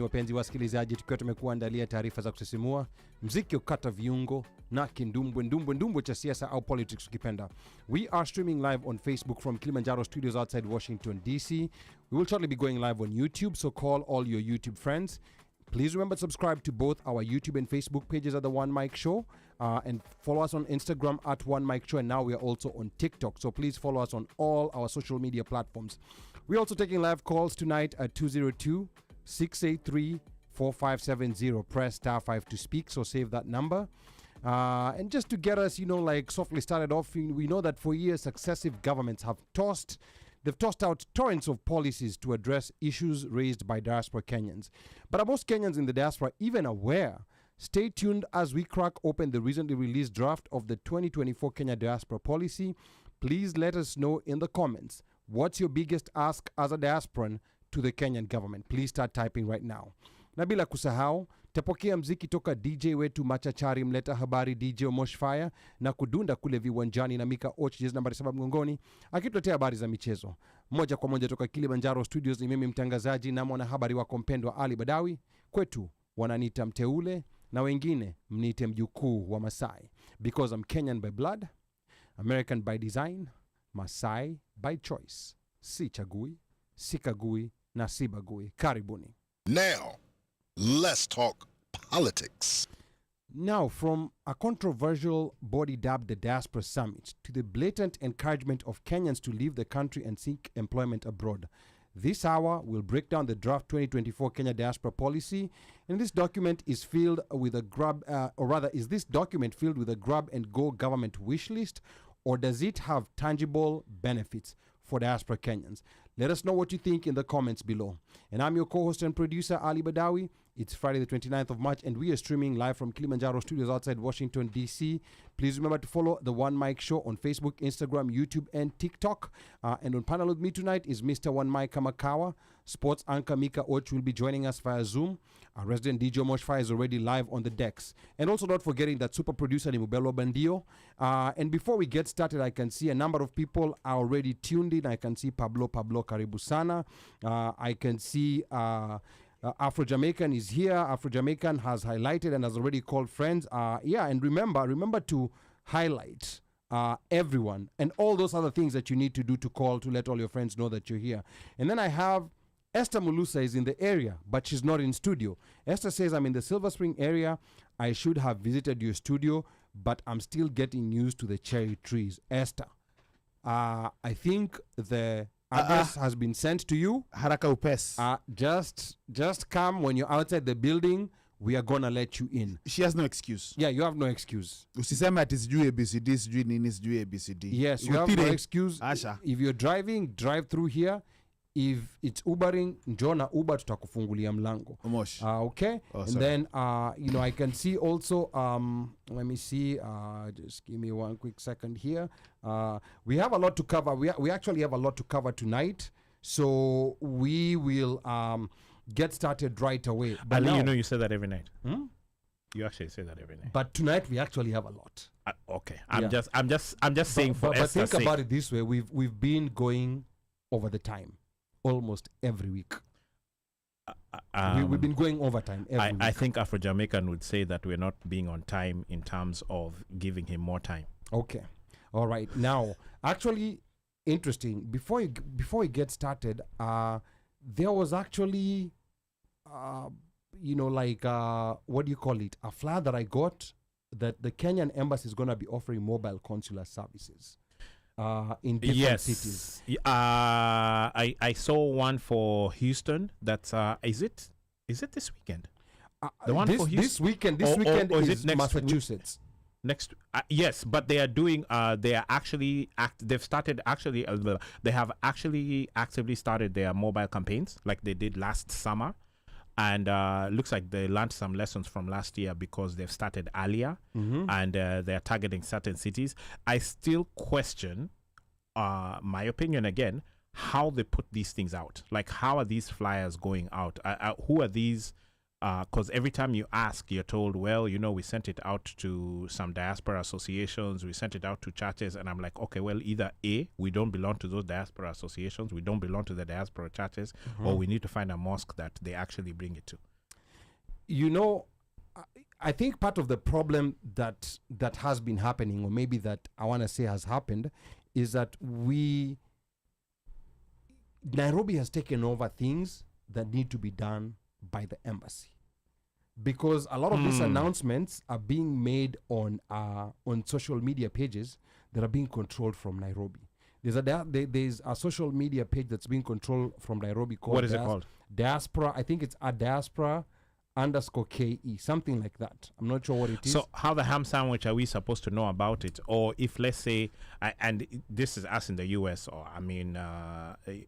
Wapenzi wasikilizaji, tukiwa tumekuandalia taarifa za kusisimua, mziki ukata viungo na kindumbwe cha siasa au politics ukipenda. We are streaming live on Facebook from Kilimanjaro studios outside Washington DC. We will shortly be going live on YouTube, so call all your YouTube friends. Please remember to subscribe to both our YouTube and Facebook pages at The One Mic Show, and follow us on Instagram at One Mic Show, and now we are also on TikTok, so please follow us on all our social media platforms. We're also taking live calls tonight at 202-683-4570. Press star 5 to speak, so save that number. And just to get us, softly started off, we know that for years successive governments have tossed out torrents of policies to address issues raised by diaspora Kenyans. But are most Kenyans in the diaspora even aware? Stay tuned as we crack open the recently released draft of the 2024 Kenya Diaspora Policy. Please let us know in the comments, what's your biggest ask as a diasporan to the Kenyan government? Please start typing right now. Na bila kusahau, tapokea mziki toka DJ wetu machachari mleta habari DJ Moshfire na kudunda kule viwanjani na Mika Och jezi nambari 7 mgongoni akituletea habari za michezo. Moja kwa moja toka Kilimanjaro studios, ni mimi mtangazaji na mwanahabari wako mpendwa Ali Badawi. Kwetu wananiita mteule na wengine mniite mjukuu wa Masai, because I'm Kenyan by blood, American by design, Masai by choice. Si chagui, sikagui na sibagui. Karibuni. Now, let's talk politics. Now, from a controversial body dubbed the Diaspora Summit to the blatant encouragement of Kenyans to leave the country and seek employment abroad, this hour will break down the draft 2024 Kenya Diaspora Policy, and this document is filled with a is this document filled with a grab-and-go government wish list, or does it have tangible benefits for diaspora Kenyans? Let us know what you think in the comments below. And I'm your co-host and producer, Ali Badawi. It's Friday the 29th of March, and we are streaming live from Kilimanjaro studios outside Washington, D.C. Please remember to follow The One Mic Show on Facebook, Instagram, YouTube, and TikTok. And on panel with me tonight is Mr. One Mic Kamakawa. Sports anchor Mika Och will be joining us via Zoom. Our resident DJ Moshfire is already live on the decks. And also not forgetting that super producer Nimubelo Bandio. And before we get started, I can see a number of people are already tuned in. I can see Pablo Karibu Sana. I can see Afro-Jamaican is here. Afro-Jamaican has highlighted and has already called friends. And remember to highlight everyone and all those other things that you need to do to call to let all your friends know that you're here. And then I have Esther Mulusa is in the area, but she's not in studio. Esther says, I'm in the Silver Spring area. I should have visited your studio, but I'm still getting used to the cherry trees. Esther, I think the address has been sent to you. Haraka upes. Just come when you're outside the building. We are gonna let you in. She has no excuse. Yeah, you have no excuse. Usisema ati sijui ABCD, sijui nini, sijui ABCD. Yes, you have no excuse. Asha. If you're driving, drive through here. If it's Ubering, njoo na Uber, tutakufungulia mlango. Omosh. Okay. Oh, and then I can see also let me see, just give me one quick second here. We have a lot to cover. We actually have a lot to cover tonight. So we will get started right away. But Ali, you say that every night. You actually say that every night. But tonight we actually have a lot. Okay. I'm just saying for but think sake. about it this way. We've been going over the time almost every week. We've been going overtime every week. I think Afro-Jamaican would say that we're not being on time in terms of giving him more time. Okay. All right. Now, actually, interesting. Before we get started, there was actually, what do you call it? A flyer that I got that the Kenyan embassy is going to be offering mobile consular services in different cities. I saw one for Houston. That's is it this weekend? The one for Houston this weekend is it next Massachusetts. Next, yes, but they are doing. They are actually they've started actually. They have actually actively started their mobile campaigns like they did last summer, and looks like they learned some lessons from last year because they've started earlier, and they're targeting certain cities. I still question, my opinion again, how they put these things out. Like, how are these flyers going out? Who are these? Because every time you ask, you're told, well, we sent it out to some diaspora associations, we sent it out to churches, and I'm like, okay, well, either A, we don't belong to those diaspora associations, we don't belong to the diaspora churches, or we need to find a mosque that they actually bring it to. you know, I think part of the problem that has been happening, or maybe that I want to say has happened, is that Nairobi has taken over things that need to be done by the embassy, because a lot of these announcements are being made on social media pages that are being controlled from Nairobi. There's a social media page that's being controlled from Nairobi called What is it called? Diaspora. I think it's a Diaspora _KE, something like that. I'm not sure what it is. So how the ham sandwich are we supposed to know about it? Or if, let's say, and this is us in the US, or I mean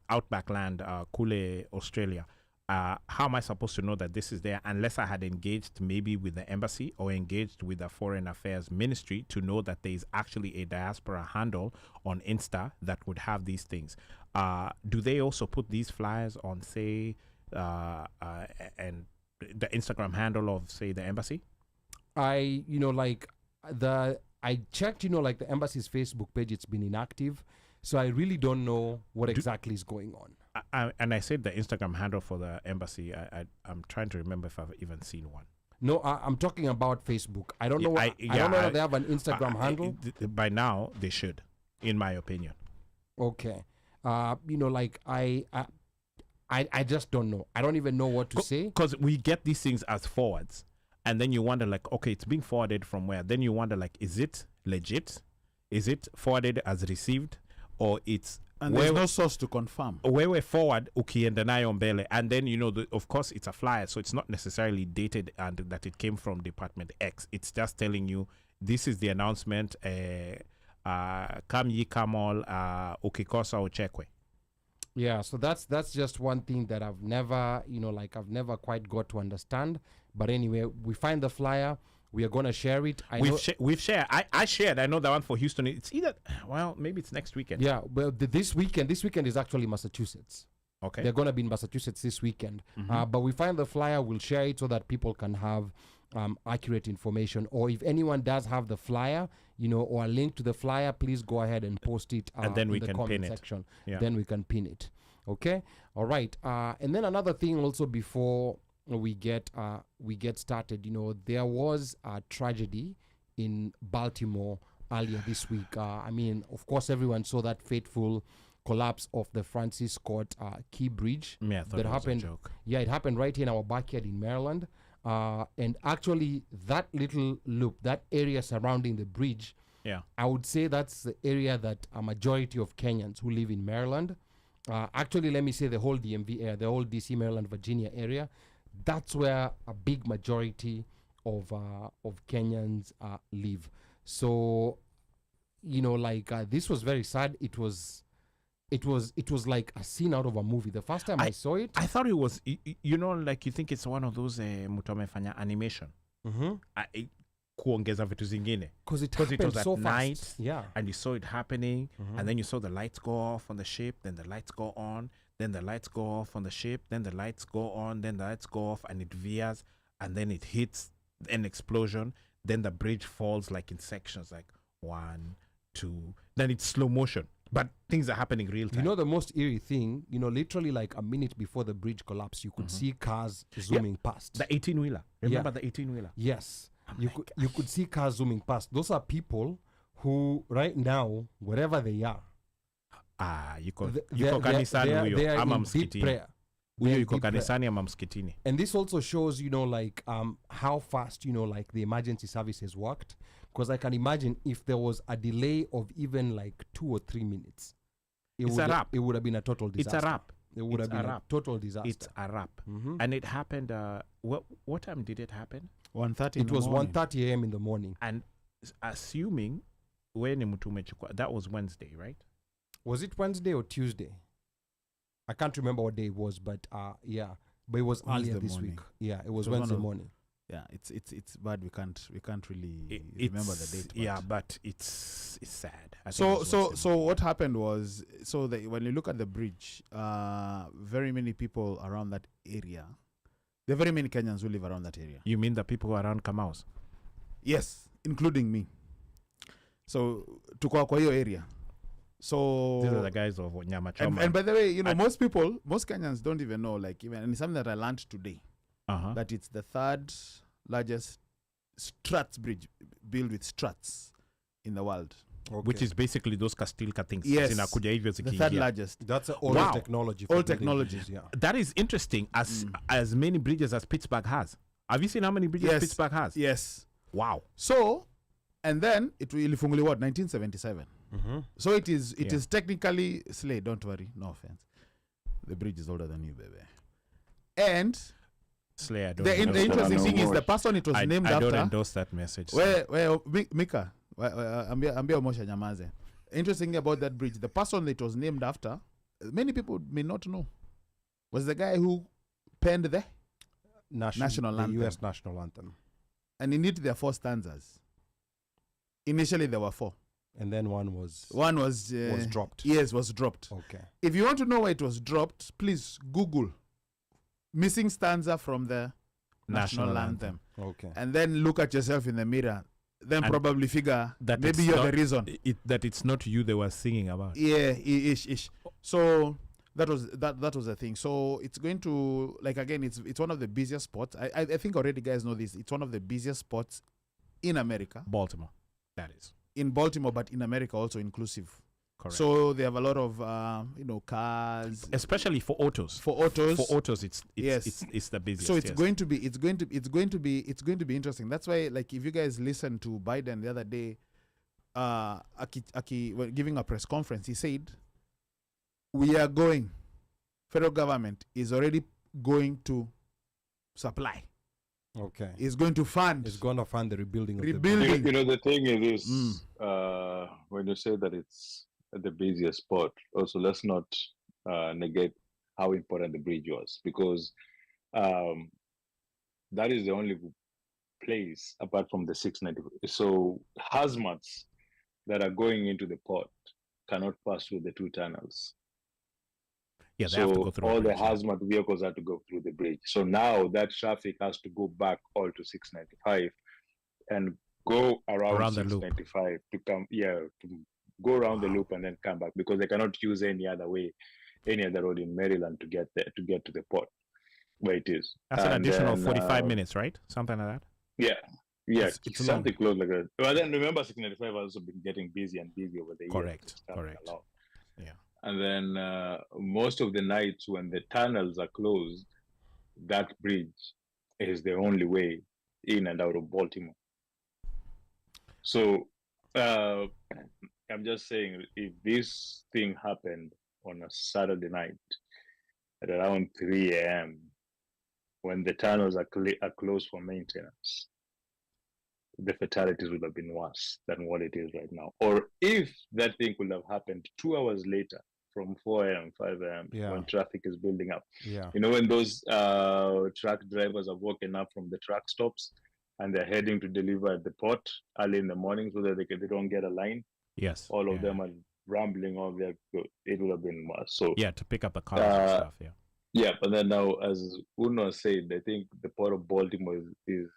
outback land, Kule, Australia, how am I supposed to know that this is there unless I had engaged maybe with the embassy or engaged with the Foreign Affairs Ministry to know that there is actually a diaspora handle on Insta that would have these things? Do they also put these flyers on, say, and the Instagram handle of, say, the embassy? I checked, like the embassy's Facebook page, it's been inactive. So I really don't know what exactly is going on. And I said the Instagram handle for the embassy. I'm trying to remember if I've even seen one. No, I'm talking about Facebook. I don't know. I don't know if they have an Instagram handle. By now, they should, in my opinion. Okay. I just don't know. I don't even know what to say. Because we get these things as forwards. And then you wonder, like, okay, it's being forwarded from where? Then you wonder, like, is it legit? Is it forwarded as received? Or it's... And there's no source to confirm. Where we're forward, ukienda nayo mbele. And then, of course, it's a flyer. So it's not necessarily dated and that it came from Department X. It's just telling you, this is the announcement. Come ye come all, ukikosa uchekwe. Yeah, so that's just one thing that I've never, I've never quite got to understand. But anyway, we find the flyer. We are going to share it. We've shared. I shared. I know the one for Houston. It's either, well, maybe it's next weekend. Yeah, well, this weekend is actually Massachusetts. Okay. They're going to be in Massachusetts this weekend. But we find the flyer. We'll share it so that people can have accurate information. Or if anyone does have the flyer, or a link to the flyer, please go ahead and post it and then in we the can comment pin section. Yeah. Then we can pin it. Okay? All right. And then another thing also before we get started, there was a tragedy in Baltimore earlier this week. Of course, everyone saw that fateful collapse of the Francis Scott Key Bridge. Yeah, I thought that it was happened. a joke. Yeah, it happened right here in our backyard in Maryland. And actually, that little loop, that area surrounding the bridge, yeah, I would say that's the area that a majority of Kenyans who live in Maryland, actually, let me say the whole DMV area, the whole DC, Maryland, Virginia area, that's where a big majority of Kenyans live. So, this was very sad. It was like a scene out of a movie. The first time I saw it, I thought it was, like you think it's one of those mtu amefanya animation. Kuongeza vitu zingine. Because it was happened at so night, fast. Yeah. And you saw it happening, and then you saw the lights go off on the ship, then the lights go on, then the lights go off on the ship, then the lights go on, then the lights go off, and it veers, and then it hits an explosion, then the bridge falls like in sections, like 1, 2, then it's slow motion. But things are happening real time. The most eerie thing, literally like a minute before the bridge collapsed, you could see cars zooming past. The 18-wheeler. Remember the 18-wheeler? Yes. You could see cars zooming past. Those are people who right now, wherever they are, yuko kanisani huyo ama msikitini. Huyo yuko kanisani ama msikitini. And this also shows, how fast, the emergency services worked. Because I can imagine if there was a delay of even like 2 or 3 minutes, it would have been a total disaster. It's a wrap. It would have been a total disaster. It's a wrap. And it happened, what time did it happen? 1:30. It was 1:30 a.m. in the morning. And assuming that was Wednesday, right? Was it Wednesday or Tuesday? I can't remember what day it was, but yeah. But it was earlier this week. Yeah, it was Wednesday morning. Yeah, it's bad. We can't really remember the date. Yeah, but it's sad. So what happened was, when you look at the bridge, very many people around that area. There are very many Kenyans who live around that area. You mean the people around Kamau's? Yes, including me. So tuko kwa hiyo area. So these are the guys of Nyama Choma. And by the way, most Kenyans don't even know, and it's something that I learned today. that it's the third largest struts bridge built with struts in the world. Okay. Which is basically those Castilka things. Yes, Zinakuja hivyo the third zikiingia. largest. That's an old Wow. technology. Old building technology. bridges, yeah. That is interesting. As many bridges as Pittsburgh has. Have you seen how many bridges Yes. Pittsburgh has? Yes. Wow. So, and then it will funguliwa what 1977. So it is Yeah. technically Slay. Don't worry, no offense. The bridge is older than you, baby. And Slay, I don't the endorse interesting that. thing is the person it was named I don't after. endorse that message. Where Mika, ambia Omosha nyamaze. Interesting about that bridge, the person it was named after, many people may not know, was the guy who penned the national the anthem. U.S. national anthem. And in it there are 4 stanzas. Initially there were 4. And then one was dropped. Yes, was dropped. Okay. If you want to know why it was dropped, please Google missing stanza from the national anthem. Okay. And then look at yourself in the mirror. Then And probably figure that maybe it's you're not- the reason. that it's not you they were singing about. Yeah, ish. So that was the thing. So it's going to, like, again, it's one of the busiest spots. I think already guys know this. It's one of the busiest spots in America. Baltimore. That is. In Baltimore, but in America also inclusive. Correct. So they have a lot of cars. Especially for autos. For autos. For autos, it's Yes. it's the busiest. So it's yes. going to be interesting. That's why, like, if you guys listen to Biden the other day, when giving a press conference, he said, federal government is already going to supply. Okay. Is going to fund. It's going to fund the rebuilding of the Rebuilding. bridge. The thing is when you say that it's the busiest spot, also let's not negate how important the bridge was, because that is the only place apart from the 690. So hazmats that are going into the port cannot pass through the 2 tunnels. Yeah, they So have to go through a all the bridge, yeah. hazmat vehicles have to go through the bridge. So now that traffic has to go back all to 695 and go around the loop. 695 to come, to go around the loop and then come back, because they cannot use any other way, any other road in Maryland to get there, to get to the port where it is. That's an And additional then, 45 minutes, right? Something like that. Yeah. It's Something close like that. Well, then remember 695 has also been getting busy and busy over the years. Correct. It's coming Correct. along. Yeah. And then most of the nights when the tunnels are closed, that bridge is the only way in and out of Baltimore. So I'm just saying, if this thing happened on a Saturday night at around 3 a.m., when the tunnels are closed for maintenance, the fatalities would have been worse than what it is right now. Or if that thing could have happened 2 hours later, from 4 a.m., 5 a.m., when traffic is building up. Yeah. You know, when those truck drivers are woken up from the truck stops and they're heading to deliver at the port early in the morning so that they don't get a line. Yes. All of them are rambling on there. It would have been worse. So yeah, to pick up the cars and stuff. Yeah. Yeah, but then now, as Uno said, I think the port of Baltimore is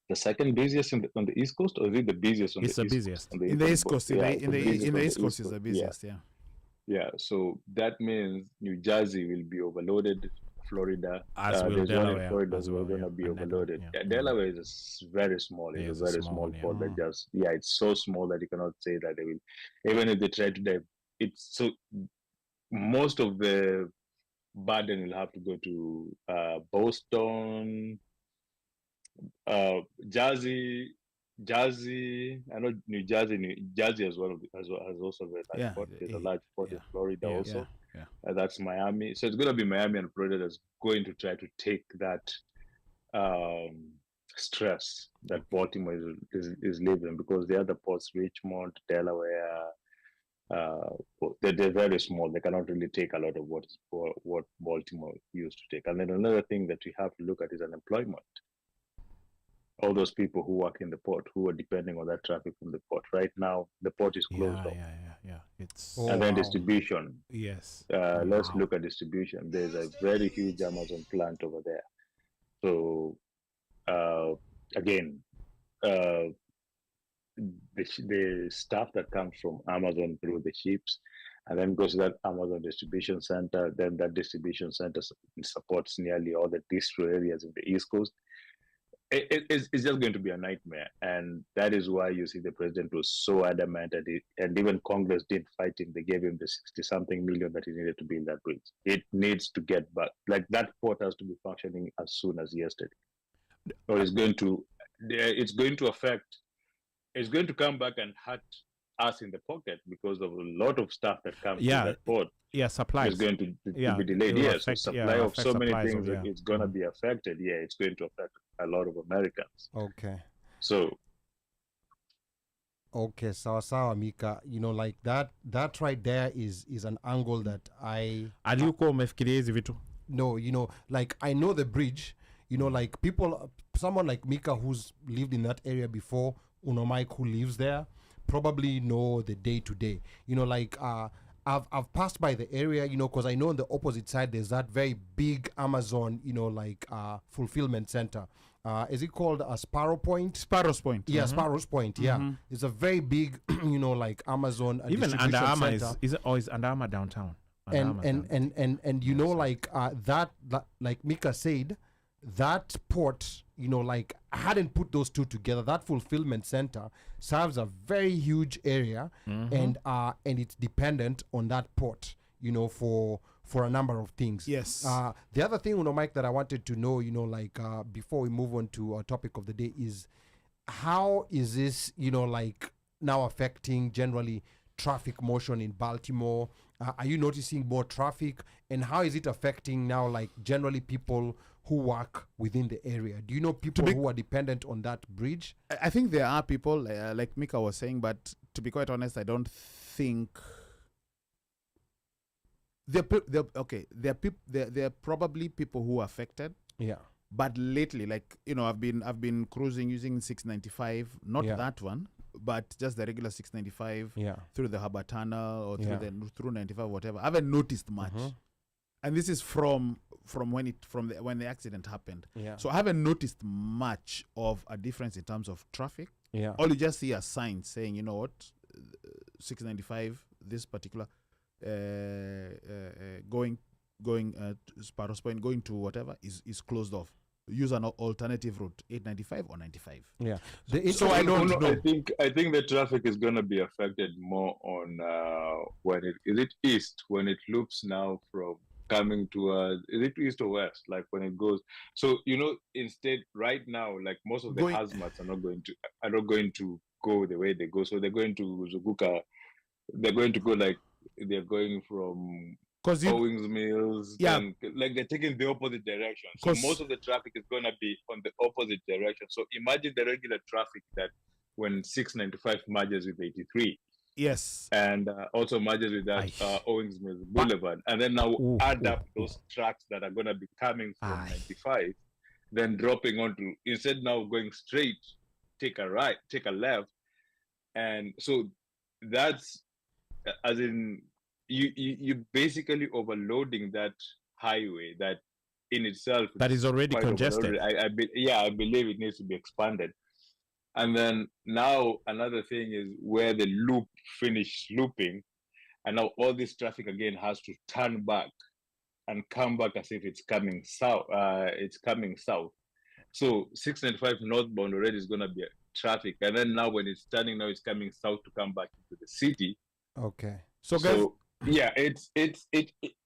the second busiest on the East Coast, or is it the busiest on It's the the East busiest. Coast? In the East Coast. In the busiest East Coast is the busiest, Yeah, so that means New Jersey will be overloaded. Florida, As will there's one in Delaware Florida as we're well, going to yeah. be And then, overloaded. yeah. Delaware is very small. Yeah, It's it's a a very small small one, port yeah. that just, it's so small that you cannot say that they will, even if they try to dive, it's so, most of the burden will have to go to Boston, Jersey. I know New Jersey as well has also a very large port. There's a large port in Florida also. That's Miami. So it's going to be Miami and Florida that's going to try to take that stress that Baltimore is living, because the other ports, Richmond, Delaware, they're very small. They cannot really take a lot of what Baltimore used to take. And then another thing that we have to look at is unemployment. All those people who work in the port, who are depending on that traffic from the port. Right now, the port is closed off. Yeah. It's And then distribution. yes. Let's look at distribution. There's a very huge Amazon plant over there. So again, the stuff that comes from Amazon through the ships and then goes to that Amazon distribution center. Then that distribution center supports nearly all the distro areas in the East Coast. It's just going to be a nightmare, and that is why you see the president was so adamant, and even Congress did fight him. They gave him the 60-something million that he needed to build that bridge. It needs to get back. Like, that port has to be functioning as soon as yesterday, or it's going to affect. It's going to come back and hurt us in the pocket because of a lot of stuff that comes to that port. Yeah, supply is going to be delayed. Yes, so supply of so many things, it's going to be affected. Yeah, it's going to affect a lot of Americans. Okay. So. Okay, sawa Mika. You know, like that right there is an angle that No, you know, like I know the bridge. You know, like someone like Mika who's lived in that area before, Mike who lives there, probably know the day to day. You know, like I've passed by the area, you know, because I know on the opposite side there's that very big Amazon, you know, like fulfillment center. Is it called Sparrows Point? Sparrows Point. Yeah, Sparrows Point. Yeah, it's a very big, you know, like Amazon. Even Under Armour is Under Armour downtown. And you know, like that, like Mika said, that port, you know, like I hadn't put those two together. That fulfillment center serves a very huge area, and it's dependent on that port, you know, for a number of things. Yes. The other thing, you know, Mike, that I wanted to know, you know, like before we move on to our topic of the day is how is this, you know, like now affecting generally traffic motion in Baltimore? Are you noticing more traffic, and how is it affecting now, like generally people who work within the area? Do you know people who are dependent on that bridge? I think there are people like Mika was saying, but to be quite honest, I don't think they're probably people who are affected. Yeah. But lately, like, you know, I've been cruising using 695, not that one, but just the regular 695 through the Harbour Tunnel or through 95, whatever. I haven't noticed much. And this is from when the accident happened. Yeah. So I haven't noticed much of a difference in terms of traffic. Yeah. All you just see are signs saying, you know what, 695, this particular going to Sparrows Point, going to whatever is closed off. Use an alternative route, 895 or 95. Yeah. So I don't know. I think the traffic is going to be affected more on when it east, when it loops now from coming towards, is it east or west? Like when it goes. So, you know, instead right now, like most of the hazmats are not going to go the way they go. So they're going to Zuguka. They're going to go like they're going from Owings Mills, and like they're taking the opposite direction. So most of the traffic is going to be on the opposite direction. So imagine the regular traffic that when 695 merges with 83. Yes. And also merges with that Owings Mills Boulevard. And then now add up those trucks that are going to be coming from 95, then dropping onto, instead now going straight, take a right, take a left. And so that's, as in, you basically overloading that highway that in itself that is already congested. I believe it needs to be expanded. And then now another thing is where the loop finished looping, and now all this traffic again has to turn back and come back as if it's coming south. So 695 northbound already is going to be traffic, and then now when it's turning, now it's coming south to come back into the city. Okay. So guys,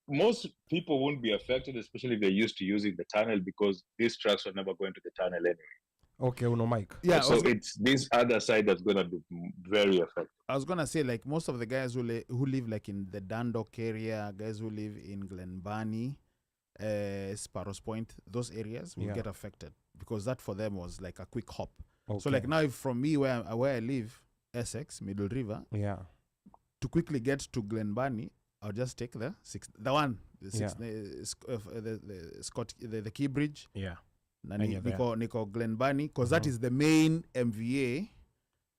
most people won't be affected, especially if they're used to using the tunnel, because these trucks are never going to the tunnel anyway. Okay, Mike. Yeah. So it's this other side that's going to be very affected. I was going to say, like, most of the guys who live like in the Dundalk area, guys who live in Glenburnie, Sparrows Point, those areas will get affected, because that for them was like a quick hop. Okay. So like now, if from me where I live, Essex, Middle River, to quickly get to Glenburnie, I'll just take the Key Bridge. Yeah. Nico Glenburnie, because that is the main MVA.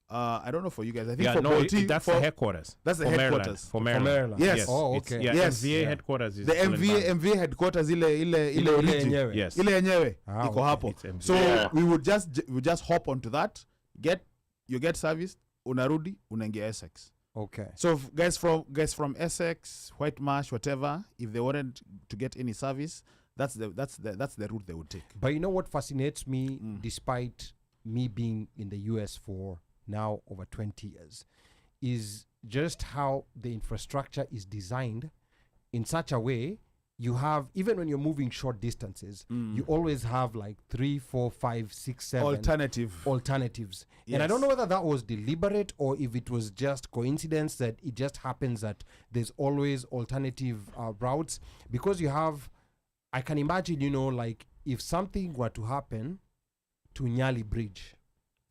I don't know for you guys. I think that's the headquarters. That's the headquarters for Maryland. Yes. Oh, okay. Yes. MVA headquarters is the MVA headquarters. Ile origin. Yes. Ile yenyewe. Iko hapo. So we would just hop onto that. You get service. Unarudi. Unaingia Essex. Okay. So guys from Essex, White Marsh, whatever, if they wanted to get any service, that's the route they would take. But you know what fascinates me, despite me being in the US for now over 20 years, is just how the infrastructure is designed in such a way. You have, even when you're moving short distances, you always have like 3, 4, 5, 6, 7 alternatives. And I don't know whether that was deliberate or if it was just coincidence that it just happens that there's always alternative routes, because you have, I can imagine, you know, like if something were to happen to Nyali Bridge.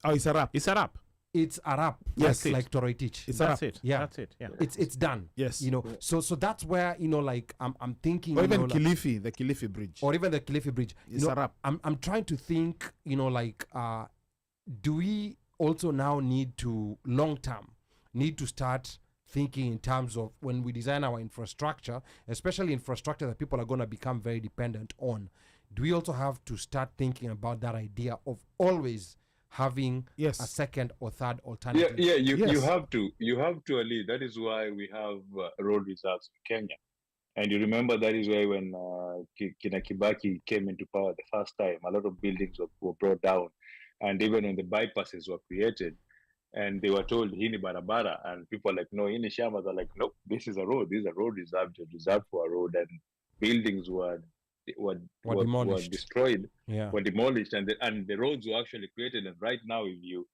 Oh, it's a wrap. It's a wrap. It's a wrap. Yes. Like Toroitich. That's it. Yeah. That's it. Yeah. It's done. Yes. You know, so that's where, you know, like I'm thinking, Or you even know, like, Kilifi, the Kilifi Bridge. or even the Kilifi Bridge. It's You know, a wrap. I'm trying to think, you know, like do we also now need to long term need to start thinking in terms of when we design our infrastructure, especially infrastructure that people are going to become very dependent on, do we also have to start thinking about that idea of always having a second or third alternative? You have to, Ali. That is why we have road reserves in Kenya. And you remember that is why when Kina Kibaki came into power the first time, a lot of buildings were brought down. And even when the bypasses were created, and they were told, hini barabara, and people are like, no, hini shamas are like, no, this is a road. This is a road reserved for a road. And buildings were destroyed, were demolished, and the roads were actually created. And right now, if you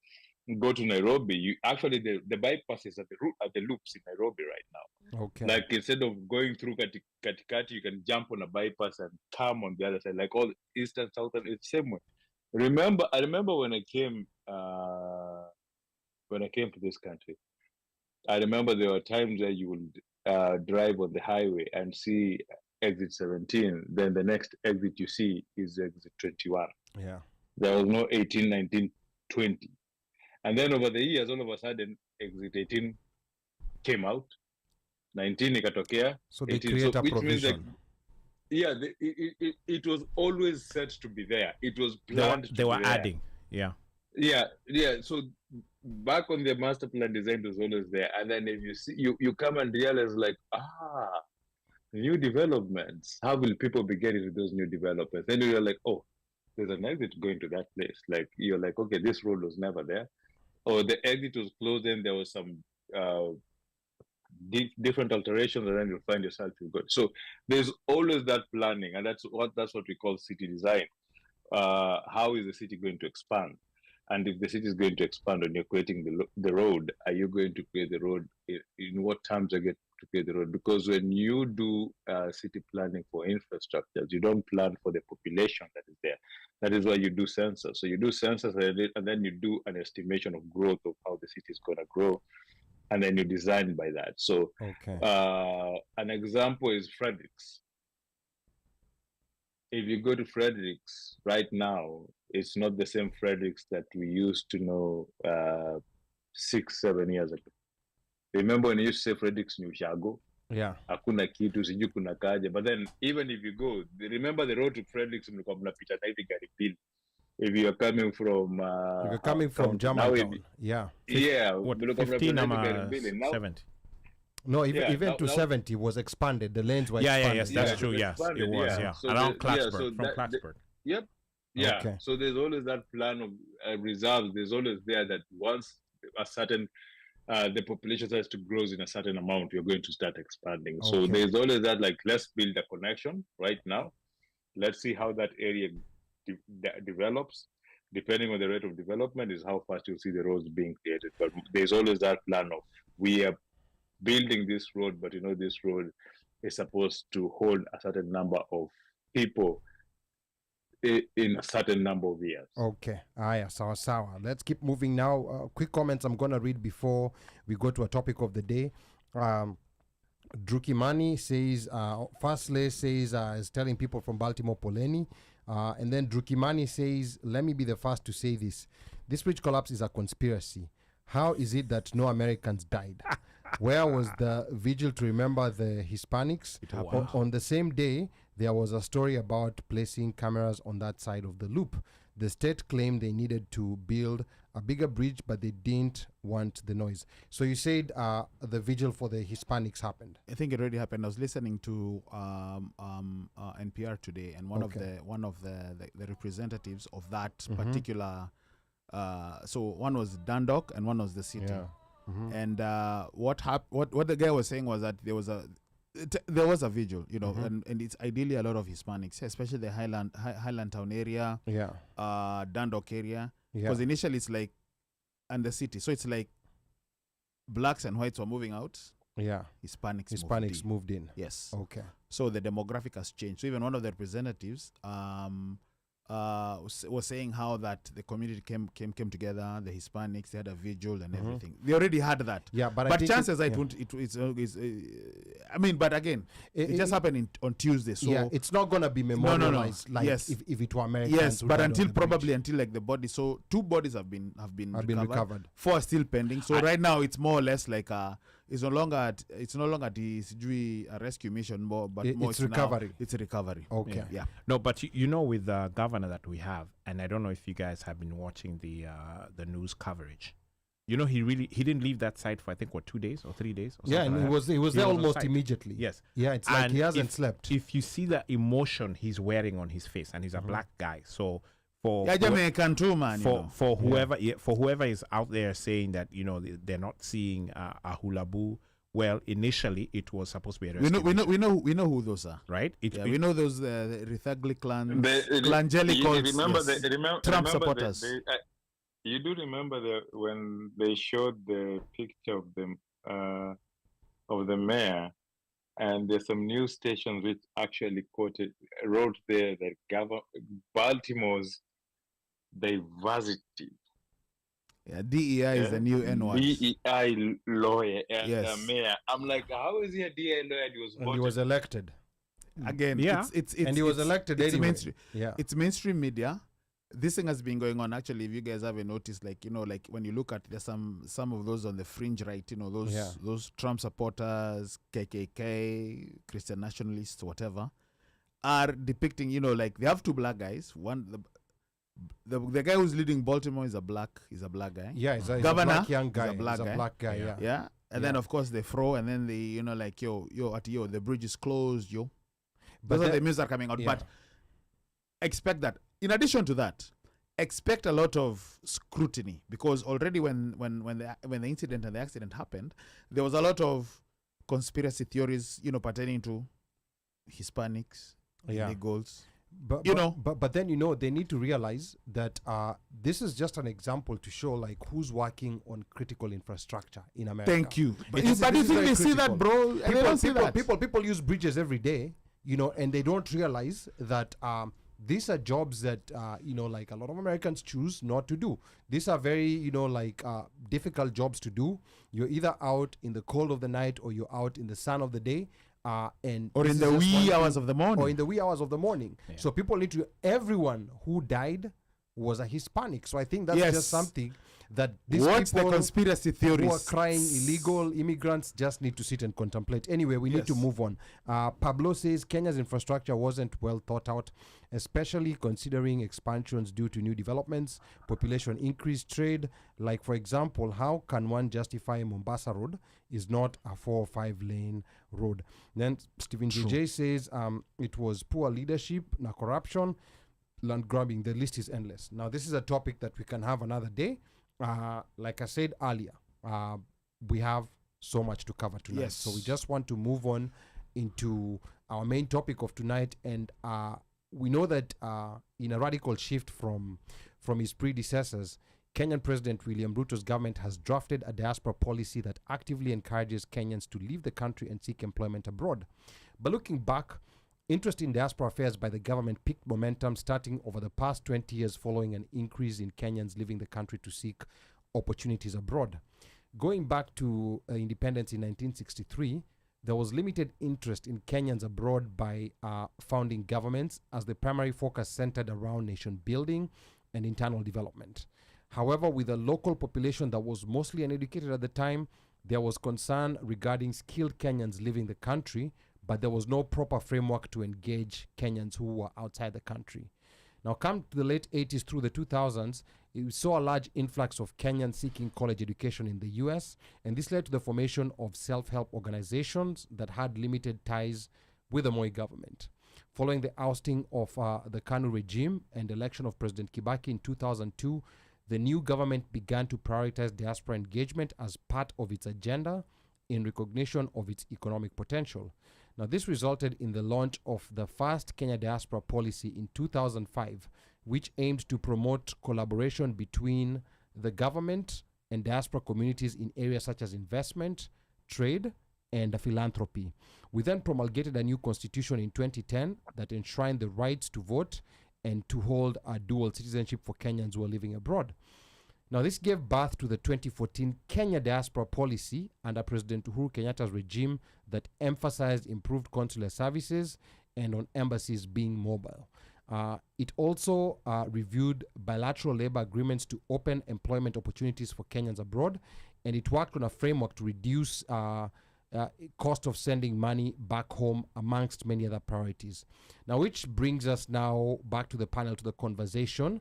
go to Nairobi, the bypasses at the loops in Nairobi right now. Okay. Like instead of going through Katikati, you can jump on a bypass and come on the other side. Like all eastern, southern, it's the same way. I remember when I came to this country, I remember there were times where you would drive on the highway and see exit 17, then the next exit you see is exit 21. Yeah. There was no 18, 19, 20. And then over the years, all of a sudden, exit 18 came out, 19 ikatokea. So they 18, create a which means that, provision. yeah, it was always set to be there. It was planned. They were adding. Yeah. Yeah. So back on the master plan design, was always there. And then if you see, you come and realize like, new developments. How will people be getting to those new developments? Then you're like, oh, there's an exit going to that place. Like you're like, okay, this road was never there, or the exit was closed and there was some different alterations, and then you'll find yourself you good. So there's always that planning, and that's what we call city design. How is the city going to expand? And if the city is going to expand and you're creating the road, are you going to create the road? In what terms are you going to create the road? Because when you do city planning for infrastructures, you don't plan for the population that is there. That is why you do census. So you do census and then you do an estimation of growth of how the city is going to grow. And then you design by that. So an example is Fredericks. If you go to Fredericks right now, it's not the same Fredericks that we used to know 6-7 years ago. Remember when you used to say Fredericks ni Ushago? Yeah. Hakuna kitu, siju kuna kaja. But then even if you go, remember the road to Fredericks mlikuwa mnapita na hivi gari pili. If you're coming from you're coming from Germantown. Yeah, 15 or 70. No, even to 70 was expanded. The lanes were expanded. Yes, that's true. Yes, it was. Yeah, so around Clarksburg, from Clarksburg. Yep. Yeah. Okay. So there's always that plan of reserves. There's always there that once a certain the population starts to grow in a certain amount, you're going to start expanding. So there's always that, like, let's build a connection right now. Let's see how that area develops. Depending on the rate of development is how fast you'll see the roads being created. But there's always that plan of, we are building this road, but this road is supposed to hold a certain number of people in a certain number of years. Okay. Sawa. Let's keep moving now. Quick comments I'm going to read before we go to a topic of the day. Drukimani says, firstly says, is telling people from Baltimore, Poleni. And then Drukimani says, let me be the first to say this. This bridge collapse is a conspiracy. How is it that no Americans died? where was the vigil to remember the Hispanics? On the same day, there was a story about placing cameras on that side of the loop. The state claimed they needed to build a bigger bridge, but they didn't want the noise. So you said the vigil for the Hispanics happened. I think it already happened. I was listening to NPR today, and one of the representatives of that particular. So one was Dundalk and one was the city. Yeah. And what the guy was saying was that there was a vigil, you know, and it's ideally a lot of Hispanics, especially the Highland Town area, Dundalk area, because initially it's like, and the city, so it's like blacks and whites were moving out. Yeah, Hispanics moved in. Yes. Okay. So the demographic has changed. So even one of the representatives was saying how that the community came together, the Hispanics, they had a vigil and everything. They already had that. Yeah, but chances are it's I mean, but again, it just happened on Tuesday. So yeah, it's not gonna be memorialized like if it were Americans. Yes, but until like the body. So 2 bodies have been recovered. 4 are still pending. So right now it's more or less like it's no longer the a rescue mission, but it's recovery. It's a recovery. Okay. Yeah. No, but you know, with the governor that we have, and I don't know if you guys have been watching the news coverage. You know, he didn't leave that site for I think 2 days or 3 days. Or yeah, and he was there almost immediately. Yes. Yeah, it's like he hasn't slept. If you see the emotion he's wearing on his face, and he's a black guy, so for Jamaican too, man. For whoever is out there saying that, you know, they're not seeing a hula boo. Well, initially it was supposed to be a rescue. We know who those are, right? We know those the Rithagli clan, Clangelicals, Trump supporters. You do remember when they showed the picture of the mayor, and there's some news stations which actually wrote there that Baltimore's diversity. Yeah, DEI is the new N-word. DEI lawyer, yes. Mayor. I'm like, how is he a DEI lawyer? And he was elected. Again, it's and he was elected it's anyway. Mainstream. Yeah, it's mainstream media. This thing has been going on. Actually, if you guys haven't noticed, like, you know, like when you look at there's some of those on the fringe right, you know, those Trump supporters, KKK, Christian nationalists, whatever, are depicting, you know, like they have 2 black guys. One, the guy who's leading Baltimore is a black guy. Yeah, he's a governor, black young guy. He's a black guy. Yeah. And then of course they throw, and then they, you know, like the bridge is closed, But those are the news that are coming out. Yeah. But expect that. In addition to that, expect a lot of scrutiny, because already when the incident and the accident happened, there was a lot of conspiracy theories, you know, pertaining to Hispanics, illegals. But then, you know, they need to realize that this is just an example to show like who's working on critical infrastructure in America. Thank you. But you think they see that, bro? And they don't see that. People use bridges every day, you know, and they don't realize that these are jobs that, you know, like a lot of Americans choose not to do. These are very, you know, like difficult jobs to do. You're either out in the cold of the night or you're out in the sun of the day. Or in the wee hours of the morning. Yeah. So people need to, everyone who died was a Hispanic. So I think that's just something that these people the conspiracy theories who are crying illegal immigrants just need to sit and contemplate. Anyway, we need to move on. Pablo says Kenya's infrastructure wasn't well thought out, especially considering expansions due to new developments, population increase, trade. Like, for example, how can one justify Mombasa Road is not a 4 or 5 lane road? Then Stephen JJ says it was poor leadership, na corruption, land grabbing. The list is endless. Now, this is a topic that we can have another day. Like I said earlier, we have so much to cover tonight. Yes. So we just want to move on into our main topic of tonight. And we know that in a radical shift from his predecessors, Kenyan President William Ruto's government has drafted a diaspora policy that actively encourages Kenyans to leave the country and seek employment abroad. But looking back, interest in diaspora affairs by the government picked momentum starting over the past 20 years following an increase in Kenyans leaving the country to seek opportunities abroad. Going back to independence in 1963, there was limited interest in Kenyans abroad by founding governments, as the primary focus centered around nation building and internal development. However, with a local population that was mostly uneducated at the time, There was concern regarding skilled Kenyans leaving the country, but there was no proper framework to engage Kenyans who were outside the country. Now, come to the late 80s through the 2000s, we saw a large influx of Kenyans seeking college education in the US, and this led to the formation of self-help organizations that had limited ties with the Moi government. Following the ousting of the KANU regime and election of President Kibaki in 2002, the new government began to prioritize diaspora engagement as part of its agenda in recognition of its economic potential. Now, this resulted in the launch of the first Kenya Diaspora Policy in 2005, which aimed to promote collaboration between the government and diaspora communities in areas such as investment, trade, and philanthropy. We then promulgated a new constitution in 2010 that enshrined the rights to vote and to hold a dual citizenship for Kenyans who are living abroad. Now, this gave birth to the 2014 Kenya Diaspora Policy under President Uhuru Kenyatta's regime that emphasized improved consular services and on embassies being mobile. It also reviewed bilateral labor agreements to open employment opportunities for Kenyans abroad, and it worked on a framework to reduce cost of sending money back home, amongst many other priorities. Now, which brings us now back to the panel, to the conversation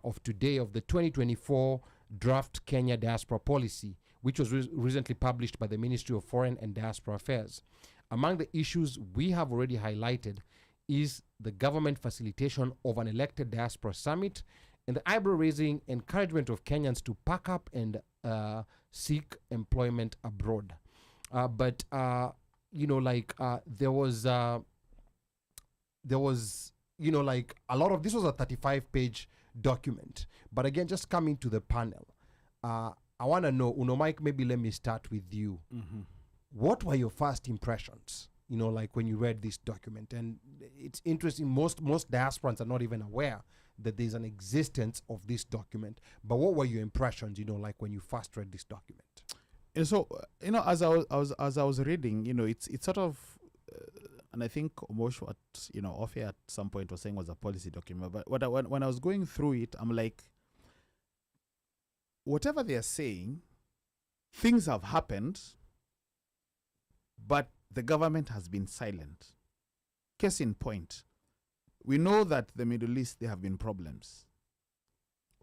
of today of the 2024 Draft Kenya Diaspora Policy, which was recently published by the Ministry of Foreign and Diaspora Affairs. Among the issues we have already highlighted is the government facilitation of an elected Diaspora Summit and the eyebrow-raising encouragement of Kenyans to pack up and seek employment abroad. But there was a lot of, this was a 35-page document. But again, just coming to the panel, I want to know, Mike, maybe let me start with you. Mm-hmm. What were your first impressions, when you read this document? And it's interesting, most diasporans are not even aware that there's an existence of this document. But what were your impressions, when you first read this document? And so, as I was reading, it's sort of, and I think Omosh, off here at some point was saying was a policy document. But when I was going through it, I'm like, whatever they are saying, things have happened, but the government has been silent. Case in point, we know that the Middle East, there have been problems.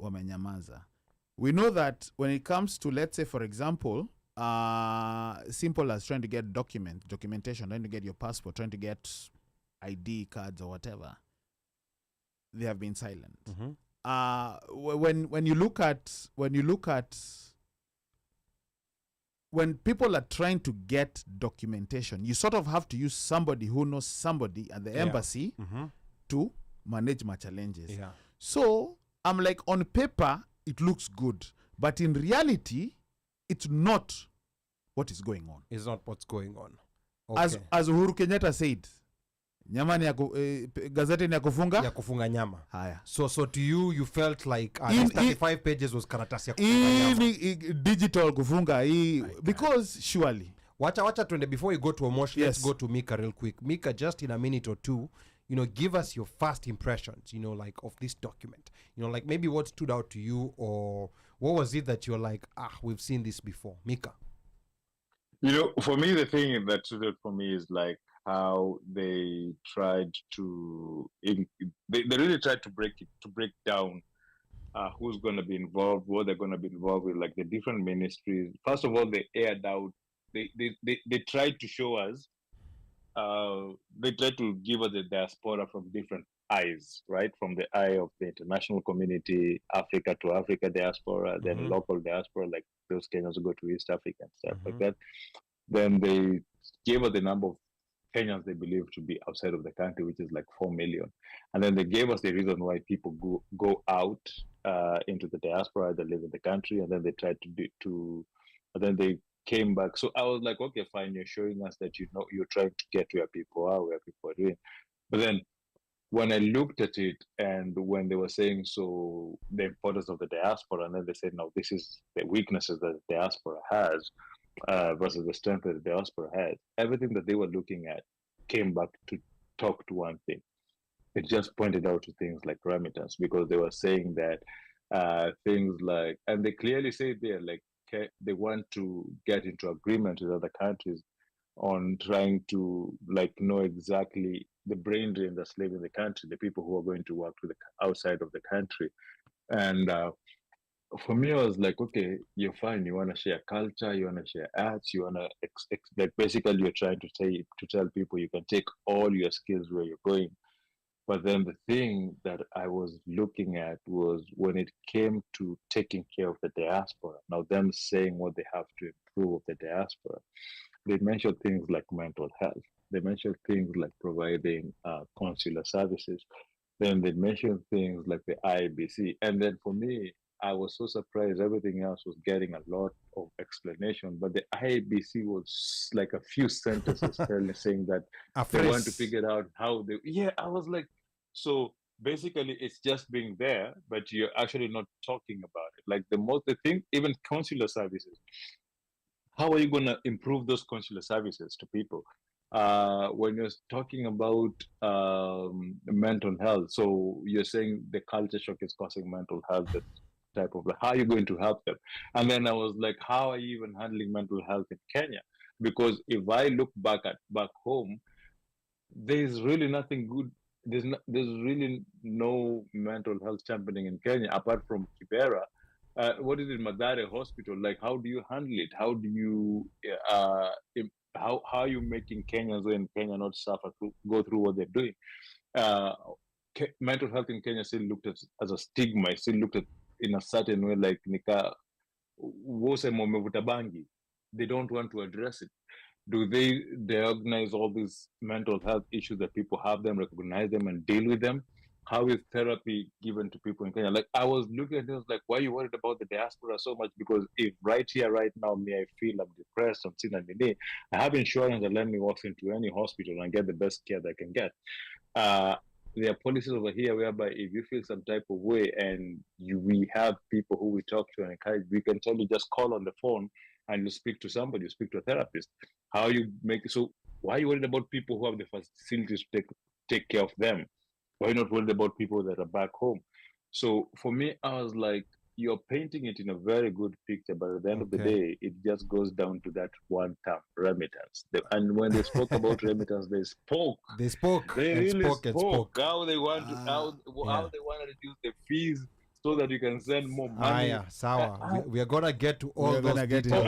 Wamenyamaza. We know that when it comes to, let's say, for example, simple as trying to get documentation, trying to get your passport, trying to get ID cards or whatever, they have been silent. Mm-hmm. When you look at when people are trying to get documentation, you sort of have to use somebody who knows somebody at the embassy mm-hmm. to manage my challenges. Yeah. So I'm like, on paper, it looks good, but in reality, it's not what is going on. It's not what's going on. Okay. As Uhuru Kenyatta said, nyama ni gazeti ni ya kufunga? Ya kufunga nyama. Haya. So to you felt like 35 pages was karatasi ya kufunga nyama. Digital kufunga because surely. Wacha twende, before we go to Omosh, Yes. let's go to Mika real quick. Mika, just in a minute or two, give us your first impressions, of this document. Maybe what stood out to you, or what was it that you're like, we've seen this before? Mika. For me, the thing that stood out for me is like how they tried to, they really tried to break down who's going to be involved, what they're going to be involved with, like the different ministries. First of all, they aired out, they tried to show us, they tried to give us the diaspora from different eyes, right? From the eye of the international community, Africa to Africa diaspora, then Mm-hmm. local diaspora, like those Kenyans who go to East Africa and stuff Mm-hmm. like that. Then they gave us the number of Kenyans they believe to be outside of the country, which is like 4 million. And then they gave us the reason why people go out into the diaspora, they live in the country, and then they tried and then they came back. So I was like, okay, fine, you're showing us that you're trying to get where people are doing. But then when I looked at it, and when they were saying so the importance of the diaspora, and then they said, no, this is the weaknesses that the diaspora has versus the strength that the diaspora has. Everything that they were looking at came back to talk to one thing. It just pointed out to things like remittance, because they were saying that things like, and they clearly say there, like they want to get into agreement with other countries on trying to like know exactly the brain drain that's leaving the country, the people who are going to work to the outside of the country. And for me, I was like, okay, you're fine. You want to share culture, you want to share arts, you want to like basically you're trying to say to tell people you can take all your skills where you're going. But then the thing that I was looking at was when it came to taking care of the diaspora. Now, them saying what they have to improve of the diaspora, they mentioned things like mental health. They mentioned things like providing consular services. Then they mentioned things like the IBC. And then for me, I was so surprised. Everything else was getting a lot of explanation, but the IBC was like a few sentences saying that they want to figure out how they. Yeah, I was like, so basically, it's just being there, but you're actually not talking about it. Like the thing, even consular services. How are you going to improve those consular services to people? When you're talking about mental health, so you're saying the culture shock is causing mental health, that type of, how are you going to help them? And then I was like, how are you even handling mental health in Kenya? Because if I look back home, there's really nothing good. There's really no mental health championing in Kenya apart from Kibera. What is it, Madare Hospital? Like, how do you handle it? How do you how are you making Kenyans in Kenya not suffer go through what they're doing? Mental health in Kenya still looked at as a stigma. It's still looked at in a certain way, like nika wose momevuta bangi. They don't want to address it. Do they diagnose all these mental health issues that people have, them recognize them and deal with them? How is therapy given to people in Kenya? Like, I was looking at this, like, why are you worried about the diaspora so much? Because if right here, right now, me, I feel I'm depressed, I'm sitting in I have insurance that let me walk into any hospital and get the best care that I can get. There are policies over here whereby if you feel some type of way and we have people who we talk to and encourage, we can tell you just call on the phone and you speak to somebody, you speak to a therapist. How you make it so? Why are you worried about people who have the facilities to take care of them? Why are you not worried about people that are back home? So for me, I was like, you're painting it in a very good picture, but at the end of the day, it just goes down to that one term, remittance. And when they spoke about remittance, they spoke. They really spoke. How they want to, how they want to reduce the fees so that you can send more money. Sawa. We are gonna get to all those details.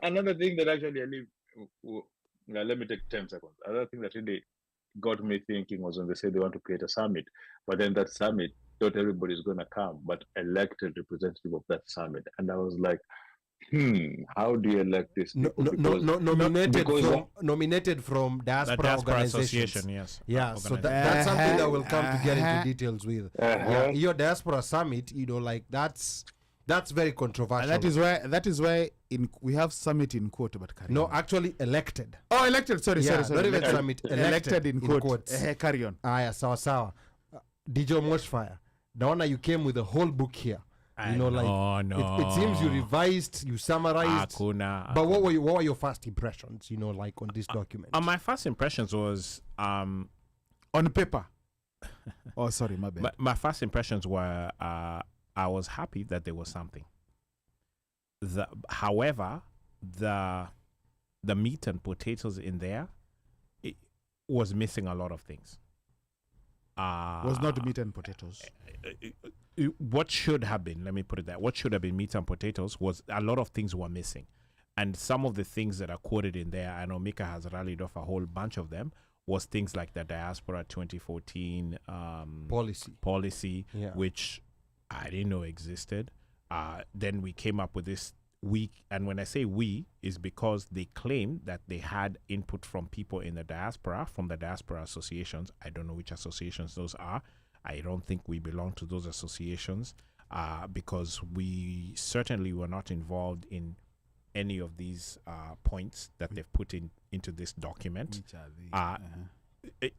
Another thing that actually let me take 10 seconds. Another thing that really got me thinking was when they said they want to create a summit, but then that summit, not everybody's going to come, but elected representative of that summit. And I was like, how do you elect these people? Nominated from Diaspora Association, yes. Yeah, so that's something that we'll come to get into details with. Your Diaspora Summit, like that's very controversial. And that is why we have summit in quote, but carry on. Actually elected. Oh, elected. Sorry. Not even summit. Elected in quotes. Carry on. Sawa. DJ Moshfire. Naona you came with a whole book here. No. It seems you revised, you summarized. But what were your first impressions, like on this document? My first impressions was on paper. Oh, sorry, my bad. My first impressions were I was happy that there was something. However, the meat and potatoes in there, it was missing a lot of things. Was not meat and potatoes. What should have been, let me put it that, what should have been meat and potatoes was a lot of things were missing. And some of the things that are quoted in there, I know Mika has rallied off a whole bunch of them, was things like the Diaspora 2014 policy, which I didn't know existed. Then we came up with this and when I say we, is because they claim that they had input from people in the diaspora, from the diaspora associations. I don't know which associations those are. I don't think we belong to those associations because we certainly were not involved in any of these points that they've put into this document.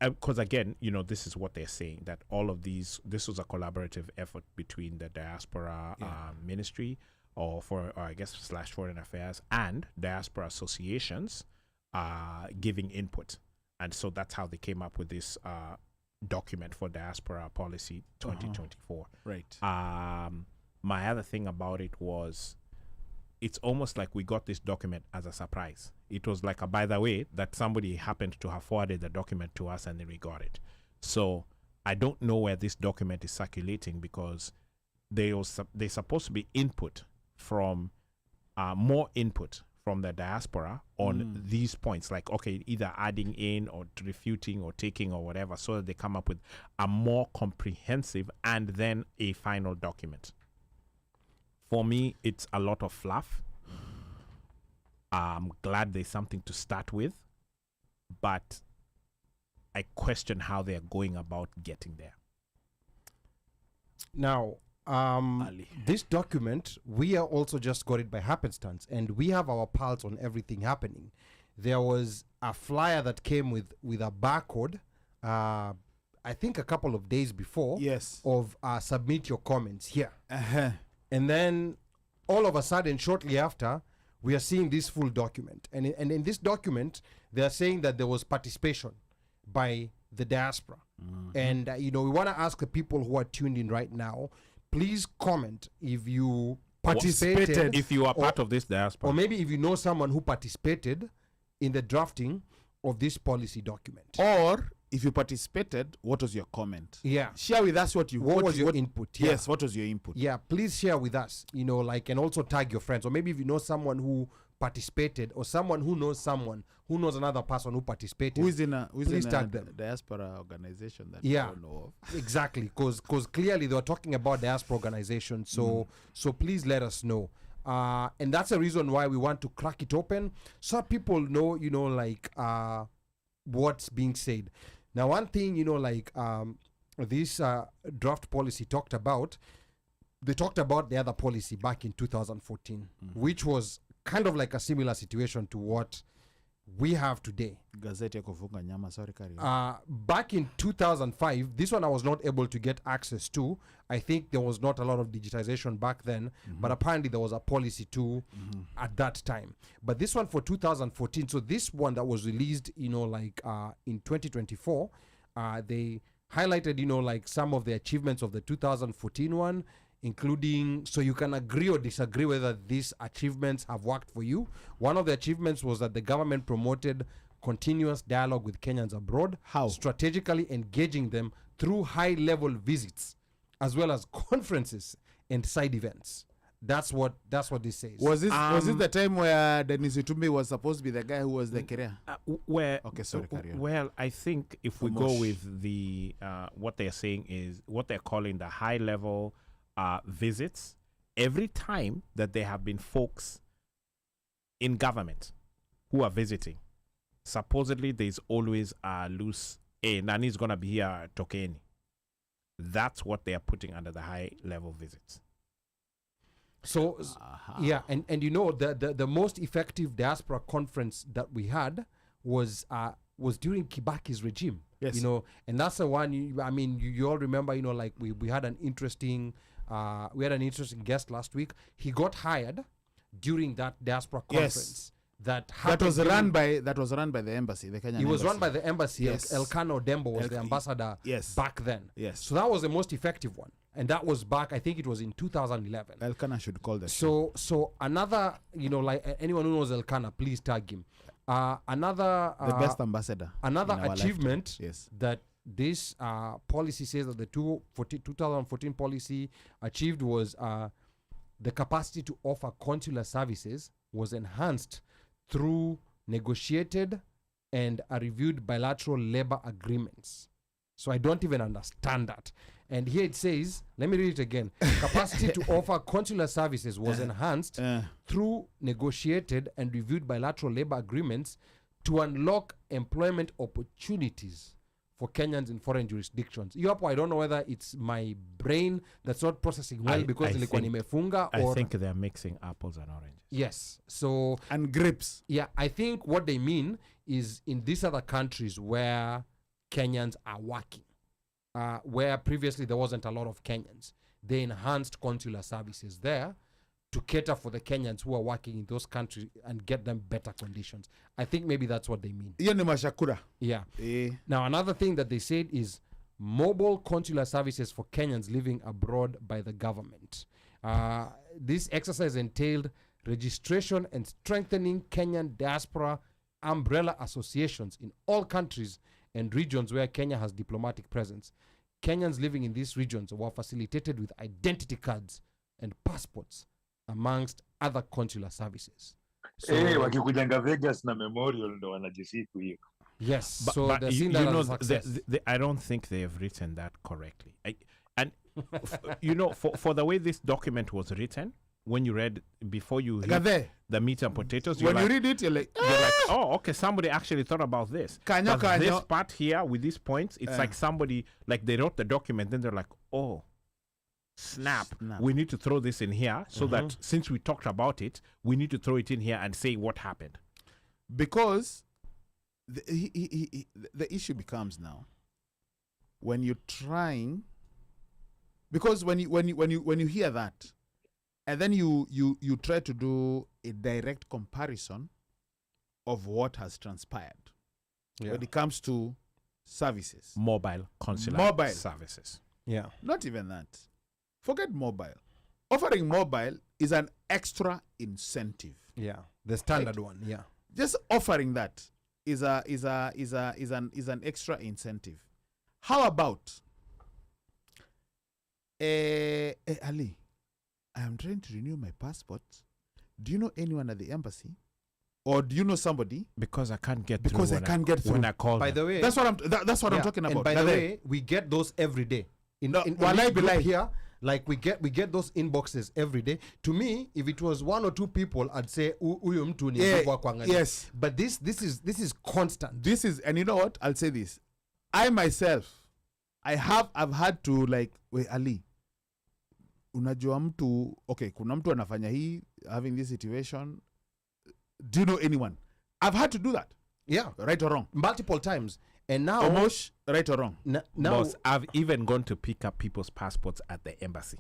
Because again, this is what they're saying, that all of this was a collaborative effort between the diaspora ministry or I guess / foreign affairs and diaspora associations giving input. And so that's how they came up with this document for Diaspora Policy 2024. Right. My other thing about it was it's almost like we got this document as a surprise. It was like a by the way that somebody happened to have forwarded the document to us and then we got it. So I don't know where this document is circulating because they're supposed to be input from more input from the diaspora on these points, like okay, either adding in or refuting or taking or whatever, so that they come up with a more comprehensive and then a final document. For me, it's a lot of fluff. I'm glad there's something to start with, but I question how they're going about getting there. Now, this document, we are also just got it by happenstance, and we have our pulse on everything happening. There was a flyer that came with a barcode, I think a couple of days before, of submit your comments here. And then all of a sudden, shortly after, we are seeing this full document. And in this document, they are saying that there was participation by the diaspora. And, we want to ask the people who are tuned in right now, please comment if you participated. If you are part of this diaspora. Or maybe if you know someone who participated in the drafting of this policy document. Or if you participated, what was your comment? Yeah. Share with us what was your input. Yeah. Yes, what was your input? Yeah, please share with us, and also tag your friends. Or maybe if you know someone who participated or someone who knows another person who participated. Who's in a tag them. diaspora organization that you don't know of. Exactly, because clearly they were talking about diaspora organization. So please let us know. And that's the reason why we want to crack it open so people know, what's being said. Now, one thing, this draft policy talked about, they talked about the other policy back in 2014, which was kind of like a similar situation to what we have today. Back in 2005, this one I was not able to get access to. I think there was not a lot of digitization back then, but apparently there was a policy too at that time. But this one for 2014, so this one that was released, in 2024, they highlighted, some of the achievements of the 2014 one, including, so you can agree or disagree whether these achievements have worked for you. One of the achievements was that the government promoted continuous dialogue with Kenyans abroad. How? Strategically engaging them through high-level visits, as well as conferences and side events. That's what this says. Was this the time where Dennis Itumbi was supposed to be the guy who was the career? Okay, sorry, carry on. Well, I think if we go with the what they're saying is what they're calling the high-level visits, every time that there have been folks in government who are visiting, supposedly there's always a loose, Nani's going to be here, Tokeni. That's what they are putting under the high-level visits. So, yeah, and the most effective diaspora conference that we had was during Kibaki's regime. Yes. And that's the one, you all remember, we had an interesting guest last week. He got hired during that diaspora conference. That was run by the embassy, the Kenyan embassy. It was run by the embassy. Yes. Elkanah Odembo was the ambassador back then. Yes. So that was the most effective one. And that was back, I think it was in 2011. Elkanah should call that. So another, anyone who knows Elkanah, please tag him. The best ambassador. Another achievement that this policy says that the 2014 policy achieved was the capacity to offer consular services was enhanced through negotiated and reviewed bilateral labor agreements. So I don't even understand that. And here it says, let me read it again. Capacity to offer consular services was enhanced through negotiated and reviewed bilateral labor agreements to unlock employment opportunities for Kenyans in foreign jurisdictions. I don't know whether it's my brain that's not processing well because ilikuwa nimefunga or... I think they're mixing apples and oranges. Yes. So... And grapes. Yeah, I think what they mean is in these other countries where Kenyans are working, where previously there wasn't a lot of Kenyans, they enhanced consular services there to cater for the Kenyans who are working in those countries and get them better conditions. I think maybe that's what they mean. Yeah. Now, another thing that they said is mobile consular services for Kenyans living abroad by the government. This exercise entailed registration and strengthening Kenyan diaspora umbrella associations in all countries and regions where Kenya has diplomatic presence. Kenyans living in these regions were facilitated with identity cards and passports, amongst other consular services. So, wakikujanga Vegas na Memorial ndo wanajisifu hiyo. yes, But, so but they're you, seeing you that know, as a success. I don't think they have written that correctly. You know, for the way this document was written, when you read before you hit the meat and potatoes, when you read it, you're like, oh, okay, somebody actually thought about this. Kanyo, But this kanyo. part here with these points, it's like somebody, like they wrote the document, then they're like, oh, snap. We need to throw this in here so that since we talked about it, we need to throw it in here and say what happened. Because the issue becomes now when you're trying, because when you hear that, and then you try to do a direct comparison of what has transpired when it comes to services, Mobile consular Mobile. services. Yeah. not even that. Forget mobile. Offering mobile is an extra incentive. Yeah. The standard one. Yeah. Just offering that is an extra incentive. How about Ali? I am trying to renew my passport. Do you know anyone at the embassy, or do you know somebody? Because I can't get Because through I can't get through. when I call By them. the way, That's what I'm talking about. And by the way, we get those every day. In Walai this group bilai. here, like we get those inboxes every day. To me, if it was one or two people, I'd say huyu mtu ni mkubwa wa kuangalia." yes. But this is constant. This is, and you know what? I'll say this. I myself, I've had to like, wait, Ali, unajua mtu, okay, kuna mtu anafanya hii, having this situation. Do you know anyone? I've had to do that. Yeah. Right or wrong? Multiple times. And now Almost right or wrong? now Boss, I've even gone to pick up people's passports at the embassy.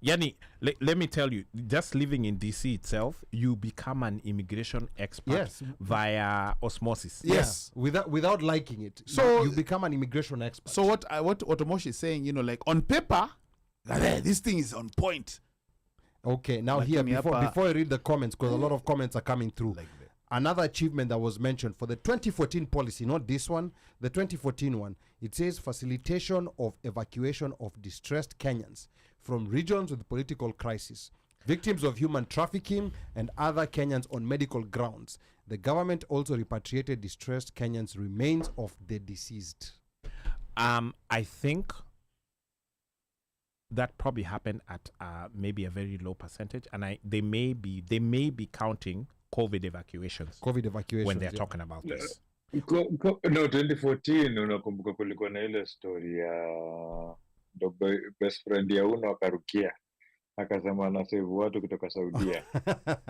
Yani, let me tell you, just living in DC itself, you become an immigration expert Yes. via osmosis. Yes. without liking it. So- you become an immigration expert. So what Otomoshi is saying, you know, like on paper, this thing is on point. Okay, now Lakini here hapa- before I read the comments, because a lot of comments are coming through. Like that. Another achievement that was mentioned for the 2014 policy, not this one, the 2014 one, it says facilitation of evacuation of distressed Kenyans from regions with political crisis, victims of human trafficking, and other Kenyans on medical grounds. The government also repatriated distressed Kenyans' remains of the deceased. I think that probably happened at maybe a very low percentage, and they may be counting COVID evacuations COVID evacuation. when they're talking about this. No, 2014 unakumbuka kulikuwa na ile story ya best friend ya Uno akarukia akasema na save watu kutoka Saudia.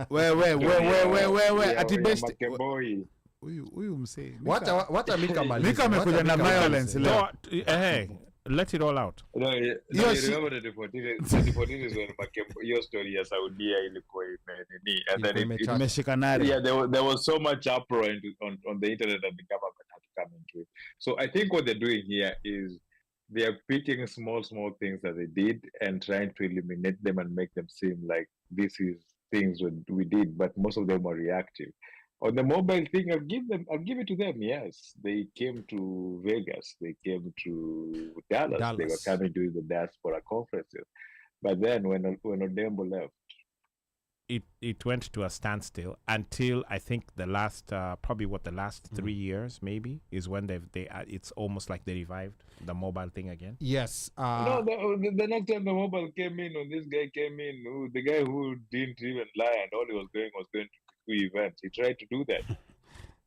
Where at the best. Makeboy. Huyu msee. What Mika maliza. Mika amekuja na violence leo. No, hey, let it all out. No, you Yes. remember the 2014 is when your story ya Saudia ilikuwa imenini, and then Ilikuwa it Imeshikanari. yeah, there was so much uproar on the internet that the government had to come into it. So I think what they're doing here is they are picking small things that they did and trying to eliminate them and make them seem like this is things we did, but most of them are reactive. On the mobile thing, I'll give it to them. Yes, they came to Vegas, they came to Dallas. They were coming to the diaspora conferences, but then when Odembo left, It went to a standstill until I think the last probably the last 3 years maybe is when it's almost like they revived the mobile thing again. Yes. no, the next time the mobile came in, when this guy came in, the guy who didn't even lie and all he was going to events. He tried to do that.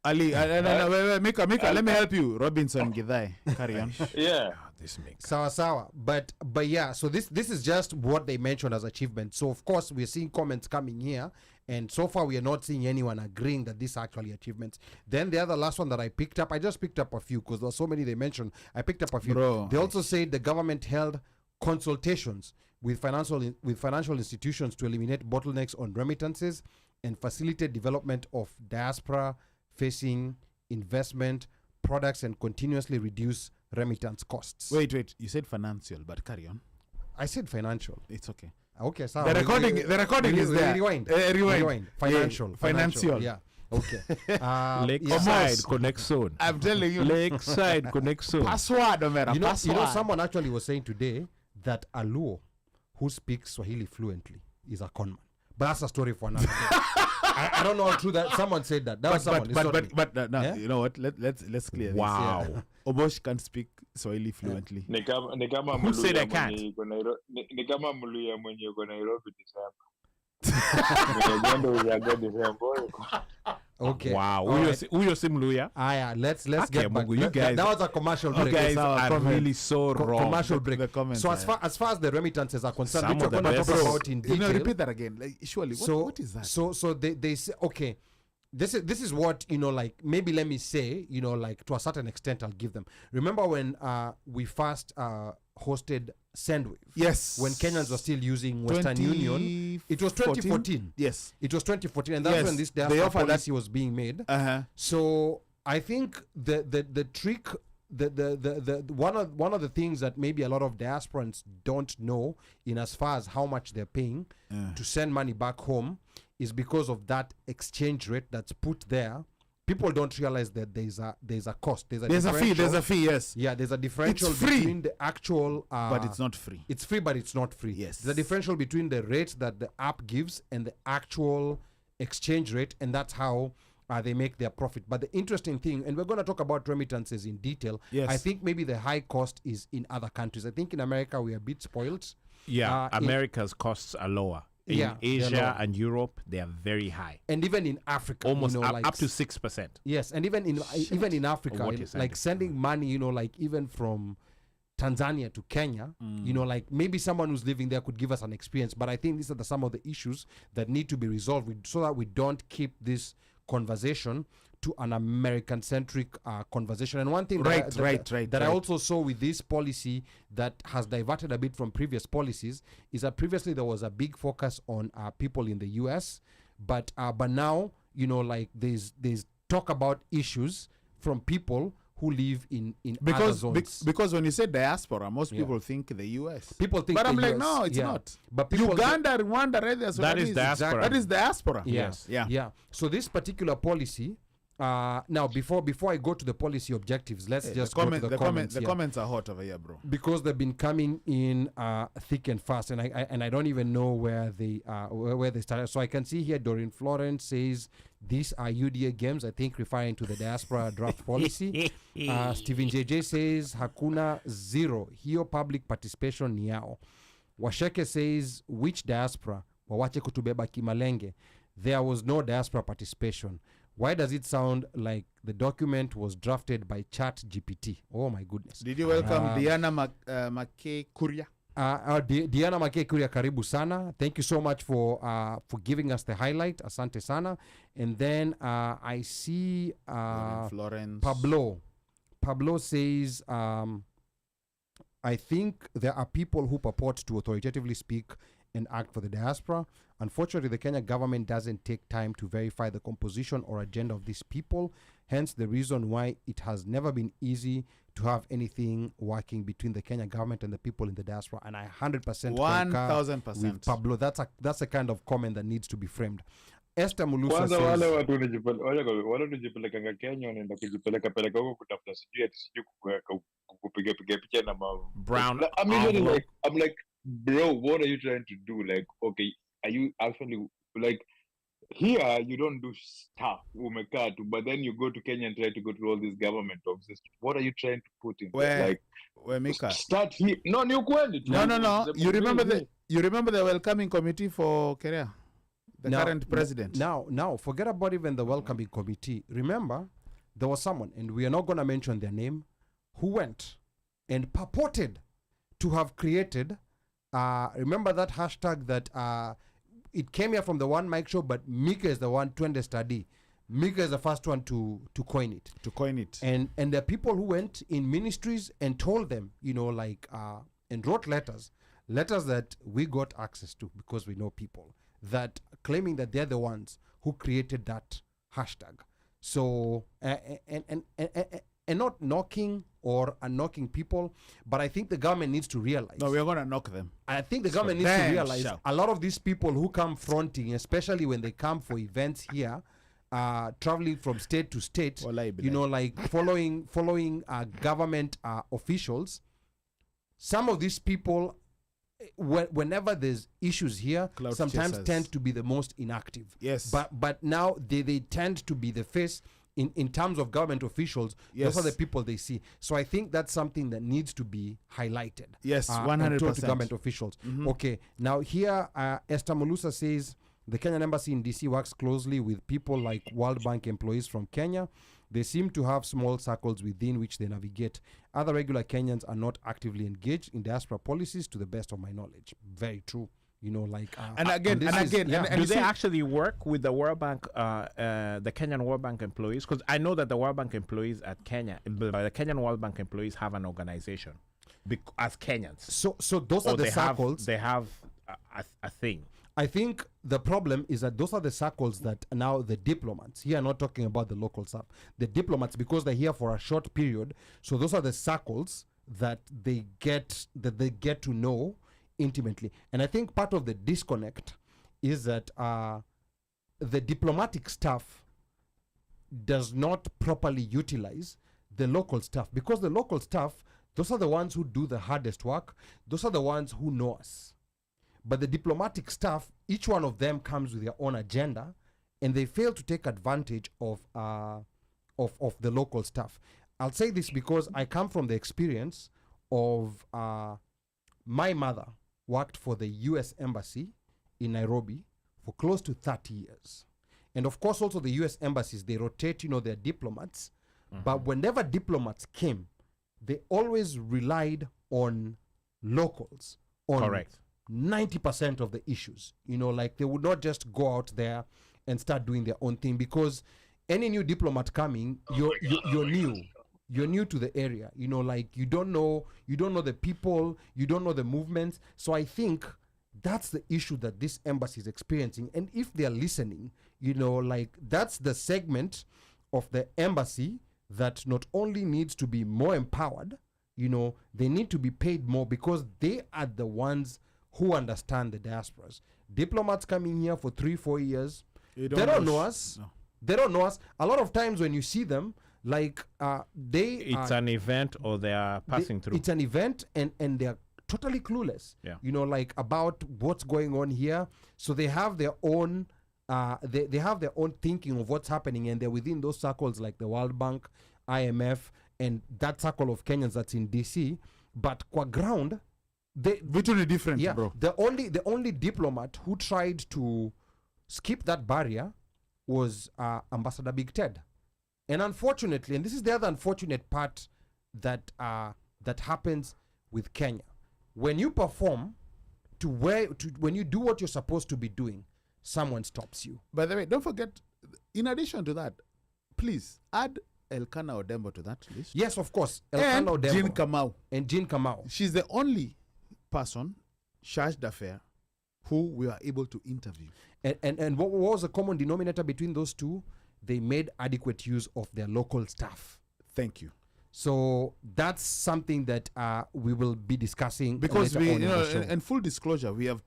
Ali, wait, Mika, let me help you. Robinson Githai. Carry on. Yeah. This makes Sawa. But yeah, so this is just what they mentioned as achievement. So of course we're seeing comments coming here, and so far we are not seeing anyone agreeing that these are actually achievements. Then the other last one that I picked up, I just picked up a few because there are so many they mentioned. I picked up a few. Bro. They also said the government held consultations with financial institutions to eliminate bottlenecks on remittances and facilitate development of diaspora facing investment products and continuously reduce remittance costs. Wait. You said financial, but carry on. I said financial. It's okay. Okay, so The recording is there. Rewind. Rewind. Financial. Yeah. Okay. Lakeside connect zone. I'm telling you. Lakeside connect zone. Password, Omera. Password. Someone actually was saying today that a Luo who speaks Swahili fluently is a conman. But that's a story for another day. I don't know how true that. Someone said that. That was someone. No, you know what? Let's clear Wow. this. Yeah. Obosh can't speak Swahili fluently. Ni kama Who said I Mluya can't? mwenye yuko ni kama Mluya mwenye yuko Nairobi December. Mwenye agenda uzaga December. Okay. Wow. All right. Uyo simluya. Let's Okay, get back. Mungu, you guys- that was a commercial break. You guys our are comment. really so wrong. Commercial break. The comments, So as far as the remittances are concerned, Some which we're of the going to talk best- about in You know, detail. repeat that again. Like, surely, what is that? So they say, okay, this is what, like, maybe let me say, like, to a certain extent I'll give them. Remember when we first hosted Sendwave? Yes. When Kenyans were still using Western Union. It was 2014. Yes. It was 2014, and that's Yes, when this they diaspora offered that- policy was being made. Uh-huh. So I think the trick, the one of the things that maybe a lot of diasporans don't know, in as far as how much they're paying to send money back home, is because of that exchange rate that's put there. People don't realize that there's a cost. There's a fee, yes. Yeah, there's a differential It's free. between the actual. But it's not free. It's free, but it's not free. Yes. There's a differential between the rate that the app gives and the actual exchange rate, and that's how they make their profit. But the interesting thing, and we're going to talk about remittances in detail. Yes. I think maybe the high cost is in other countries. I think in America we are a bit spoiled. Yeah, in- America's costs are lower. In Yeah, they're Asia lower. and Europe, they are very high. And even in Africa, Almost like up to 6%. yes, and even in Africa, what you're like sending money, like even from Tanzania to Kenya, like maybe someone who's living there could give us an experience. But I think these are some of the issues that need to be resolved so that we don't keep this conversation to an American-centric conversation. And one thing that I also saw with this policy that has diverted a bit from previous policies is that previously there was a big focus on people in the U.S., but now, like there's talk about issues from people who live in other zones. Because when you say diaspora, most people think the U.S. People think But I'm the like, US, no, it's not. But people Uganda, Rwanda, right there. So That is diaspora. That is diaspora. Yes. Yeah. So this particular policy, now before I go to the policy objectives, let's just go to the comments. The here. comments are hot over here, bro. Because they've been coming in thick and fast, and I don't even know where they started. So I can see here Doreen Florence says these are UDA games, I think referring to the diaspora draft policy. Stephen JJ says hakuna zero, hiyo public participation ni yao. Washeke says which diaspora, wawache kutubeba kimalenge. There was no diaspora participation. Why does it sound like the document was drafted by Chat GPT? Oh my goodness. Did you welcome Diana McKay Kuria? Diana McKay Kuria, karibu sana. Thank you so much for giving us the highlight. Asante sana. And then I see Florence. Pablo says, I think there are people who purport to authoritatively speak and act for the diaspora. Unfortunately, the Kenya government doesn't take time to verify the composition or agenda of these people. Hence, the reason why it has never been easy to have anything working between the Kenya government and the people in the diaspora. And I 100% concur 1000%. with Pablo. That's a kind of comment that needs to be framed. Esther Mulusa Kwanza says, wale watu wanajipelekanga Kenya wanaenda kujipeleka huko kutafuta sijui kupiga picha na Brown I'm usually like, I'm like, bro, what are you trying to do? Like, okay, are you actually like here you don't do stuff umekaa tu, but then you go to Kenya and try to go to all these government offices. What are you trying to put in there? Like, where Mika? Start here. No, ni ukweli tu. No. You remember the welcoming committee for Kerea? The current president. Now, forget about even the welcoming committee. Remember, there was someone, and we are not going to mention their name, who went and purported to have created, remember that hashtag that it came here from the One Mic Show, but Mika is the one to study. Mika is the first one to coin it. And there are people who went in ministries and told them, and wrote letters that we got access to because we know people, that claiming that they're the ones who created that hashtag. So, and and not knocking or knocking people, but I think the government needs to realize. No, we're gonna knock them. I think the government needs to then realize shout. a lot of these people who come fronting, especially when they come for events here, traveling from state to state, Wallahi you billahi. know, like following government officials. Some of these people, whenever there's issues here, Clout sometimes chasers. tend to be the most inactive. Yes. But now they tend to be the face in terms of government officials. Yes. Those are the people they see. So I think that's something that needs to be highlighted. Yes, and 100%. told to government officials. Okay, now here Esther Mulusa says the Kenyan embassy in DC works closely with people like World Bank employees from Kenya. They seem to have small circles within which they navigate. Other regular Kenyans are not actively engaged in diaspora policies, to the best of my knowledge. Very true. You know, like And again, this and is- again, yeah. and Do you they see- actually work with the World Bank, the Kenyan World Bank employees? Because I know that the World Bank employees at Kenya, the Kenyan World Bank employees have an organization as Kenyans. So those are Or the they circles. have a thing. I think the problem is that those are the circles that now the diplomats, here I'm not talking about the local stuff, the diplomats, because they're here for a short period, so those are the circles that they get to know intimately. And I think part of the disconnect is that the diplomatic staff does not properly utilize the local staff, because the local staff, those are the ones who do the hardest work, those are the ones who know us. But the diplomatic staff, each one of them comes with their own agenda, and they fail to take advantage of the local staff. I'll say this because I come from the experience of my mother worked for the U.S. Embassy in Nairobi for close to 30 years. And of course, also the U.S. embassies, they rotate, their diplomats. But whenever diplomats came, they always relied on locals. On Correct. 90% of the issues, like they would not just go out there and start doing their own thing, because any new diplomat coming, you're new to the area, like you don't know the people, you don't know the movements. So I think that's the issue that this embassy is experiencing. And if they're listening, like that's the segment of the embassy that not only needs to be more empowered, they need to be paid more, because they are the ones who understand the diasporas. Diplomats coming here for 3-4 years, they don't know us. No. They don't know us. A lot of times when you see them, like It's an event or they are passing through. It's an event, and they're totally clueless. Yeah. Like about what's going on here. So they have their own. They have their own thinking of what's happening, and they're within those circles like the World Bank, IMF, and that circle of Kenyans that's in DC. But qua ground, they Virtually different, yeah, bro. the only diplomat who tried to skip that barrier was Ambassador Big Ted. And unfortunately, and this is the other unfortunate part that happens with Kenya, when you perform when you do what you're supposed to be doing, someone stops you. By the way, don't forget, in addition to that, please add Elkanah Odembo to that list. Yes, of course. And Elkanah Odembo Jean Kamau. and Jean Kamau. She's the only person, charge d'affaires, who we are able to interview. And what was the common denominator between those two? They made adequate use of their local staff. Thank you. So that's something that we will be discussing Because later we, on in the show. and full disclosure, we have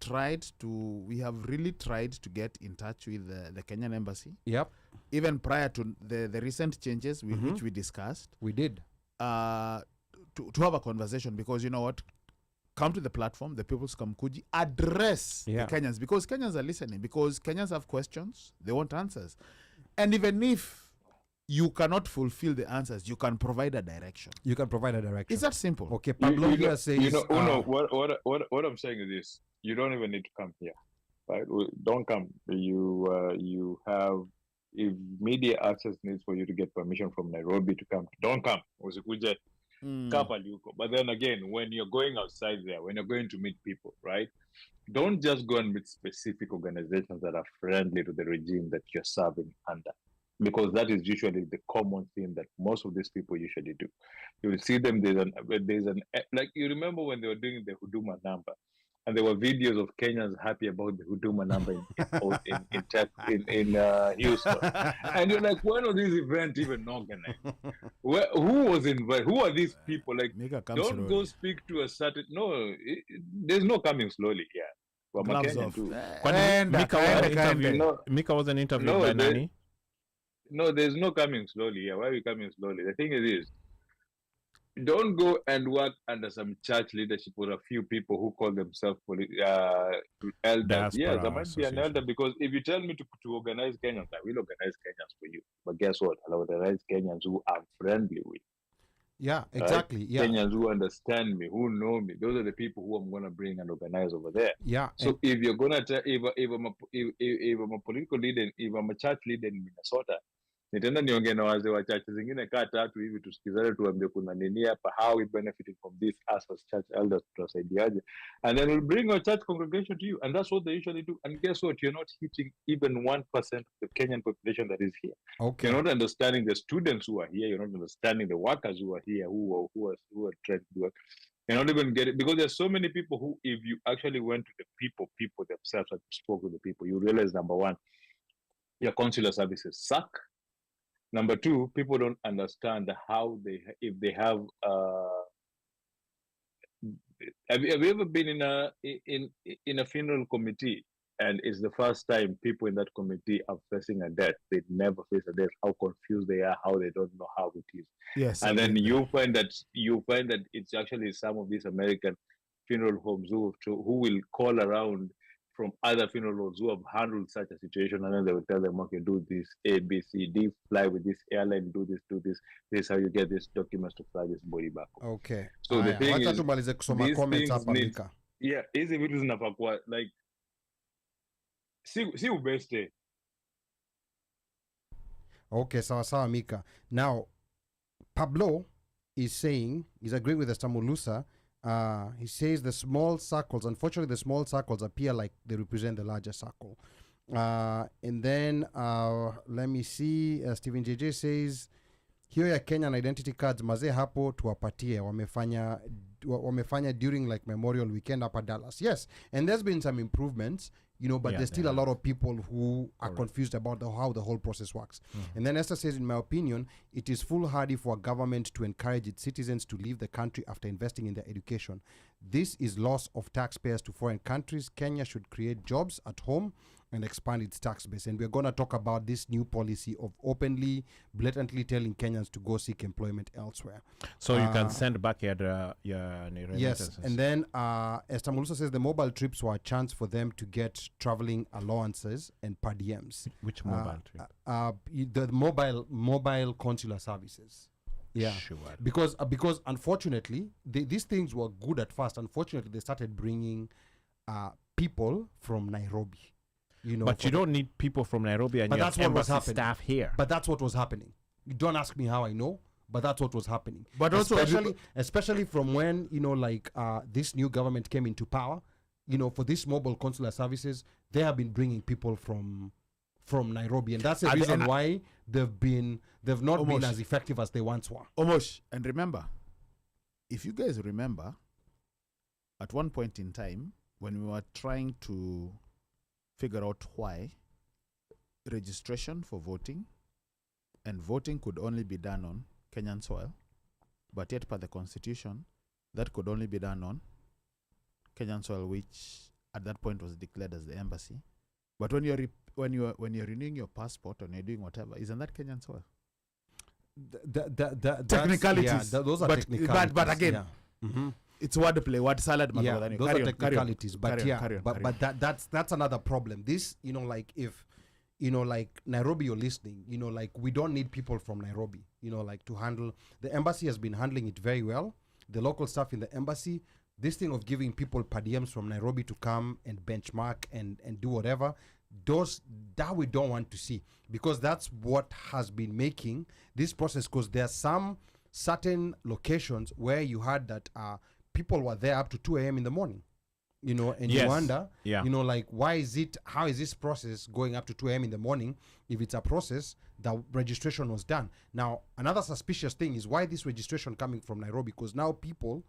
really tried to get in touch with the Kenyan embassy, Yep, even prior to the recent changes which we discussed, we did. to have a conversation, because you know what? Come to the platform, the People's Kamkuji, address Yeah. the Kenyans, because Kenyans are listening, because Kenyans have questions, they want answers. And even if you cannot fulfill the answers, you can provide a direction. You can provide a direction. It's that simple. Okay, Pablo here says... what I'm saying is this: you don't even need to come here, right? Don't come. You have, if media access needs for you to get permission from Nairobi to come, don't come. Usikuje kapa liuko. But then again, when you're going outside there, when you're going to meet people, right? Don't just go and meet specific organizations that are friendly to the regime that you're serving under, because that is usually the common thing that most of these people usually do. You will see them, there's an like, you remember when they were doing the Huduma number, and there were videos of Kenyans happy about the Huduma number in Houston. And you're like, when was this event even organized? Who was invited? Who are these people? Like, Mika comes don't slowly. go speak to a certain. No, there's no coming slowly here. Well, Gloves Kenyan off. too. Mika wasn't interviewed No, by they- Nani. No, there's no coming slowly here. Why are we coming slowly? The thing is, don't go and work under some church leadership or a few people who call themselves elders. Diaspora Yes, I might be an elder Association. because if you tell me to organize Kenyans, I will organize Kenyans for you. But guess what? I'll organize Kenyans who I'm friendly with. Yeah, exactly. Right? Yeah, Kenyans who understand me, who know me. Those are the people who I'm going to bring and organize over there. yeah. So if you're going to tell, if I'm a political leader, if I'm a church leader in Minnesota, nitaenda niongee na wazee wa church zingine kaa tatu hivi tusikizane tuambie kuna nini hapa, how we benefiting from this us as church elders, tutasaidiaje, and then we'll bring our church congregation to you. And that's what they usually do. And guess what? You're not hitting even 1% of the Kenyan population that is here. Okay. You're not understanding the students who are here. You're not understanding the workers who are here, who are trying to work. You're not even getting, because there's so many people who, if you actually went to the people themselves and spoke to the people, you realize, number one, your consular services suck. Number two, people don't understand how if they have. Have you ever been in a funeral committee, and it's the first time people in that committee are facing a death? They never face a death. How confused they are, how they don't know how it is. Yes. And then you find that it's actually some of these American funeral homes who will call around from other funeral homes who have handled such a situation, and then they will tell them, okay, do this, A, B, C, D, fly with this airline, do this. This is how you get these documents to fly this body back home. Okay. So the thing wacha is, tumalize kusoma these comments things hapa need- Mika. Yeah, hizi vitu zinafaa kuwa like si ubeste. Okay, sawa Mika. Now, Pablo is saying, he's agreeing with Estamulusa. He says the small circles, unfortunately, the small circles appear like they represent the larger circle. And then, let me see, Stephen JJ says, hiyo ya Kenyan identity cards, mazee hapo tuwapatie, wamefanya during like Memorial Weekend hapa Dallas. Yes, and there's been some improvements, you know, but Yeah, there's still a lot of people who are confused about how the whole process works. And then Esther says, in my opinion, it is foolhardy for a government to encourage its citizens to leave the country after investing in their education. This is loss of taxpayers to foreign countries. Kenya should create jobs at home and expand its tax base. And we're going to talk about this new policy of openly, blatantly telling Kenyans to go seek employment elsewhere. So you can send back your remittances. Yes, and then Esther Mulusa says the mobile trips were a chance for them to get traveling allowances and per diems. Which mobile trip? The mobile consular services. Yeah, Sure. because unfortunately these things were good at first. Unfortunately, they started bringing people from Nairobi. You know, But you don't need people from Nairobi and But you that's have what was embassy happening. staff here. But that's what was happening. You don't ask me how I know, but that's what was happening. But also, especially from when, you know, like this new government came into power, you know, for these mobile consular services, they have been bringing people from Nairobi, and that's the reason why they've not been as effective as they once were. Omosh, and remember, if you guys remember, at one point in time, when we were trying to figure out why registration for voting and voting could only be done on Kenyan soil, but yet per the constitution, that could only be done on Kenyan soil, which at that point was declared as the embassy. But when you're renewing your passport or you're doing whatever, isn't that Kenyan soil? Technicalities. Those are But- technicalities. but again, yeah. Mhm. It's wordplay, word salad. Yeah, Magadani. those Carry are on, carry on. technicalities, but Carry on, yeah, carry on, but carry on. that's another problem. This, you know, like if, you know, like Nairobi, you're listening, you know, like we don't need people from Nairobi, you know, like to handle. The embassy has been handling it very well. The local staff in the embassy, this thing of giving people per diems from Nairobi to come and benchmark and do whatever, that we don't want to see, because that's what has been making this process. Because there are some certain locations where you had that people were there up to 2 a.m. in the morning, you know, and Yes. you wonder, Yeah. you know, like how is this process going up to 2 a.m. in the morning if it's a process that registration was done? Now, another suspicious thing is why this registration coming from Nairobi, because now people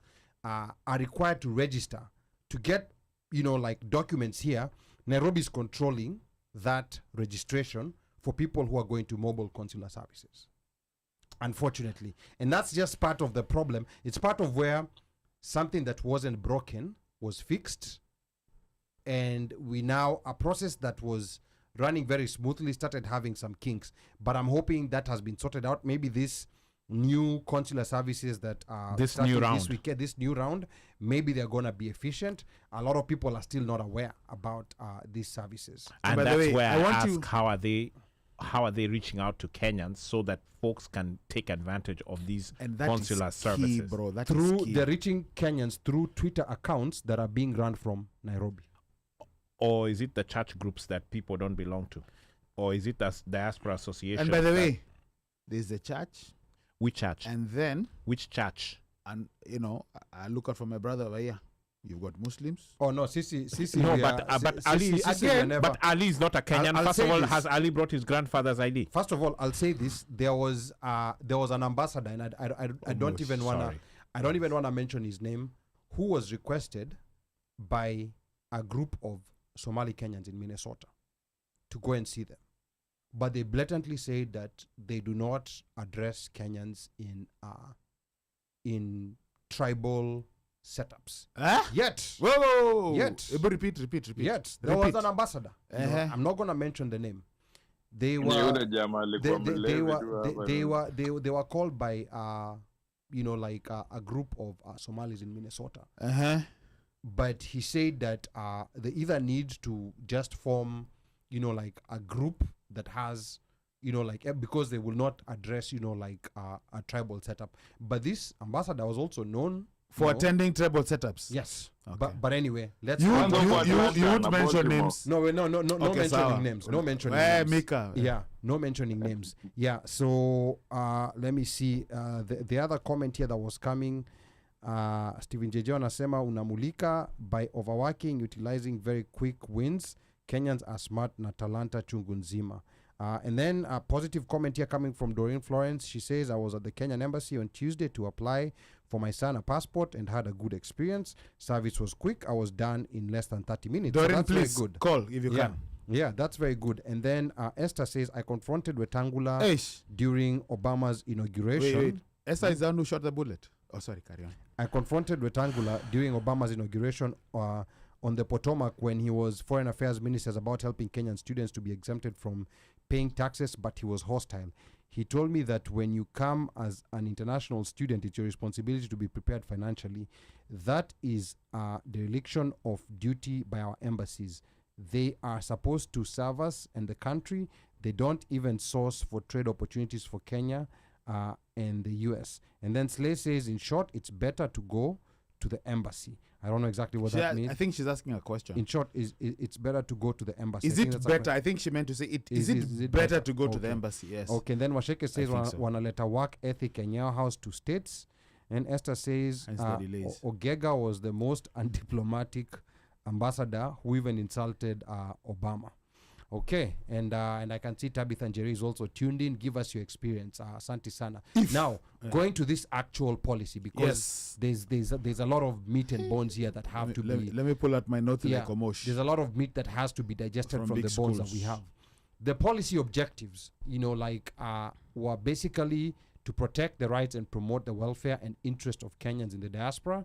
are required to register to get like documents here, Nairobi is controlling that registration for people who are going to mobile consular services, unfortunately. And that's just part of the problem. It's part of where something that wasn't broken was fixed, and we now, a process that was running very smoothly started having some kinks. But I'm hoping that has been sorted out. Maybe this new consular services that are This new round. this weekend, this new round, maybe they're going to be efficient. A lot of people are still not aware about these services. And By the that's way, where I I want ask, to- how are they reaching out to Kenyans so that folks can take advantage of these And that consular is key, services? bro. That is Through key. they're reaching Kenyans through Twitter accounts that are being run from Nairobi. Or is it the church groups that people don't belong to? Or is it the Diaspora Association? And by the that- way, there's the church, which church? and then, Which church? and I look out for my brother over here. You've got Muslims. Oh no, Sisi. No, we but are- Ali Sisi, we are again. never- But Ali is not a Kenyan. I'll First say of all, this. has Ali brought his grandfather's ID? First of all, I'll say this: there was an ambassador, and I don't even wanna sorry. I don't even wanna mention his name, who was requested by a group of Somali Kenyans in Minnesota to go and see them, but they blatantly say that they do not address Kenyans in tribal setups. Huh? Yet, Whoa! Yet. Repeat. yet there was Repeat. an ambassador. You know, Uh-huh. I'm not gonna mention the name. They Ni were yule jamaa alikuwa mlevi tu hapa. they were called by a group of Somalis in Minnesota. Uh-huh. But he said that they either need to just form a group that has because they will not address a tribal setup. But this ambassador was also known For attending tribal setups. Yes. Okay. But anyway, let's You not- you would About mention Baltimore. names. no Okay, mentioning sawa. names. No mentioning Eh, names. Mika. Yeah, no mentioning names. Yeah, so let me see the other comment here that was coming. Stephen JJ anasema unamulika by overworking, utilizing very quick wins. Kenyans are smart na talanta chungu nzima. And then a positive comment here coming from Doreen Florence. She says, I was at the Kenyan embassy on Tuesday to apply for my son a passport and had a good experience. Service was quick. I was done in less than 30 minutes. So Doreen, that's please very good. call if you Yeah. can. Yeah, that's very good. And then Esther says, I confronted Wetangula Eish. during Obama's inauguration. Wait. Esther is the one who shot the bullet. Oh, sorry, carry on. I confronted Wetangula during Obama's inauguration on the Potomac when he was Foreign Affairs Minister about helping Kenyan students to be exempted from paying taxes, but he was hostile. He told me that when you come as an international student, it's your responsibility to be prepared financially. That is a dereliction of duty by our embassies. They are supposed to serve us and the country. They don't even source for trade opportunities for Kenya and the US. And then Slay says, in short, it's better to go to the embassy. I don't know exactly what that means. I think she's asking a question. In short, it's better to go to the embassy. Is I think it that's a better? I think she meant to say, is it better to go to the Okay. embassy? Yes. Okay, then Washeke says, think so. wanaleta work ethic in your house to states. And Esther says, Hence the delays. Ogega was the most undiplomatic ambassador who even insulted Obama. Okay, and I can see Tabitha Njeri is also tuned in. Give us your experience, Santi Sana. Now, going to this actual policy, because Yes. there's a lot of meat and bones here that have to be. Let me pull out my notes Yeah, like a mosh. there's a lot of meat that has to be digested From from big the bones that we schools. have. The policy objectives, were basically to protect the rights and promote the welfare and interest of Kenyans in the diaspora,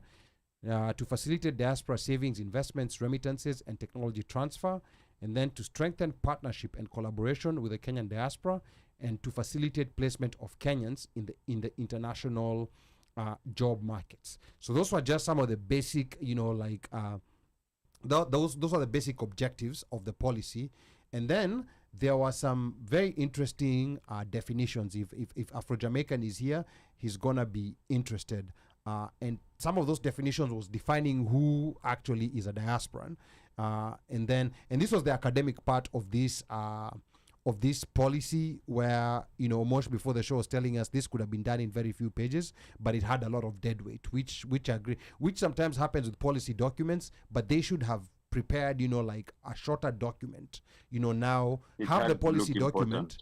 to facilitate diaspora savings, investments, remittances, and technology transfer, and then to strengthen partnership and collaboration with the Kenyan diaspora, and to facilitate placement of Kenyans in the international job markets. So those were just some of the basic, those are the basic objectives of the policy. And then there were some very interesting definitions. If Afro-Jamaican is here, he's gonna be interested. And some of those definitions was defining who actually is a diasporan. And this was the academic part of this policy, where Mosh before the show was telling us this could have been done in very few pages, but it had a lot of dead weight, which I agree, which sometimes happens with policy documents, but they should have prepared like a shorter document. Now It have had the to policy look document,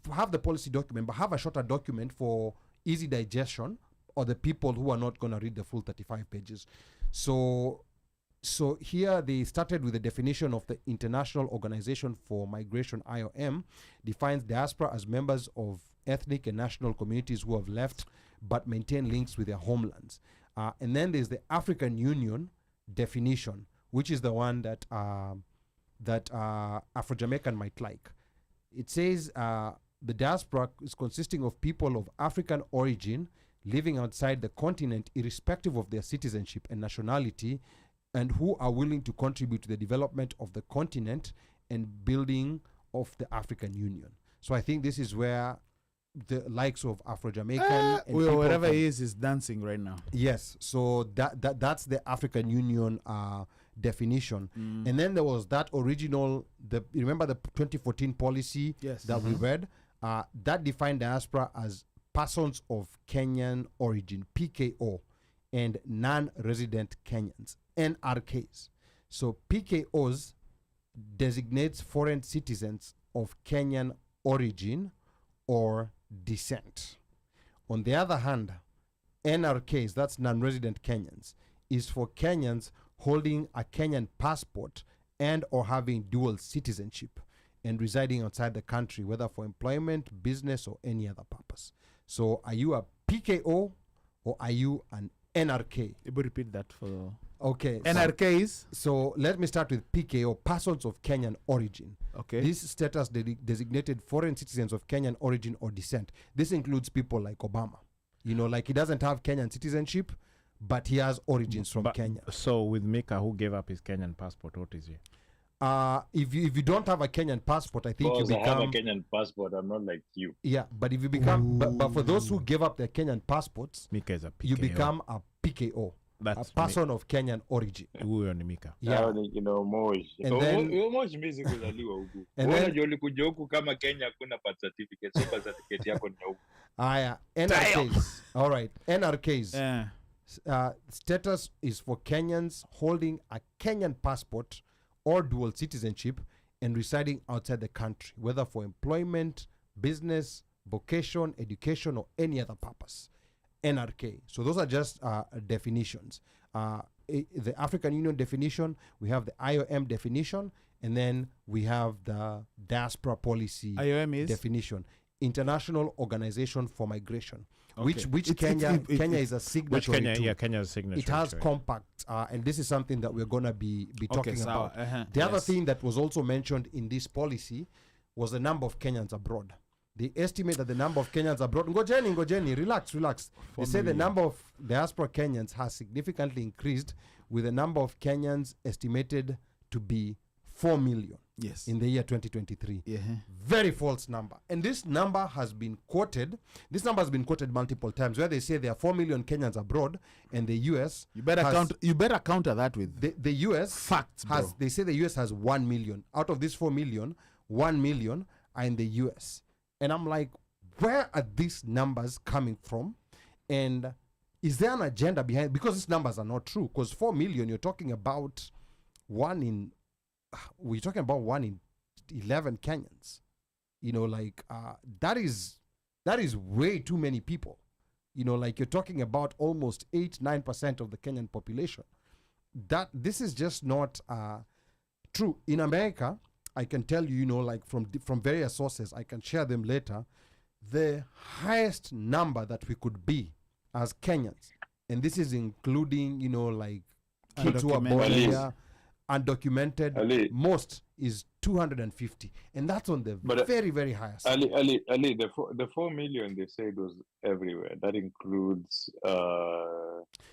but have a shorter document for easy digestion or the people who are not going to read the full 35 pages. So So here they started with the definition of the International Organization for Migration, IOM, defines diaspora as members of ethnic and national communities who have left but maintain links with their homelands. And then there's the African Union definition, which is the one that Afro-Jamaican might like. It says the diaspora is consisting of people of African origin living outside the continent, irrespective of their citizenship and nationality, and who are willing to contribute to the development of the continent and building of the African Union. So I think this is where the likes of Afro-Jamaican and people wherever from- he is dancing right now. Yes, so that's the African Union definition. And then there was that original, remember the 2014 policy Yes. that we read? That defined diaspora as persons of Kenyan origin, PKO, and non-resident Kenyans, NRKs. So PKOs designates foreign citizens of Kenyan origin or descent. On the other hand, NRKs, that's non-resident Kenyans, is for Kenyans holding a Kenyan passport and or having dual citizenship and residing outside the country, whether for employment, business, or any other purpose. So are you a PKO or are you an NRK? You will repeat that for Okay. NRKs. So let me start with PKO, persons of Kenyan origin. Okay. This status designated foreign citizens of Kenyan origin or descent. This includes people like Obama. You know, like he doesn't have Kenyan citizenship, but he has origins from But- Kenya. So with Mika, who gave up his Kenyan passport, what is he? If you don't have a Kenyan passport, I think Because you I have a become Kenyan passport, I'm not like you. yeah. But if you become but for those who gave up their Kenyan passports, Mika is a PKO. you become a PKO, That's a person of Kenyan origin. Huyo ni Mika. Yeah. Hao ni kina Mosh. And then- Mosh mimi sikuzaliwa huku. And Wewe then- unajua ulikuja huku kama Kenya hakuna birth certificate, so birth certificate yako ni ya huku. Yeah. NRKs. All right. NRKs. Yeah. Status is for Kenyans holding a Kenyan passport or dual citizenship and residing outside the country, whether for employment, business, vocation, education, or any other purpose. NRK. So those are just definitions. The African Union definition, we have the IOM definition, and then we have the Diaspora Policy IOM is definition. International Organization for Migration, Okay. which It's- Kenya it- is a Which signatory Kenya? to. Yeah, Kenya's signature. It has to it. compacts, and this is something that we're going to be talking sawa. about. The other Yes. thing that was also mentioned in this policy was the number of Kenyans abroad. They estimate that the number of Kenyans abroad. Ngojeni, relax. They say the number of diaspora Kenyans has significantly increased, with the number of Kenyans estimated to be 4 million Yes. in the year 2023. Yeah. Very false number. And this number has been quoted. This number has been quoted multiple times, where they say there are 4 million Kenyans abroad, and the US You better has- count. You better counter that with the US facts, has bro. they say the US has 1 million. Out of this 4 million, 1 million are in the US. And I'm like, where are these numbers coming from? And is there an agenda behind? Because these numbers are not true. Because 4 million, we're talking about one in 11 Kenyans. You know, like that is way too many people. You know, like you're talking about almost 8-9% of the Kenyan population. That this is just not true. In America, I can tell you, you know, like from various sources, I can share them later. The highest number that we could be as Kenyans, and this is including, you know, like kids who are born Undocumented. here, undocumented, Ali. most is 250, and that's on the But, very, very highest. Ali, the 4 million they said was everywhere. That includes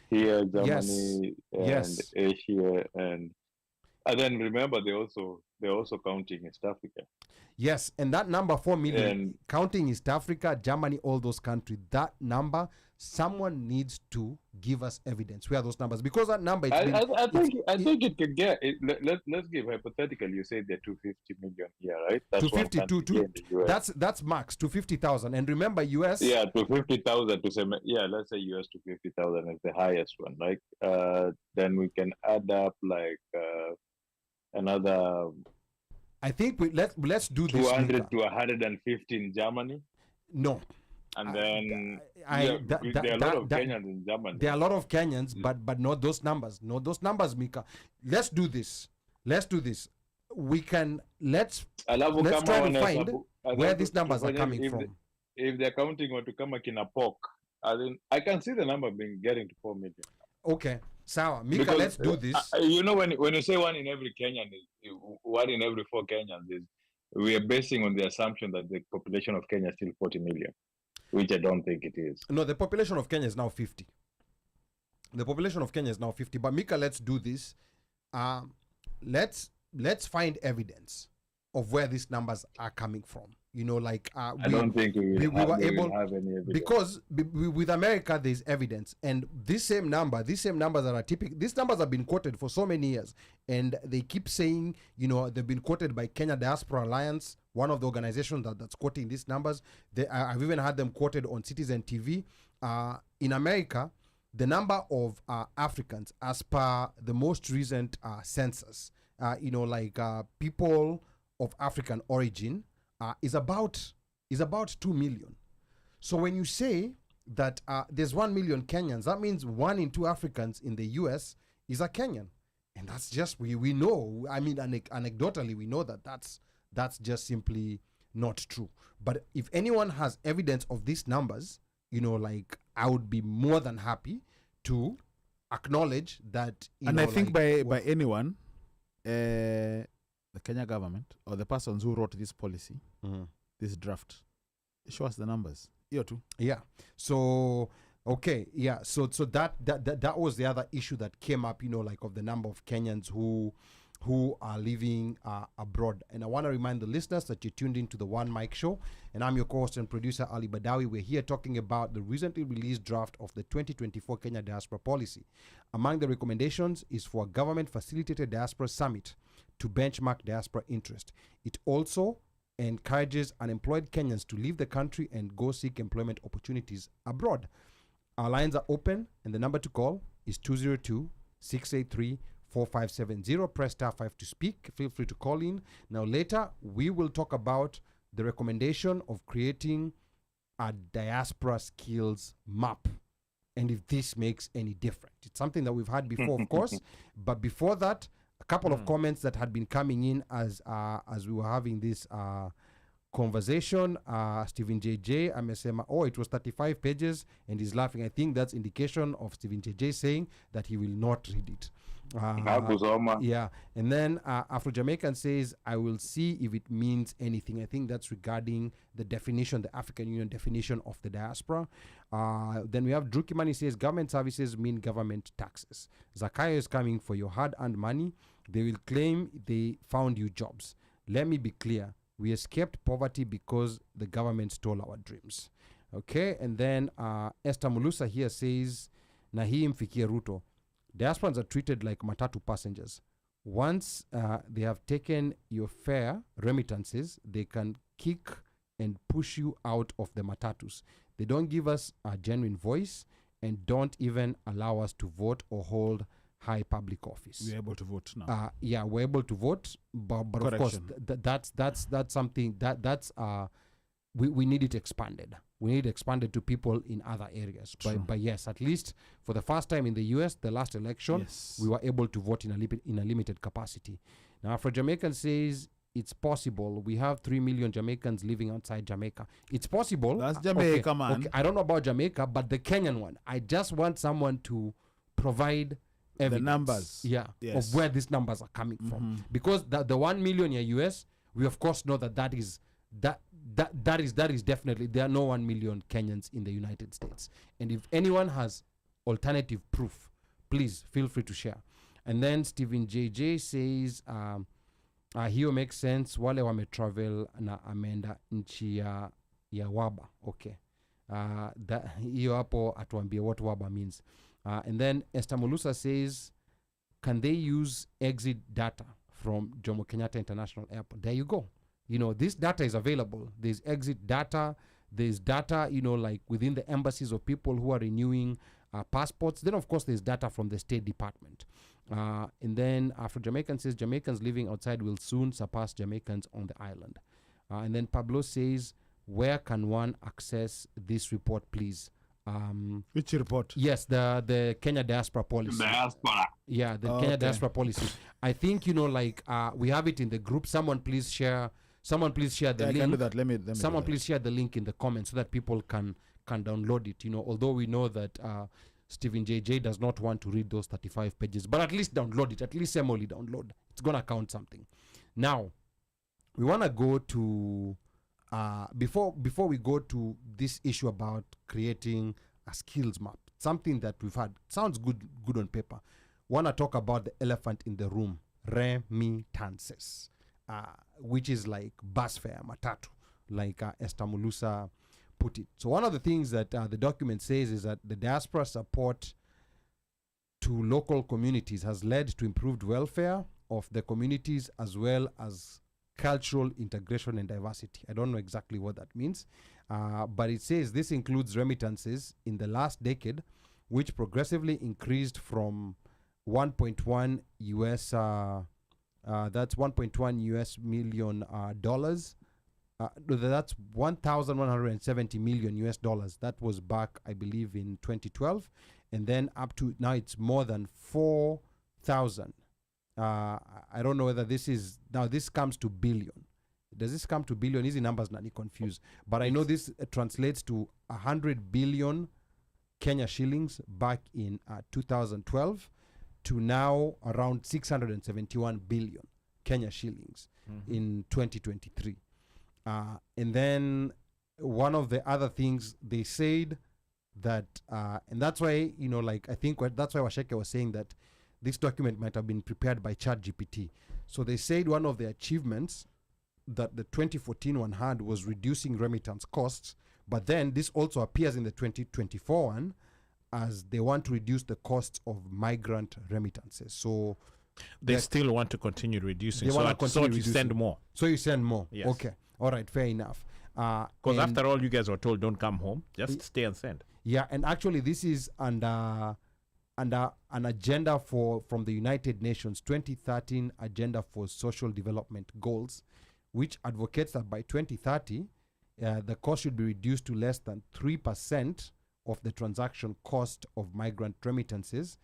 here, Germany, and Yes. Asia, and then remember they're also counting East Africa. Yes, and that number 4 million, And- counting East Africa, Germany, all those countries, that number, someone needs to give us evidence where those numbers, because that number, it's been- I it's- think it could get it. Let's give hypothetically. You said there are 250 million here, right? That's one 250 country to here in the US. that's max 250,000. And remember, US, Yeah, to 50,000 to say, yeah, let's say US to 50,000 is the highest one, right? Then we can add up like another I think let's do this. 200 Mika. to 150 in Germany. No, And then I- there are a lot of Kenyans in Germany. There are a lot of Kenyans, but not those numbers. Not those numbers, Mika. Let's do this. We can let's try to find where these numbers are coming from. If they're counting on to come kina pork, I can see the number getting to 4 million. Okay, Sawa. Mika, Because, let's do this. You know, when you say 1 in every Kenyan, 1 in every 4 Kenyans is, we are basing on the assumption that the population of Kenya is still 40 million, which I don't think it is. No, the population of Kenya is now 50. The population of Kenya is now 50. But Mika, let's do this. Let's find evidence of where these numbers are coming from. You know, like I don't think we will have any evidence. Because with America there's evidence, and these same numbers that are typical, these numbers have been quoted for so many years, and they keep saying, you know, they've been quoted by Kenya Diaspora Alliance, one of the organizations that's quoting these numbers. I've even had them quoted on Citizen TV. In America, the number of Africans, as per the most recent census, you know, like people of African origin, is about 2 million. So when you say that there's 1 million Kenyans, that means 1 in 2 Africans in the US is a Kenyan, and that's just we know. I mean, anecdotally, we know that that's just simply not true. But if anyone has evidence of these numbers, you know, like, I would be more than happy to acknowledge that. And I think by anyone, the Kenya government or the persons who wrote this policy, this draft, show us the numbers. Here too. Yeah. So okay. Yeah. So that was the other issue that came up. You know, like, of the number of Kenyans who are living abroad. And I want to remind the listeners that you're tuned into the One Mic Show, and I'm your co-host and producer Ali Badawi. We're here talking about the recently released draft of the 2024 Kenya Diaspora Policy. Among the recommendations is for a government-facilitated Diaspora Summit to benchmark diaspora interest. It also encourages unemployed Kenyans to leave the country and go seek employment opportunities abroad. Our lines are open, and the number to call is 202-683-4570. Press star 5 to speak. Feel free to call in. Now, later, we will talk about the recommendation of creating a diaspora skills map, and if this makes any difference. It's something that we've had before, of course, but before that, a couple of comments that had been coming in as we were having this conversation. Stephen JJ amesema, it was 35 pages, and he's laughing. I think that's indication of Stephen JJ saying that he will not read it. Yeah. And then Afro-Jamaican says, I will see if it means anything. I think that's regarding the definition, the African Union definition of the diaspora. Then we have Drew Kimani says, government services mean government taxes. Zakayo is coming for your hard-earned money. They will claim they found you jobs. Let me be clear. We escaped poverty because the government stole our dreams. Okay, and then Esther Mulusa here says, Nahim Fikie Ruto, diasporans are treated like matatu passengers. Once they have taken your fare remittances, they can kick and push you out of the matatus. They don't give us a genuine voice and don't even allow us to vote or hold high public office. We're able to vote now. Yeah, we're able to vote, but of course that's something that's we need it expanded. We need it expanded to people in other areas. But yes, at least for the first time in the US, the last election, we were able to vote in a limited capacity. Now, Afro-Jamaican says it's possible. We have 3 million Jamaicans living outside Jamaica. It's possible. That's Jamaica, man. Okay, I don't know about Jamaica, but the Kenyan one, I just want someone to provide evidence, the numbers, of where these numbers are coming from, because the 1 million in US, we of course know that is definitely, there are no 1 million Kenyans in the United States. And if anyone has alternative proof, please feel free to share. And then Stephen JJ says, hiyo makes sense, wale wame travel na amenda nchi ya waba. Okay, hiyo hapo atuambie what waba means. And then Esther Mulusa says, can they use exit data from Jomo Kenyatta International Airport? There you go. You know, this data is available. There's exit data. There's data, you know, like within the embassies of people who are renewing passports. Then, of course, there's data from the State Department. And then Afro-Jamaican says, Jamaicans living outside will soon surpass Jamaicans on the island. And then Pablo says, where can one access this report, please? Which report? Yes, the Kenya Diaspora Policy. Diaspora. Yeah, the Okay. Kenya Diaspora Policy. I think, we have it in the group. Someone please share the I can do link. that. Let me Someone do that. please share the link in the comments so that people can download it. Although we know that Stephen JJ does not want to read those 35 pages, but at least download it. At least Emily download. It's gonna count something. Now, we want to go to before we go to this issue about creating a skills map, something that we've had sounds good on paper. Want to talk about the elephant in the room, remittances, which is like bus fare, matatu, like Esther Mulusa put it. So one of the things that the document says is that the diaspora support to local communities has led to improved welfare of the communities as well as cultural integration and diversity. I don't know exactly what that means, but it says this includes remittances in the last decade, which progressively increased from 1.1 US, that's 1.1 US million dollars. That's 1,170 million US dollars. That was back, I believe, in 2012, and then up to now it's more than 4,000. I don't know whether this comes to billion. Does this come to billion? Easy numbers, not confused. But I know this translates to 100 billion Kenya shillings back in 2012 to now around 671 billion Kenya shillings in 2023. And then one of the other things they said that, and that's why, I think that's why Washeke was saying that this document might have been prepared by ChatGPT. So they said one of the achievements that the 2014 one had was reducing remittance costs, but then this also appears in the 2024 one as they want to reduce the costs of migrant remittances. So They still want to continue reducing. They wanna continue you send reducing. more. So you send more. Yes. Okay. All right. Fair enough. Because and- after all, you guys were told don't come home, just stay and send. Yeah, and actually this is under an agenda from the United Nations 2013 Agenda for Social Development Goals, which advocates that by 2030, the cost should be reduced to less than 3% of the transaction cost of migrant remittances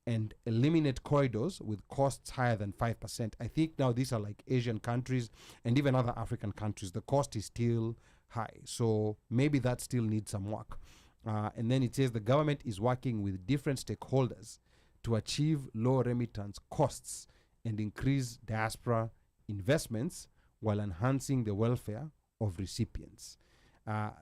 and eliminate corridors with costs higher than 5%. I think now these are like Asian countries and even other African countries. The cost is still high. So maybe that still needs some work. And then it says the government is working with different stakeholders to achieve low remittance costs and increase diaspora investments while enhancing the welfare of recipients.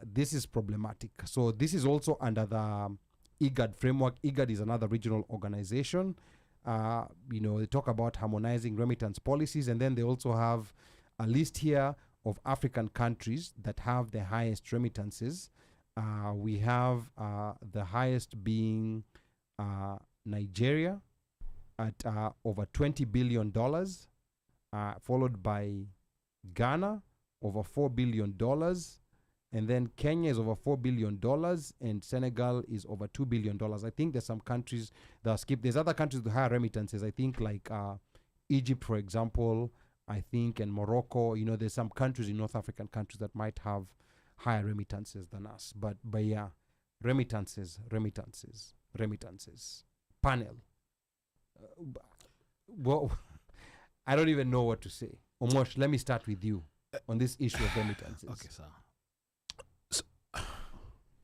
This is problematic. So this is also under the IGAD framework. IGAD is another regional organization. They talk about harmonizing remittance policies, and then they also have a list here of African countries that have the highest remittances. We have the highest being Nigeria at over $20 billion, followed by Ghana, over $4 billion, and then Kenya is over $4 billion, and Senegal is over $2 billion. I think there's some countries that are skipped. There's other countries with higher remittances. I think like Egypt, for example, I think, and Morocco. There's some countries in North African countries that might have higher remittances than us. But yeah, remittances. Panel. Well, I don't even know what to say. Omosh, let me start with you on this issue of remittances. Okay, sir.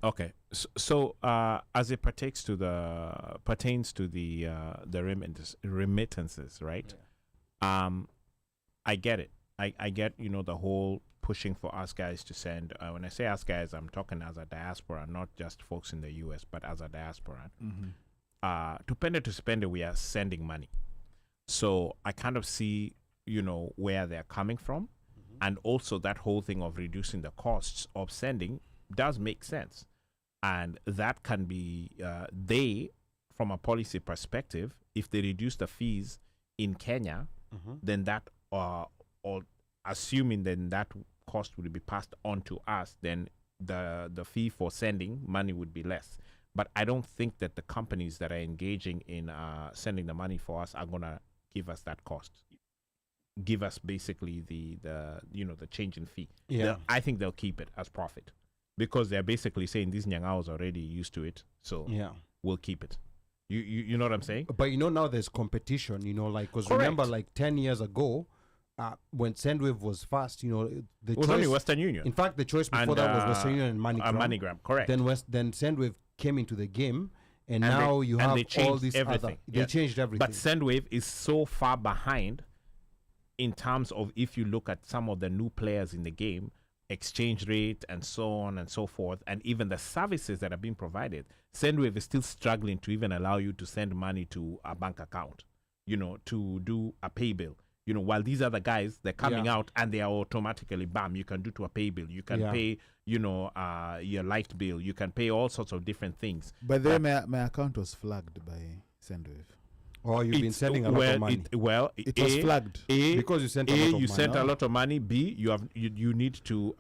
Okay, so as it pertains to the remittances, right? Yeah. I get it. I get the whole pushing for us guys to send. When I say us guys, I'm talking as a diaspora, not just folks in the US, but as a diaspora. To pende to spend, we are sending money. So I kind of see where they're coming from, and also that whole thing of reducing the costs of sending does make sense. And that can be, from a policy perspective, if they reduce the fees in Kenya, then that, or assuming then that cost would be passed on to us, then the fee for sending money would be less. But I don't think that the companies that are engaging in sending the money for us are going to give us that cost. give us basically the change in fee. Yeah. I think they'll keep it as profit because they're basically saying these Nyangaos are already used to it, so Yeah. we'll keep it. You know what I'm saying? But now there's competition, like, because Correct. remember, like 10 years ago, when Sendwave was fast, the It was only Western Union. In fact, the choice before And, that was Western Union and MoneyGram. MoneyGram, correct. Then Sendwave came into the game, and And now they- you and have they all changed these everything. other. They Yes. changed everything. But Sendwave is so far behind in terms of if you look at some of the new players in the game, exchange rate and so on and so forth, and even the services that are being provided. Sendwave is still struggling to even allow you to send money to a bank account, to do a pay bill. While these other guys, they're coming out and they are automatically, bam, you can do to a pay bill. You can pay, your light bill. You can pay all sorts of different things. By the way, my account was flagged by Sendwave. Oh, you've been sending a lot of money. It was flagged. Because you sent a lot of money. Sent a lot of money. B, you need to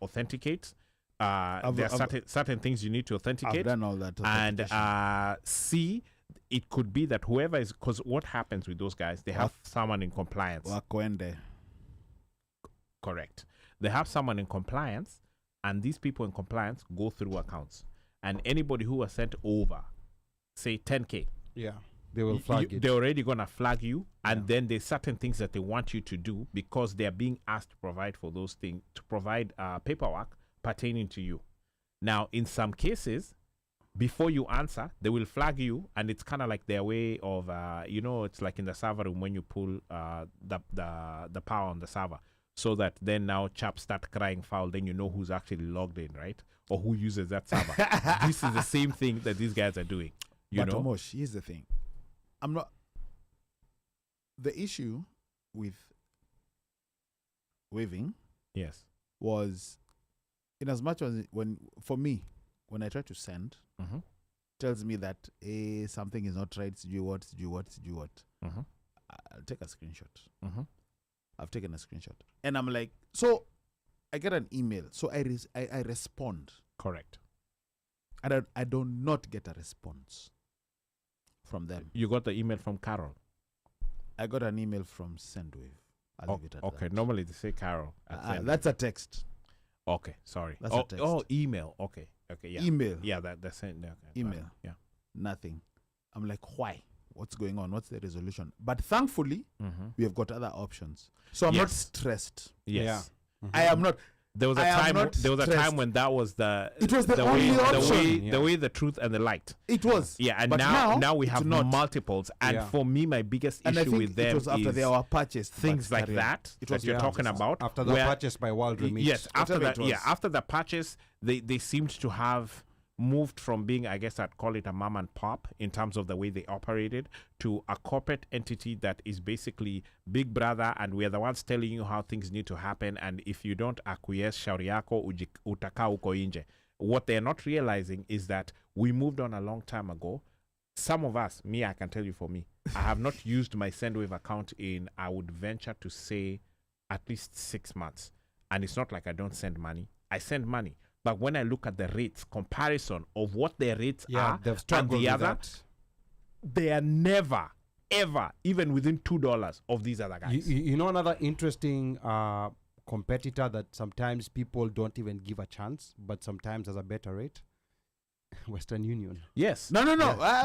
authenticate. There are certain things you need to authenticate. I've done all that. And C, it could be that whoever is, because what happens with those guys, they have someone in compliance. Wakwende. Correct. They have someone in compliance, and these people in compliance go through accounts. And anybody who was sent over, say 10K, Yeah. They will flag it. they're already going to flag you. And then there's certain things that they want you to do because they're being asked to provide for those things, to provide paperwork pertaining to you. Now, in some cases, before you answer, they will flag you, and it's kind of like their way of, it's like in the server room when you pull the power on the server, so that then now chaps start crying foul, then you know who's actually logged in, right? Or who uses that server. This is the same thing that these guys are doing. But Omosh, here's the thing. The issue with waiving Yes. was, in as much as when I try to send, Mm-hmm. tells me that something is not right, do what. Mm-hmm. I'll take a screenshot. Mm-hmm. I've taken a screenshot. And I'm like, so I get an email. So I respond. Correct. And I do not get a response from them. You got the email from Carol. I got an email from Sendwave. I'll leave it at Okay. that. Normally they say Carol. That's a text. Okay. Sorry. That's a text. Oh, email. Okay. Yeah. Email. Yeah. That's it. Okay. Email. Yeah. Nothing. I'm like, why? What's going on? What's the resolution? But thankfully, Mm-hmm. we have got other options. So I'm not stressed. Yes. I am not. There was a I am time. not There was a time stressed. when that was the. It was the way, only option. The way, the truth, and the light. It was. Yeah, and But now we it's have not. multiples. And Yeah. for me, my biggest And I issue think with them it was after is they were purchased. things but like carry on. that It that was you're talking about. After the where- purchase by Wild Remit. Yes, after Whatever that, it was. after the purchase, they seemed to have moved from being, I guess I'd call it a mom and pop in terms of the way they operated, to a corporate entity that is basically Big Brother, and we're the ones telling you how things need to happen, and if you don't acquiesce, shauri yako utakaa uko nje. What they're not realizing is that we moved on a long time ago. Some of us, me, I can tell you for me, I have not used my Sendwave account in, I would venture to say, at least 6 months. And it's not like I don't send money. I send money. But when I look at the rates, comparison of what their rates are they've and struggled the with other, that. they are never, ever, even within $2 of these other guys. You know another interesting competitor that sometimes people don't even give a chance, but sometimes has a better rate? Western Union. Yes. No.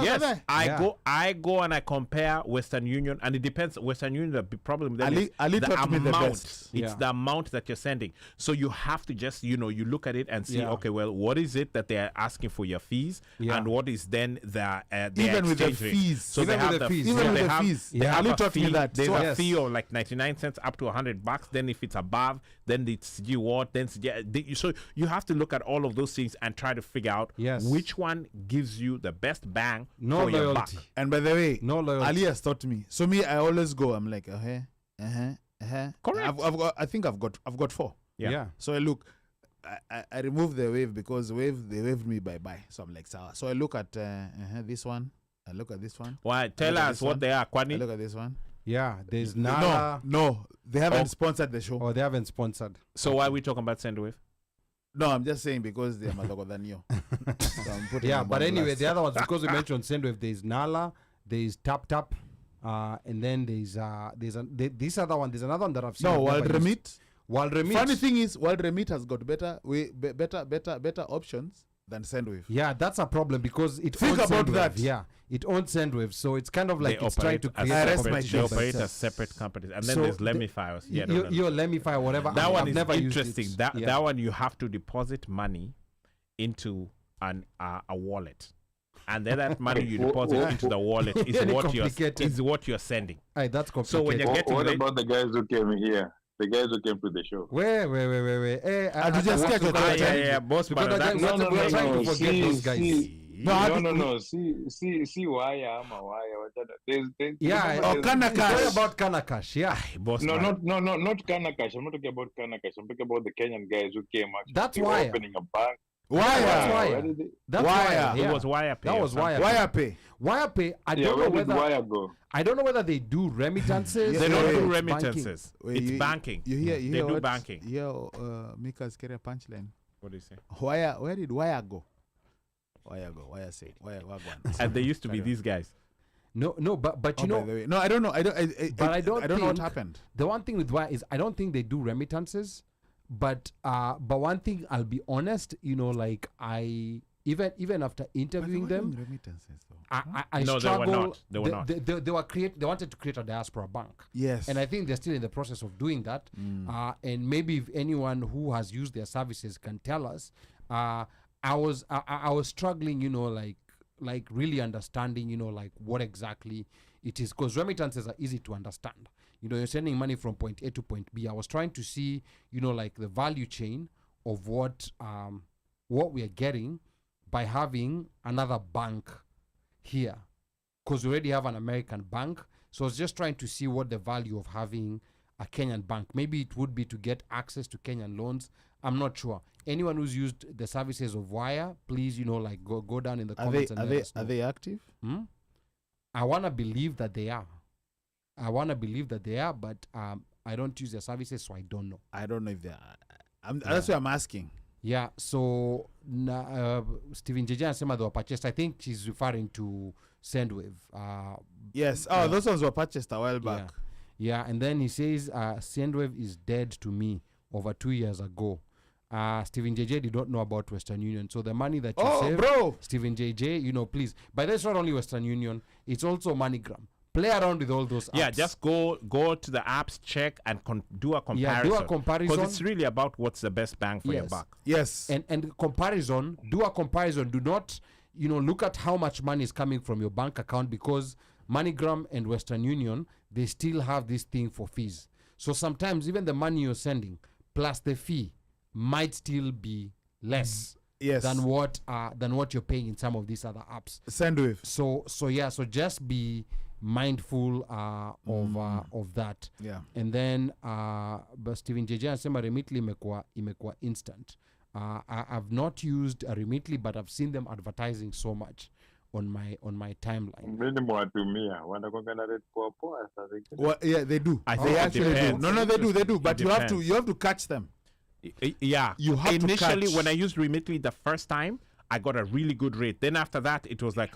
Yes, Yeah. I go and I compare Western Union, and it depends. Western Union, the problem then is Ali the taught me the amount. best. It's Yeah. the amount that you're sending. So you have to just, you look at it and see, Yeah. okay, well, what is it that they're asking for your fees, Yeah. and what is then their Even with the exchange rate. fees. So Even they have with the the fees. so Even they with the have- fees. they have Ali a taught me fee. that. There's So a yes. fee of like 99 cents up to $100. Then if it's above, then it's you what? Then so you have to look at all of those things and try to figure out Yes. which one gives you the best bang No for your buck. loyalty. And by the way, No loyalty. Ali has taught me. So me, I always go. I'm like, Correct. I think I've got 4. Yeah. So I look. I remove the wave because they waved me bye. So I'm like, sour. So I look at this one. I look at this one. Why? Tell Look at us this what one. they are, I Kwani. look at this one. Yeah, there's Nala. No, they haven't sponsored the show. Or they haven't sponsored. So why are we talking about Sendwave? No, I'm just saying because they're Maloko than you. So I'm putting Yeah, them but on anyway, blast. the other ones, because we mentioned Sendwave, there's Nala, there's Tap Tap, And then there's this other one. There's another one that I've seen. No, I've never World used. Remit. World Remit. Funny thing is, World Remit has got better options than Sendwave. Yeah, that's a problem because it Think owns about Sendwave. that. Yeah, it owns Sendwave, so it's kind of like They it's trying to operate create as a rest my separate, case. they competition. operate but, as separate companies, and then so there's the- Lemify. Yeah, no, no. your Lemify, whatever. That one I've is never used interesting. it. That Yeah. that one you have to deposit money into a wallet, and then that money you deposit into the wallet is Very what you're sending. Aye, that's complicated. So when you're getting What late, about the guys who came here? The guys who came to the show? Wait. Hey, And you just get your boss, Because but that- that, we're trying to forget those guys. No. See why I'm a why. Yeah, Oh, it's Kanakash. about Kanakash. Yeah, boss, No, man. not Kanakash. I'm not talking about Kanakash. I'm talking about the Kenyan guys who came actually. That's They were why. opening a bank. That's Wire. why. Where did they- That's Wire. why. It Yeah. was Wirepay. That or was something. Wirepay. Wire pay. Wirepay. I Yeah, don't where know did whether Wire go? I don't know whether they do remittances. They Yeah, don't yeah, do yeah. remittances. Wait, It's you- banking. You hear They do what- banking. Yeah, Mika's career punchline. What do you say? Where did Wire go? Wire say. Wire go. And they used to be Carry on. these guys. No, but you Oh, by know, the way. No, I don't know. But I don't know what think- happened. the one thing with Wire is I don't think they do remittances. But one thing I'll be honest, you know, like I even after interviewing But they were them, doing remittances, though. I No, they were struggle. not. They were not. They wanted to create a diaspora bank. Yes. And I think they're still in the process of doing that. And maybe if anyone who has used their services can tell us, I was struggling, you know, like really understanding, you know, like what exactly it is, because remittances are easy to understand. You know, you're sending money from point A to point B. I was trying to see, you know, like the value chain of what we are getting by having another bank here, because we already have an American bank. So I was just trying to see what the value of having a Kenyan bank. Maybe it would be to get access to Kenyan loans. I'm not sure. Anyone who's used the services of Wire, please, you know, like go down in the Are they comments and are let they us know. are they active? I want to believe that they are. But I don't use their services, so I don't know. I don't know if they are. That's why I'm asking. Yeah, so Stephen JJ anasema they were purchased. I think she's referring to Sendwave. Yes. Oh, those ones were purchased a while back. Yeah, and then he says Sendwave is dead to me over 2 years ago. Stephen JJ did not know about Western Union. So the money that you save, bro. Stephen JJ, you know, please. But that's not only Western Union, it's also MoneyGram. Play around with all those apps. Yeah, just go to the apps, check, and do a comparison. Yeah, do a comparison. Because it's really about what's the best bang for your Yes. buck. Yes. And comparison, do a comparison. Do not, you know, look at how much money is coming from your bank account, because MoneyGram and Western Union, they still have this thing for fees. So sometimes even the money you're sending plus the fee might still be less Yes. than what you're paying in some of these other apps. Sendwave. So just be mindful of that. Yeah. And then but Stephen JJ anasema Remitly imekuwa instant. I've not used a Remitly, but I've seen them advertising so much on my timeline. Mimi mwatumia wanakuwa na rate poa poa sasa. Well, yeah, they do. I They think it actually do. depends. No, they do. But It you depends. have to catch them. Yeah. You have to Initially, catch. when I used Remitly the first time, I got a really good rate. Then after that, it was like,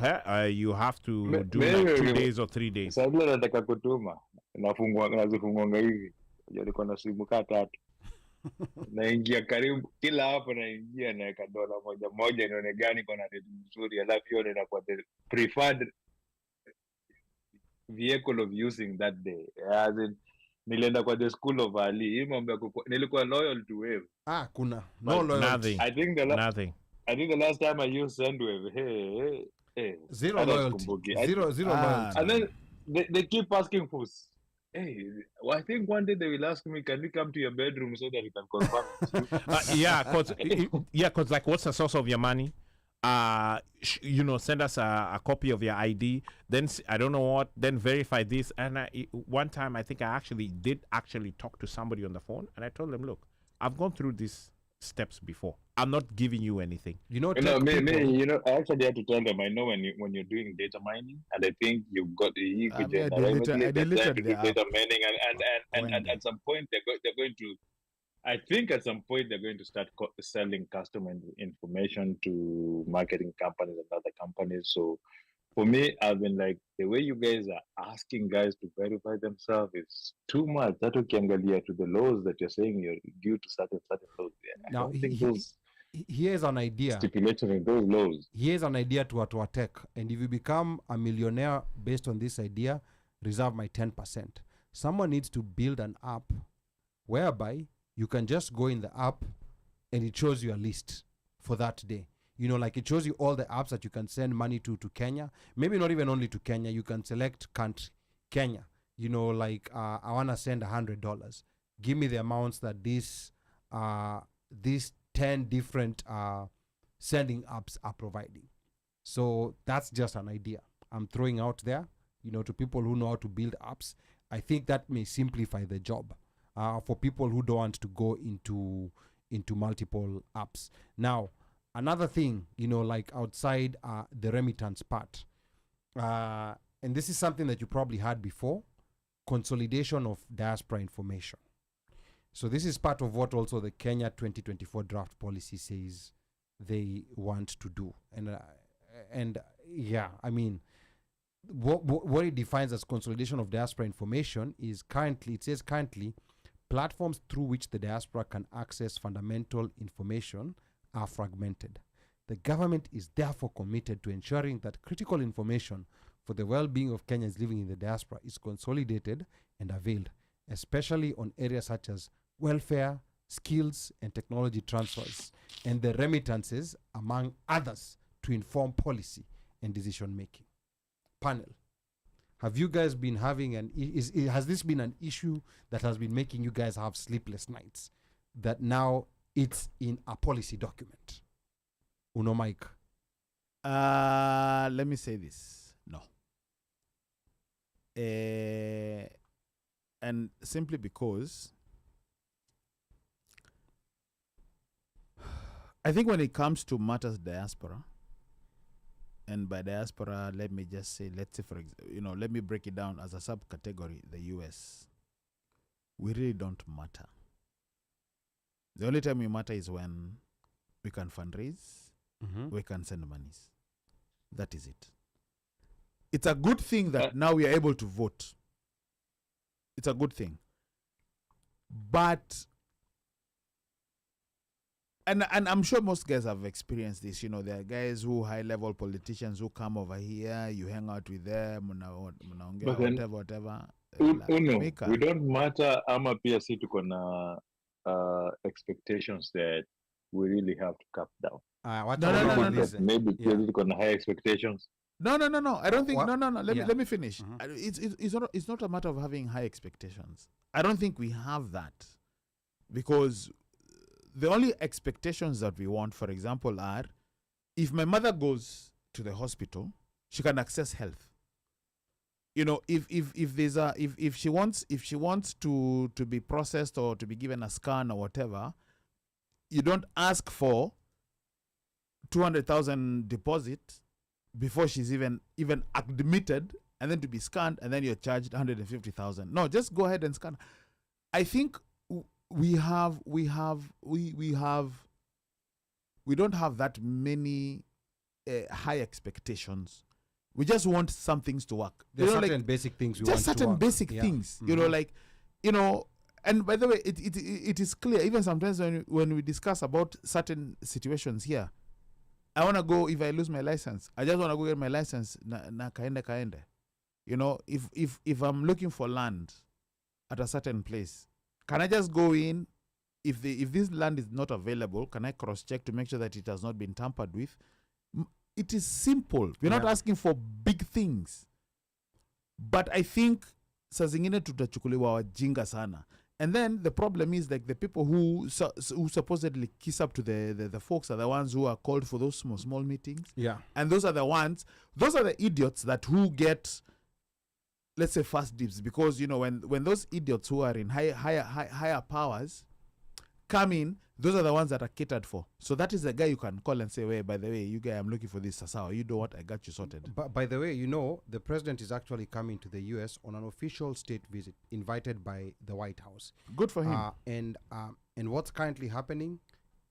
you have to do like 2 days or 3 days. Sasa vile nataka kutuma nazifungwanga hivi. Unajua niko na simu kaa tatu. Naingia karibu kila hapo, naingia naweka dola moja nione gani kuna rate nzuri, alafu hiyo inakuwa the preferred vehicle of using that day. As in, nilienda kwa the school of Ali. Hii mambo ya nilikuwa loyal to Wave. Kuna But loyalty. nothing. I think Nothing. the last time I used Sendwave, hey. Zero hata loyalty. sikumbuki. Zero loyalty. And then they keep asking for, hey, well, I think one day they will ask me, can we come to your bedroom so that we can confirm with you? Yeah, because like, what's the source of your money? Send us a copy of your ID. Then I don't know what. Then verify this. And one time, I think I did talk to somebody on the phone, and I told them, look, I've gone through these steps before. I'm not giving you anything. I actually had to tell them, I know when you're doing data mining, and I think you've got the I deleted the app. data mining, and at some point they're going to. I think at some point they're going to start selling customer information to marketing companies and other companies. So for me, I've been like, the way you guys are asking guys to verify themselves is too much. That ukiangalia to the laws that you're saying you're due to certain laws. I Now, don't think those here's an idea. stipulated in those laws. Here's an idea to a tech. And if you become a millionaire based on this idea, reserve my 10%. Someone needs to build an app whereby you can just go in the app and it shows you a list for that day. You know, like it shows you all the apps that you can send money to Kenya. Maybe not even only to Kenya. You can select country, Kenya. You know, like I want to send $100. Give me the amounts that these 10 different sending apps are providing. So that's just an idea I'm throwing out there, you know, to people who know how to build apps. I think that may simplify the job for people who don't want to go into multiple apps. Now, another thing, you know, like outside the remittance part, and this is something that you probably had before, consolidation of diaspora information. So this is part of what also the Kenya 2024 draft policy says they want to do. And yeah, I mean, what it defines as consolidation of diaspora information is currently, it says currently, platforms through which the diaspora can access fundamental information are fragmented. The government is therefore committed to ensuring that critical information for the well-being of Kenyans living in the diaspora is consolidated and availed, especially on areas such as welfare, skills, and technology transfers, and the remittances, among others, to inform policy and decision-making. Panel, have you guys been having has this been an issue that has been making you guys have sleepless nights, that now it's in a policy document? Uno Mike. Let me say this. No. And simply because I think when it comes to matters diaspora, and by diaspora, let me just say, let's say, for example, let me break it down as a subcategory, the US. We really don't matter. The only time we matter is when we can fundraise, we can send monies. That is it. It's a good thing that now we are able to vote. It's a good thing. But, and I'm sure most guys have experienced this. There are guys who, high-level politicians who come over here, you hang out with them, whatever. We don't matter, ama pia si tuko na expectations that we really have to cap down. No. Maybe tuko na high expectations. No. I don't think. No. Let me finish. It's not a matter of having high expectations. I don't think we have that, because the only expectations that we want, for example, are if my mother goes to the hospital, she can access health. If she wants to be processed or to be given a scan or whatever, you don't ask for 200,000 deposit before she's even admitted, and then to be scanned, and then you're charged 150,000. No, just go ahead and scan. I think we don't have that many high expectations. We just want some things to work. There's certain basic things we want to work. Just certain basic things. And by the way, it is clear, even sometimes when we discuss about certain situations here, I want to go, if I lose my license, I just want to go get my license, na kaende. If I'm looking for land at a certain place, can I just go in? If this land is not available, can I cross-check to make sure that it has not been tampered with? It is simple. We're not asking for big things. But I think saa zingine tutachukuliwa wajinga sana. And then the problem is, like, the people who supposedly kiss up to the folks are the ones who are called for those small meetings. Yeah. And those are the idiots that who get, let's say, first dibs, because when those idiots who are in higher powers come in, those are the ones that are catered for. So that is the guy you can call and say, "Hey, by the way, you guy, I'm looking for this Sasawa. You know what? I got you sorted." But by the way, the president is actually coming to the US on an official state visit, invited by the White House. Good for him. And what's currently happening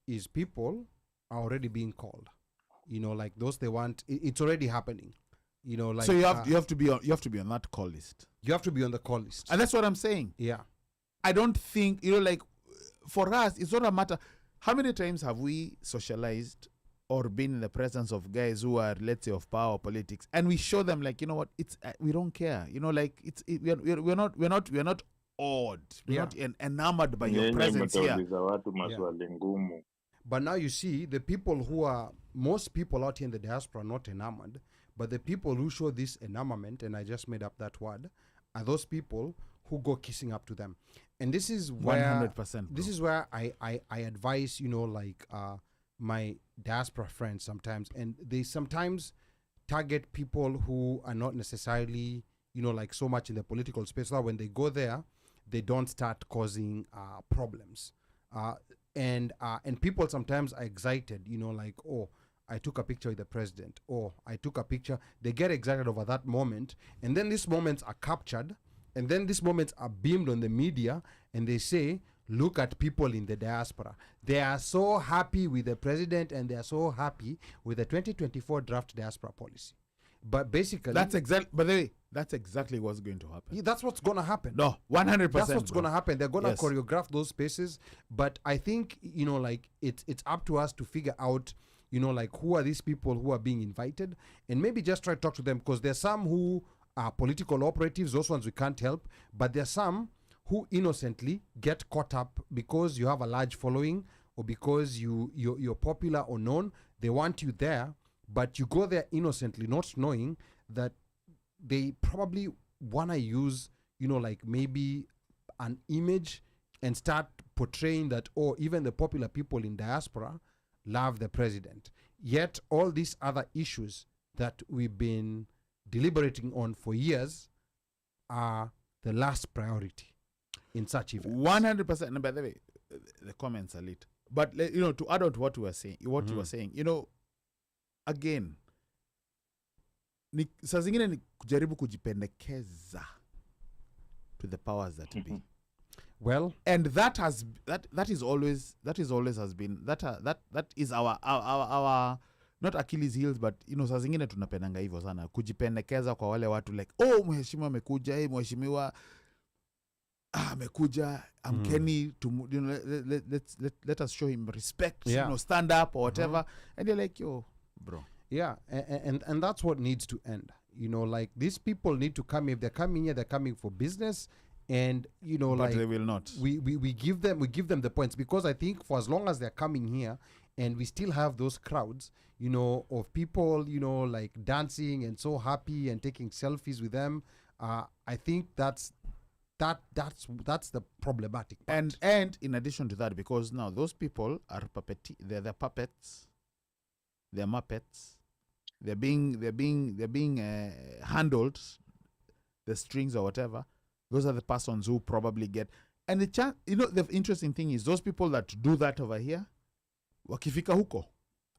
is people are already being called. Like those they want. It's already happening. You know, like so you have to be on that call list. you have to be on the call list. And that's what I'm saying. Yeah. I don't think, like, for us, it's not a matter. How many times have we socialized or been in the presence of guys who are, let's say, of power or politics, and we show them, like, you know what, it's we don't care. Like, we're not awed. We're not enamored by your presence here. But now you see most people out here in the diaspora are not enamored, but the people who show this enamorment, and I just made up that word, are those people who go kissing up to them. And this is where 100%. this is where I advise, like my diaspora friends sometimes, and they sometimes target people who are not necessarily, like so much in the political space, so that when they go there, they don't start causing problems. And people sometimes are excited, like, oh, I took a picture with the president, or I took a picture. They get excited over that moment, and then these moments are captured, and then these moments are beamed on the media, and they say, look at people in the diaspora. They are so happy with the president, and they are so happy with the 2024 Draft Diaspora Policy. But basically, By the way, that's exactly what's going to happen. yeah, that's what's going to happen. No, 100%. That's what's going to happen. They're going to Yes. choreograph those spaces. But I think, like, it's up to us to figure out, like, who are these people who are being invited, and maybe just try to talk to them, because there's some who are political operatives. Those ones we can't help. But there's some who innocently get caught up because you have a large following, or because you're popular or known. They want you there, but you go there innocently, not knowing that they probably want to use, like, maybe an image and start portraying that, oh, even the popular people in diaspora love the president. Yet all these other issues that we've been deliberating on for years are the last priority in such events. 100%. And by the way, the comments are lit. But, to add on to what you were saying, again, saa zingine ni kujaribu kujipendekeza to the powers that be. Well, And that is always has been that is our not Achilles heels, but saa zingine tunapendanga hivyo sana kujipendekeza kwa wale watu, like, oh, mheshimiwa amekuja, mheshimiwa amekuja, Kenny, let us show him respect, stand up or whatever. And you're like, yo, bro. yeah, and that's what needs to end. Like, these people need to come. If they're coming here, they're coming for business, and But like, they will not. we give them the points, because I think for as long as they're coming here, and we still have those crowds, of people, like, dancing and so happy and taking selfies with them, I think that's the problematic part. And in addition to that, because now those people are they're the puppets, they're muppets, they're being handled, the strings or whatever. Those are the persons who probably get. And the interesting thing is, those people that do that over here, wakifika huko,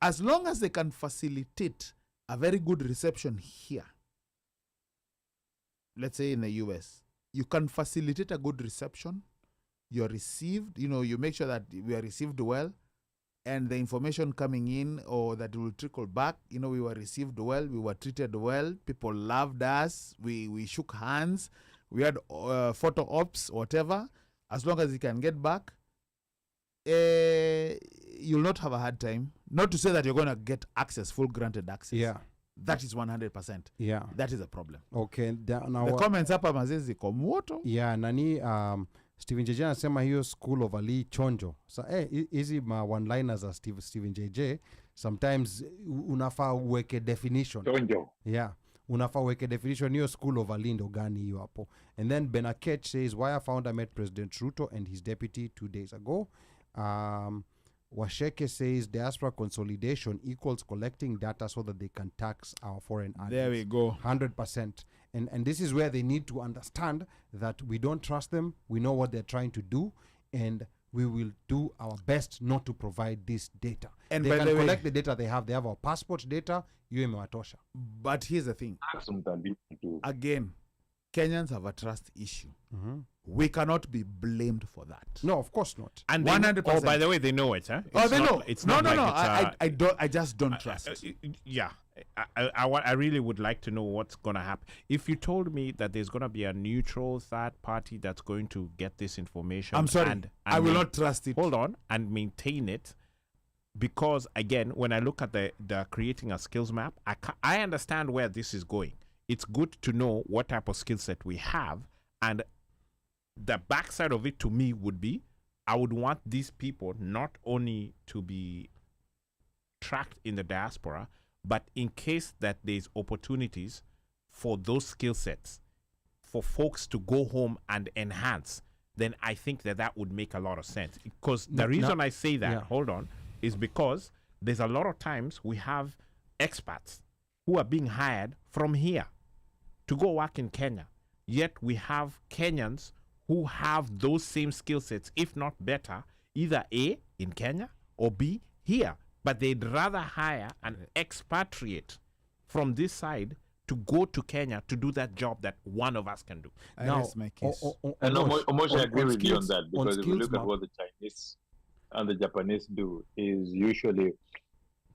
as long as they can facilitate a very good reception here, let's say in the US, you can facilitate a good reception, you're received, you make sure that we are received well, and the information coming in, or that will trickle back, we were received well, we were treated well, people loved us, we shook hands, we had photo ops, whatever. As long as you can get back, you'll not have a hard time. Not to say that you're going to get access, full granted access. Yeah. That is 100%. Yeah. That is a problem. Okay. Now, The comments hapa mazezi ziko moto. yeah, nani Steven JJ anasema hiyo school of Ali chonjo. So hizi ma one-liners za Steven JJ sometimes unafaa uweke definition. Chonjo. Yeah. Unafaa uweke definition hiyo school of Ali ndo gani hiyo hapo. And then Benakech says, why I found I met President Ruto and his deputy 2 days ago. Washeke says diaspora consolidation equals collecting data so that they can tax our foreign earnings. There we go. 100%. And this is where they need to understand that we don't trust them. We know what they're trying to do, and we will do our best not to provide this data. And they by can the way, collect the data they have. They have our passport data. Imewatosha. but here's the thing. Again, Kenyans have a trust issue. We cannot be blamed for that. No, of course not. And 100%. Oh, by the way, they know it, huh? Oh, they know. It's No. not like it's, I just don't trust. yeah, I really would like to know what's going to happen. If you told me that there's going to be a neutral third party that's going to get this information, I'm sorry, and I will not trust it. Hold on, and maintain it, because again, when I look at the creating a skills map, I understand where this is going. It's good to know what type of skill set we have, and the backside of it to me would be, I would want these people not only to be tracked in the diaspora, but in case that there's opportunities for those skill sets for folks to go home and enhance, then I think that would make a lot of sense. Because the reason I say that, hold on, is because there's a lot of times we have expats who are being hired from here to go work in Kenya. Yet we have Kenyans who have those same skill sets, if not better, either A, in Kenya, or B, here. But they'd rather hire an expatriate from this side to go to Kenya to do that job that one of us can do. Now, my case. And Omosh, I agree with you on that, because if you look at map, what the Chinese and the Japanese do, is usually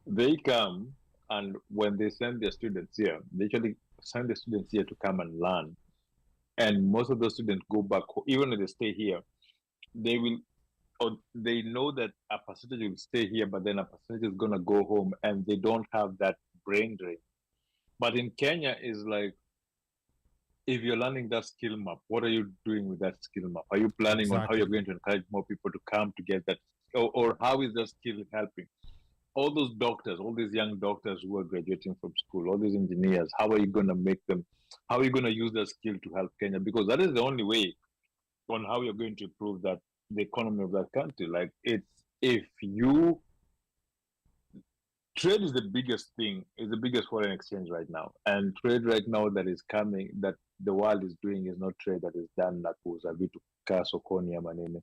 they come, and when they send their students here, they usually send the students here to come and learn. And most of those students go back, even if they stay here, they will, or they know that a percentage will stay here, but then a percentage is going to go home, and they don't have that brain drain. But in Kenya, is like, if you're learning that skill map, what are you doing with that skill map? Are you planning on how you're going to encourage more people to come to get that? Or how is that skill helping? All those doctors, all these young doctors who are graduating from school, all these engineers, how are you going to make them, how are you going to use that skill to help Kenya? Because that is the only way on how you're going to improve that, the economy of that country. Like, it's, if you, trade is the biggest thing, is the biggest foreign exchange right now. And trade right now that is coming, that the world is doing, is not trade that is done na kuuza vitu kaa sokoni ama nini.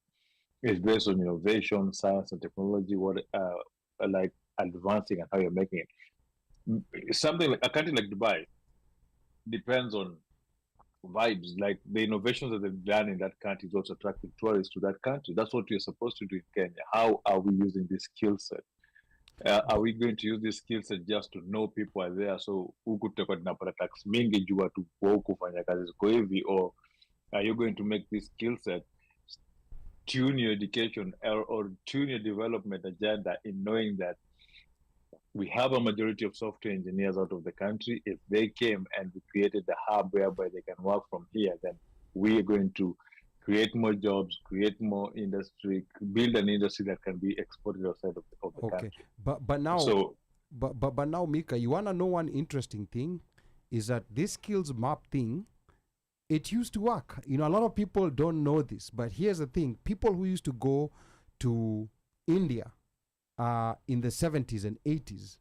It's based on innovation, science and technology, what like advancing and how you're making it. Something like a country like Dubai depends on vibes. Like, the innovations that they've done in that country is also attracting tourists to that country. That's what you're supposed to do in Kenya. How are we using this skill set? Are we going to use this skill set just to know people are there, so huku tutakuwa tunapata tax mingi juu watu huku kufanya kazi ziko hivi? Or are you going to make this skill set tune your education or tune your development agenda in knowing that we have a majority of software engineers out of the country? If they came and we created the hub whereby they can work from here, then we are going to create more jobs, create more industry, build an industry that can be exported outside of the country. But now, but now, Mika, you wanna know one interesting thing is that this skills map thing, it used to work. You know, a lot of people don't know this, but here's the thing: people who used to go to India in the 70s and 80s,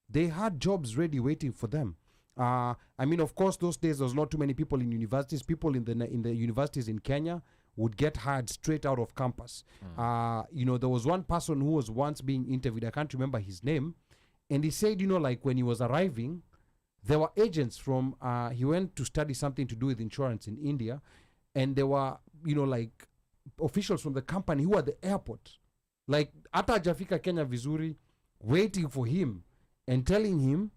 they had jobs ready waiting for them. I mean, of course, those days there was not too many people in universities. People in the universities in Kenya would get hired straight out of campus. You know, there was one person who was once being interviewed. I can't remember his name, and he said, you know, like when he was arriving, there were agents from. He went to study something to do with insurance in India, and there were, you know, like officials from the company who were at the airport, like hata hajafika Kenya vizuri, waiting for him and telling him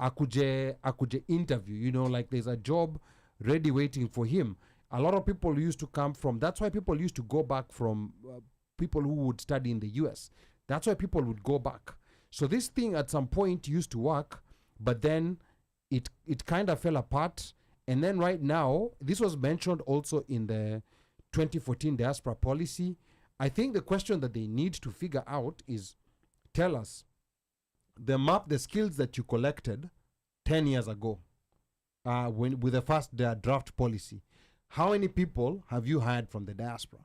akuje interview, you know, like there's a job ready waiting for him. A lot of people used to come from, that's why people used to go back from people who would study in the US. That's why people would go back. So this thing at some point used to work, but then it kind of fell apart. And then right now, this was mentioned also in the 2014 Diaspora Policy. I think the question that they need to figure out is, tell us, the map, the skills that you collected 10 years ago with the first draft policy, how many people have you hired from the diaspora?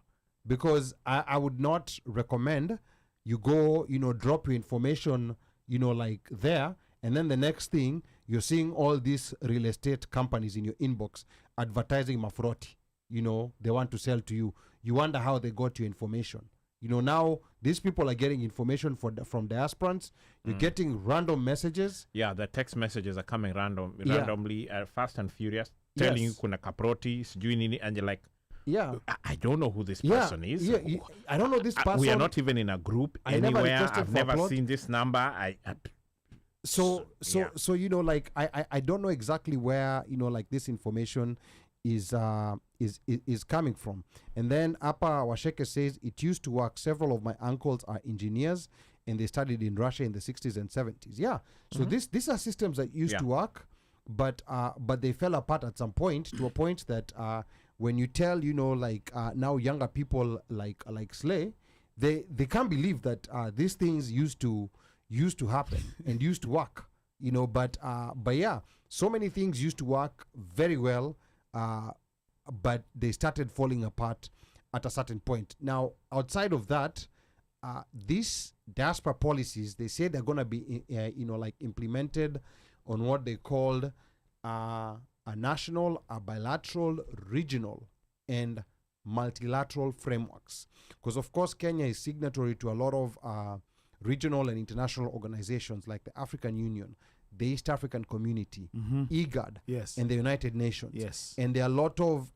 Because I would not recommend you go, you know, drop your information, you know, like there, and then the next thing, you're seeing all these real estate companies in your inbox advertising mafroti. You know, they want to sell to you. You wonder how they got your information. You know, now these people are getting information from diasporans. You're getting random messages. Yeah, the text messages are coming randomly, fast and furious, telling you kuna kaproti, sijui nini, and you're like, I don't know who this person is. I don't know this person. We are not even in a group anywhere. I've never seen this number. So Yeah. you know, like I don't know exactly where, you know, like this information is coming from. And then Apa Washeke says it used to work. Several of my uncles are engineers and they studied in Russia in the 60s and 70s. Yeah. So these are systems that used Yeah. to work, but they fell apart at some point, to a point that when you tell, you know, like now younger people like Slay, they can't believe that these things used to happen and used to work, you know. But yeah, so many things used to work very well, but they started falling apart at a certain point. Now, outside of that, these diaspora policies, they say they're going to be you know, like implemented on what they called a national, a bilateral, regional, and multilateral frameworks. Because of course Kenya is signatory to a lot of regional and international organizations like the African Union, the East African Community, IGAD, Yes. and the United Nations. Yes. And there are a lot of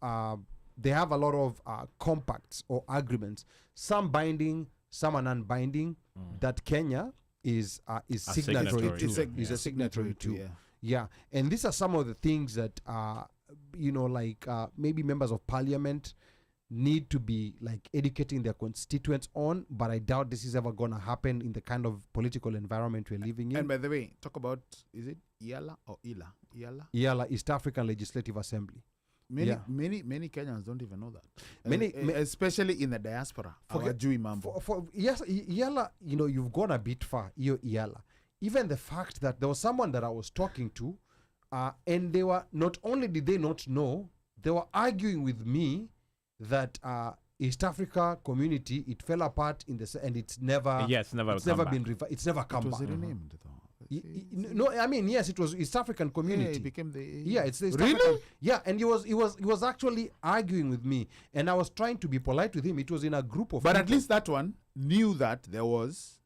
they have a lot of compacts or agreements, some binding, some are non-binding, that Kenya is signatory to. Is a signatory to. Yeah. Yeah, and these are some of the things that you know, like maybe members of parliament need to be like educating their constituents on, but I doubt this is ever going to happen in the kind of political environment we're living in. And by the way, talk about, is it IALA or ILA? IALA? IALA, East African Legislative Assembly. Many Kenyans don't even know that. Many- Especially in the diaspora. Hawajui mambo. Yes, IALA, you know, you've gone a bit far, IALA. Even the fact that there was someone that I was talking to, and they were, not only did they not know, they were arguing with me that East Africa community, it fell apart in the and it's never It's never been it's never come It was back. renamed though. No, I mean, yes, it was East African Yeah, community. it became the... Yeah, it's the East Really? African. Yeah, and he was actually arguing with me, and I was trying to be polite with him. It was in a group of But at people. least that one knew that there was...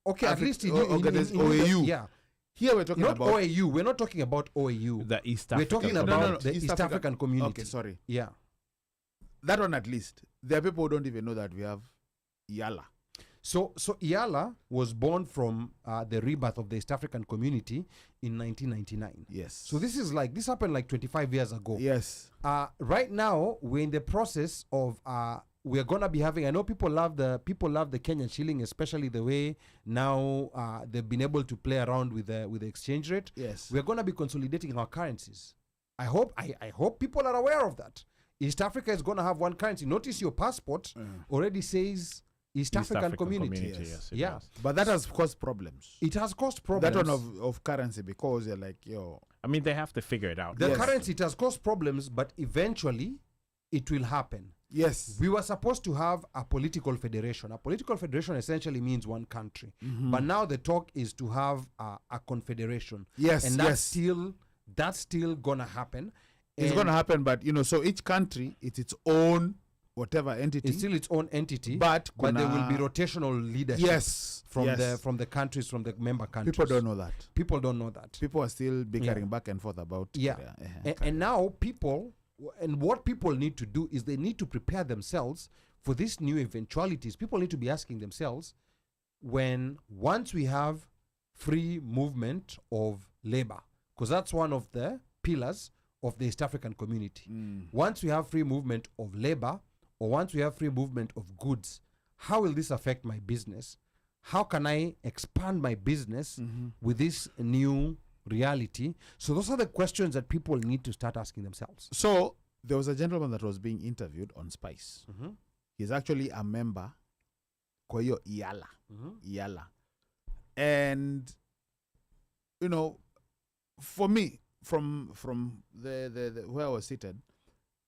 Okay, at least he knew, OAU. yeah. Here we're talking Not about... OAU. We're not talking about OAU. The East We're African. talking No, about no, no, the East African community. Okay, sorry. Yeah. That one at least. There are people who don't even know that we have IALA. So IALA was born from the rebirth of the East African community in 1999. Yes. So this happened like 25 years ago. Yes. Right now we're in the process of we're gonna be having. I know people love the Kenyan shilling, especially the way now they've been able to play around with the exchange rate. Yes. We're gonna be consolidating our currencies. I hope people are aware of that. East Africa is gonna have one currency. Notice your passport already says East African community. Yes, it Yeah. does. But that has caused problems. It has caused problems. That one of currency, because you're like, yo... I mean, they have to figure it out. The Yes. currency, it has caused problems, but eventually it will happen. Yes. We were supposed to have a political federation. A political federation essentially means one country. But now the talk is to have a confederation. Yes, And yes. that's still gonna happen. It's And going to happen, but, you know, so each country, it's its own whatever entity. it's still its own entity. But there will be kuna- rotational leadership. Yes. From yes. the countries, from the member countries. People don't know that. People don't know that. People are still bickering Yeah. back and forth about... Yeah. And now what people need to do is they need to prepare themselves for these new eventualities. People need to be asking themselves, once we have free movement of labor, because that's one of the pillars of the East African community. Once we have free movement of labor, or once we have free movement of goods, how will this affect my business? How can I expand my business with this new reality? So those are the questions that people need to start asking themselves. So there was a gentleman that was being interviewed on Spice. He's actually a member, kwa hiyo IALA. IALA. And, you know, for me, from the where I was seated,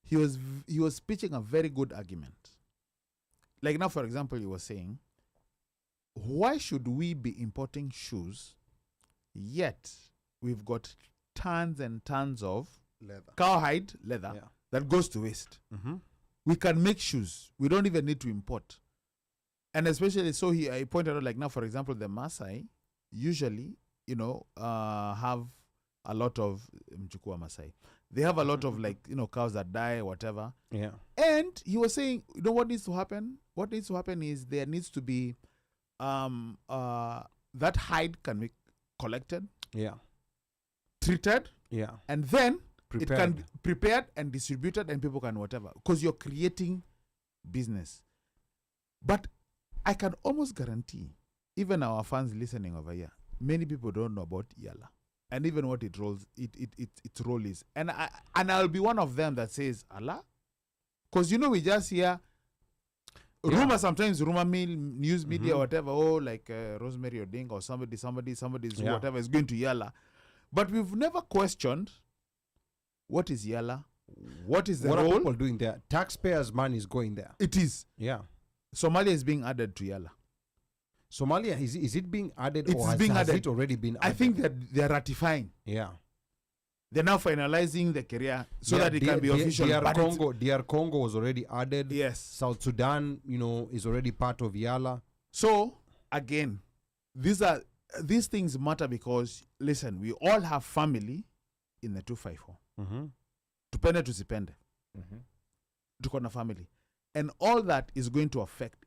he was pitching a very good argument. Like now, for example, he was saying, why should we be importing shoes, yet we've got tons and tons of Leather. cowhide leather Yeah. that goes to waste? We can make shoes. We don't even need to import. And especially, so I pointed out, like now, for example, the Maasai usually, you know, have a lot of Mchukua Maasai. They have a lot of, like, you know, cows that die, whatever. Yeah. And he was saying, you know what needs to happen? What needs to happen is there needs to be that hide can be collected Yeah. treated, Yeah. and then it can be Prepared. prepared and distributed, and people can whatever, because you're creating business. But I can almost guarantee, even our fans listening over here, many people don't know about Yala, and even what its role is. And I'll be one of them that says Allah, because we just hear rumor, sometimes rumor mill, news media, whatever. Oh, like Rosemary Odinga or somebody's whatever is going to Yala, but we've never questioned what is Yala, what is the What are role. people doing there? Taxpayers' money is going there. It is. Yeah. Somalia is being added to Yala. Somalia, is it being added, It's or has, being has added. it already been added? I think that they're ratifying. Yeah. They're now finalizing the career so Yeah, that it can be official. DR but it's- Congo was already added. Yes. South Sudan, is already part of Yala. So again, these things matter because listen, we all have family in the 254. Mm-hmm. Tupende tusipende. Tuko na family. And all that is going to affect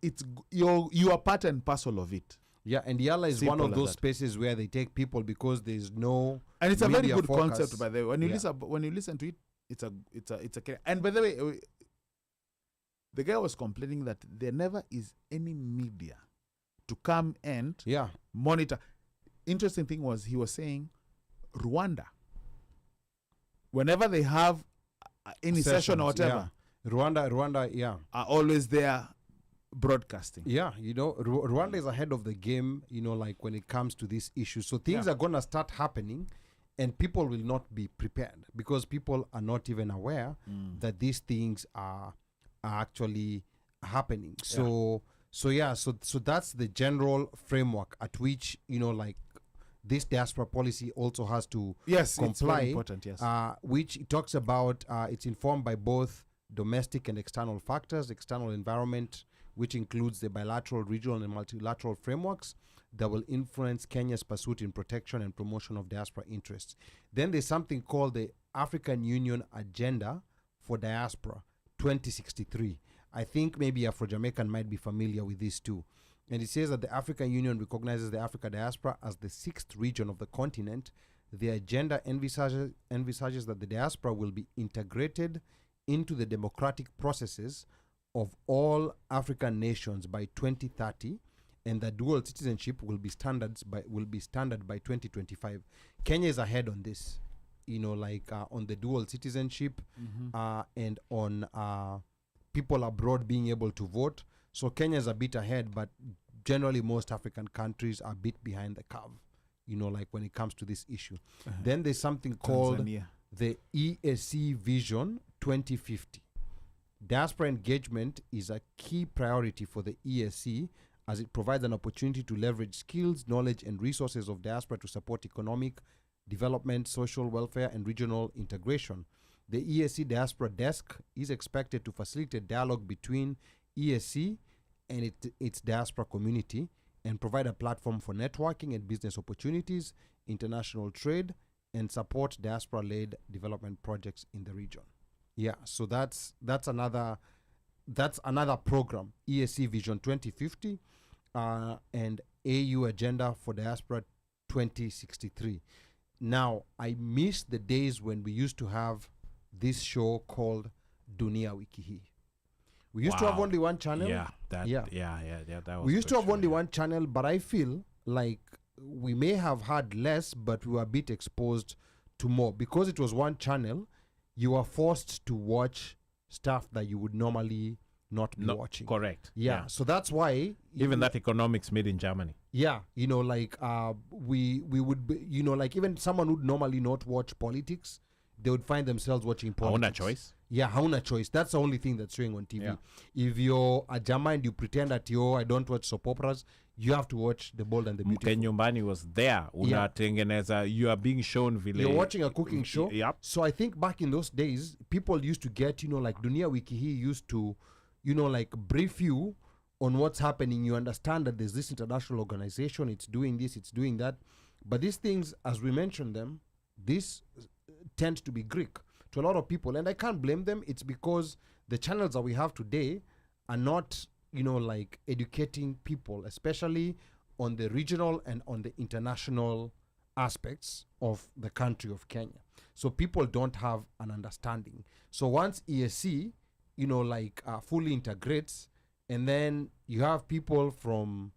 you are part and parcel of it. Yeah, and Yala is one Simple of as those that. spaces where they take people because there's no And it's a very media good focus. concept, by the way. When you listen to it, it's a career. And by the way, the guy was complaining that there never is any media to come and Yeah. monitor. Interesting thing was he was saying Rwanda, whenever they have any session or whatever, yeah. Rwanda, yeah. are always there broadcasting. Yeah, Rwanda is ahead of the game, like when it comes to this issue. So things are going to start happening and people will not be prepared because people are not even aware that these things are actually happening. So that's the general framework at which, like this diaspora policy also has to Yes, comply. it's very important, yes. Which it talks about, it's informed by both domestic and external factors, external environment, which includes the bilateral, regional, and multilateral frameworks that will influence Kenya's pursuit in protection and promotion of diaspora interests. Then there's something called the African Union Agenda for Diaspora 2063. I think maybe Afro-Jamaican might be familiar with this too. And it says that the African Union recognizes the Africa diaspora as the sixth region of the continent. The agenda envisages that the diaspora will be integrated into the democratic processes of all African nations by 2030, and that dual citizenship will be standard by 2025. Kenya is ahead on this, on the dual citizenship and on people abroad being able to vote. So Kenya is a bit ahead, but generally most African countries are a bit behind the curve, like when it comes to this issue. Then there's something called Tanzania. the ESC Vision 2050. Diaspora engagement is a key priority for the ESC as it provides an opportunity to leverage skills, knowledge, and resources of diaspora to support economic development, social welfare, and regional integration. The ESC Diaspora Desk is expected to facilitate dialogue between ESC and its diaspora community and provide a platform for networking and business opportunities, international trade, and support diaspora-led development projects in the region. Yeah, so that's another program, ESC Vision 2050 and AU Agenda for Diaspora 2063. Now, I miss the days when we used to have this show called Dunia Wiki Hii. We used to have only one channel. That was We used to for have sure, only one channel, but I feel like we may have had less, but we were a bit exposed to more. Because it was one channel, you are forced to watch stuff that you would normally not be watching. Correct. Yeah, so that's why Even that economics made in Germany. yeah, we would be, even someone would normally not watch politics, they would find themselves watching politics. Hauna choice. Yeah, hauna choice. That's the only thing that's showing on TV. Yeah. If you're a German and you pretend that I don't watch soap operas, you have to watch The Bold and the Beautiful. Kenyumbani was there. Unatengeneza, you are being shown vile. You're watching a cooking show. Yep. So I think back in those days, people used to get, like Dunia Wiki Hii used to, brief you on what's happening. You understand that there's this international organization, it's doing this, it's doing that. But these things, as we mentioned them, these tend to be Greek to a lot of people. And I can't blame them. It's because the channels that we have today are not, educating people, especially on the regional and on the international aspects of the country of Kenya. So people don't have an understanding. So once ESC, fully integrates, and then you have people from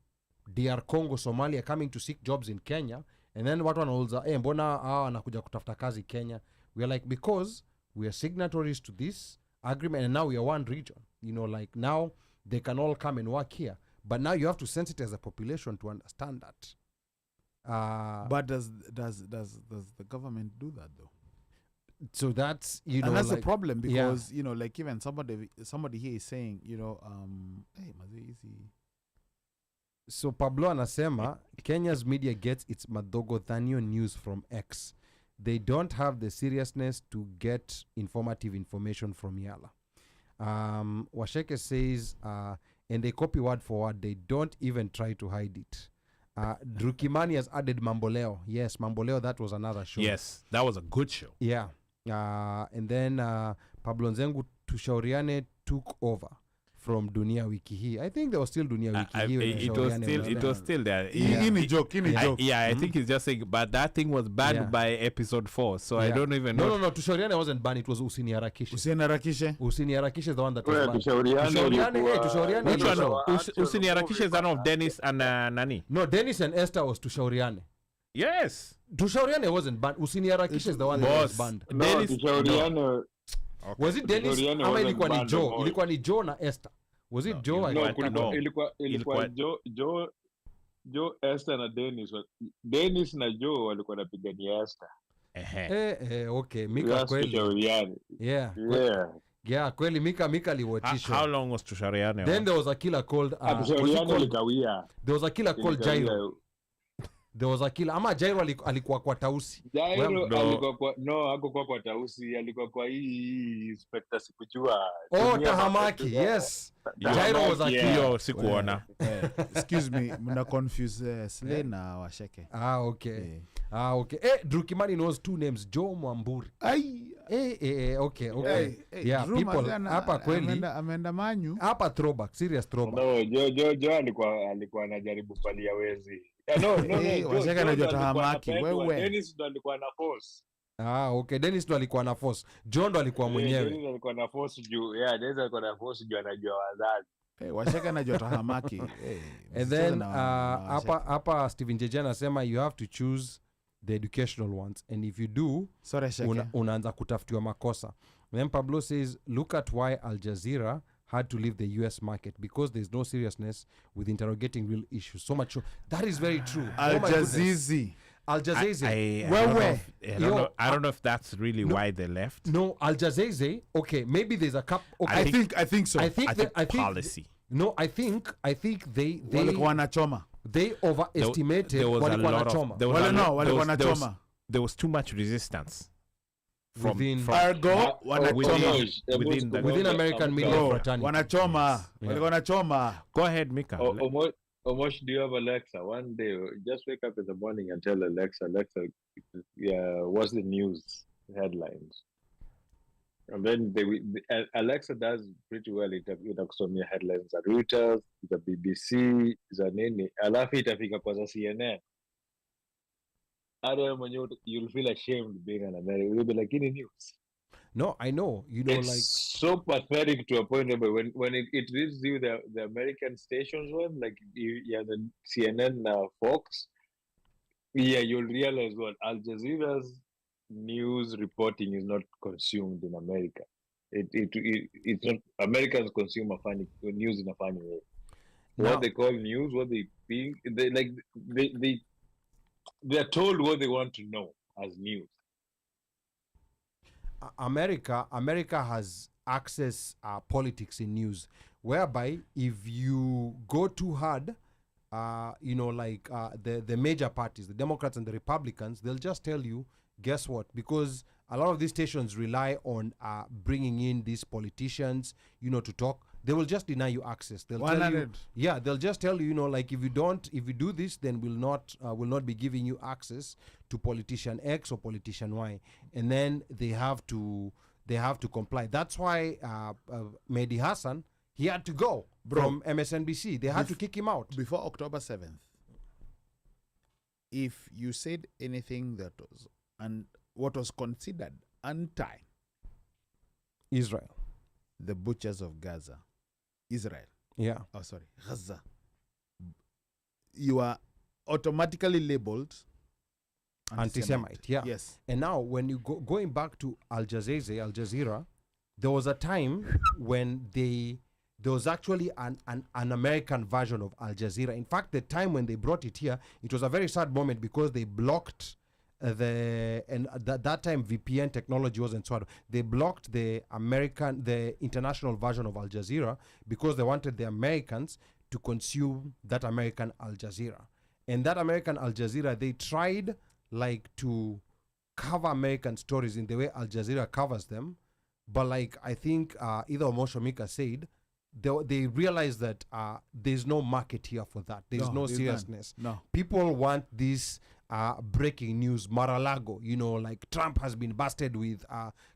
DR Congo, Somalia coming to seek jobs in Kenya, and then watu wanauliza mbona hawa wanakuja kutafuta kazi Kenya? We are like, because we are signatories to this agreement, and now we are one region. Now they can all come and work here. But now you have to sensitize the population to understand that. But does the government do that though? So that's and that's the problem, because even somebody here is saying hey, easy. So Pablo anasema Kenya's media gets its Madhogodhanio news from X. They don't have the seriousness to get informative information from Yala. Washeke says, and they copy word for word. They don't even try to hide it. Drukimani has added Mamboleo. Yes, Mamboleo, that was another show. Yes, that was a good show. Yeah. And then Pablo Nzengu Tushauriane took over from Dunia Wiki hii. I think there was still Dunia Wiki hii. It was still there. Any joke. I think he's just saying, but that thing was banned by episode 4, so I don't even know. No, Tushauriane wasn't banned. It was Usiniharakishe. Usiniharakishe is the one that was banned. Tushauriane. Which one? Usiniharakishe is the one of Dennis and Nani? No, Dennis and Esther was Tushauriane. Yes. Tushauriane wasn't banned. Usiniharakishe is the one that was banned. No, Tushauriane. Okay. Was it Dennis ama ilikuwa ni Joe? Ilikuwa ni Joe na Esther. Was it Joe? Ilikuwa Joe, Esther na Dennis. Dennis na Joe walikuwa napigania Esther. Okay. Mika kweli. Yeah, kweli Mika liwatishwa. How long was Tushauriane? Then there was a killer called there was a killer called Jairo. There was a killer. Ama Jairo alikuwa kwa Tausi. Jairo alikuwa kwa Tausi, alikuwa kwa hii inspector sikujua. Tahamaki. Yes. Jairo was a killer. Sikuona. Excuse me, mna confuse Slay na Washeke. Okay. Drukimani knows two names, Joe Mwamburi. Okay. Yeah, people hapa kweli. Ameenda Manyu. Hapa throwback, serious throwback. No, Joe alikuwa anajaribu palia wezi. Washeke anajua tahamaki. Wewe. Dennis ndo alikuwa na force. Okay. Dennis ndo alikuwa na force. John ndo alikuwa mwenyewe. Dennis alikuwa na force juu. Yeah, Dennis alikuwa na force juu anajua wazazi. Washeke anajua tahamaki. And then hapa Steven Jeje anasema you have to choose the educational ones, and if you do, unaanza kutafutiwa makosa. And then Pablo says, look at why Al Jazeera had to leave the US market, because there's no seriousness with interrogating real issues. So much. That is very true. Al Jazeera. I don't know if that's really why they left. No, Al Jazeera. Okay, maybe there's a couple. Okay, I think so. I think policy. No, I think they wanachoma. They overestimated there was too much resistance within American media fraternity. Wanachoma. Go ahead, Mika. Omosh, do you have Alexa? One day, just wake up in the morning and tell Alexa, what's the news headlines? And then Alexa does pretty well. Itakusomea headlines za Reuters, za BBC, za nini. Alafu itafika kwa za CNN. You'll feel ashamed being an American. You'll be like, any news? No, I know. It's so pathetic to a point where when it reads you the American stations one, like the CNN, Fox, you'll realize what Al Jazeera's news reporting is not consumed in America. It's not. Americans consume news in a funny way. What they call news, what they think, they're told what they want to know as news. America has access politics in news, whereby if you go too hard, the major parties, the Democrats and the Republicans, they'll just tell you, guess what? Because a lot of these stations rely on bringing in these politicians, to talk. They will just deny you access. They'll tell you, they'll just tell you, if you do this, then we'll not be giving you access to politician X or politician Y, and then they have to comply. That's why Mehdi Hassan, he had to go from MSNBC. They had to kick him out before October 7th. if you said anything that was what was considered anti Israel. the butchers of Gaza, Israel, Gaza, you are automatically labeled Anti-Semite. Yeah. Yes. And now, when you going back to Al Jazeera, there was a time when there was actually an American version of Al Jazeera. In fact, the time when they brought it here, it was a very sad moment because they blocked that time VPN technology wasn't so hard. They blocked the international version of Al Jazeera because they wanted the Americans to consume that American Al Jazeera. And that American Al Jazeera, they tried like to cover American stories in the way Al Jazeera covers them. But like I think either Omosho Mika said, they realized that there's no market here for that. There's no seriousness. No. People want this breaking news, Mar-a-Lago, like Trump has been busted with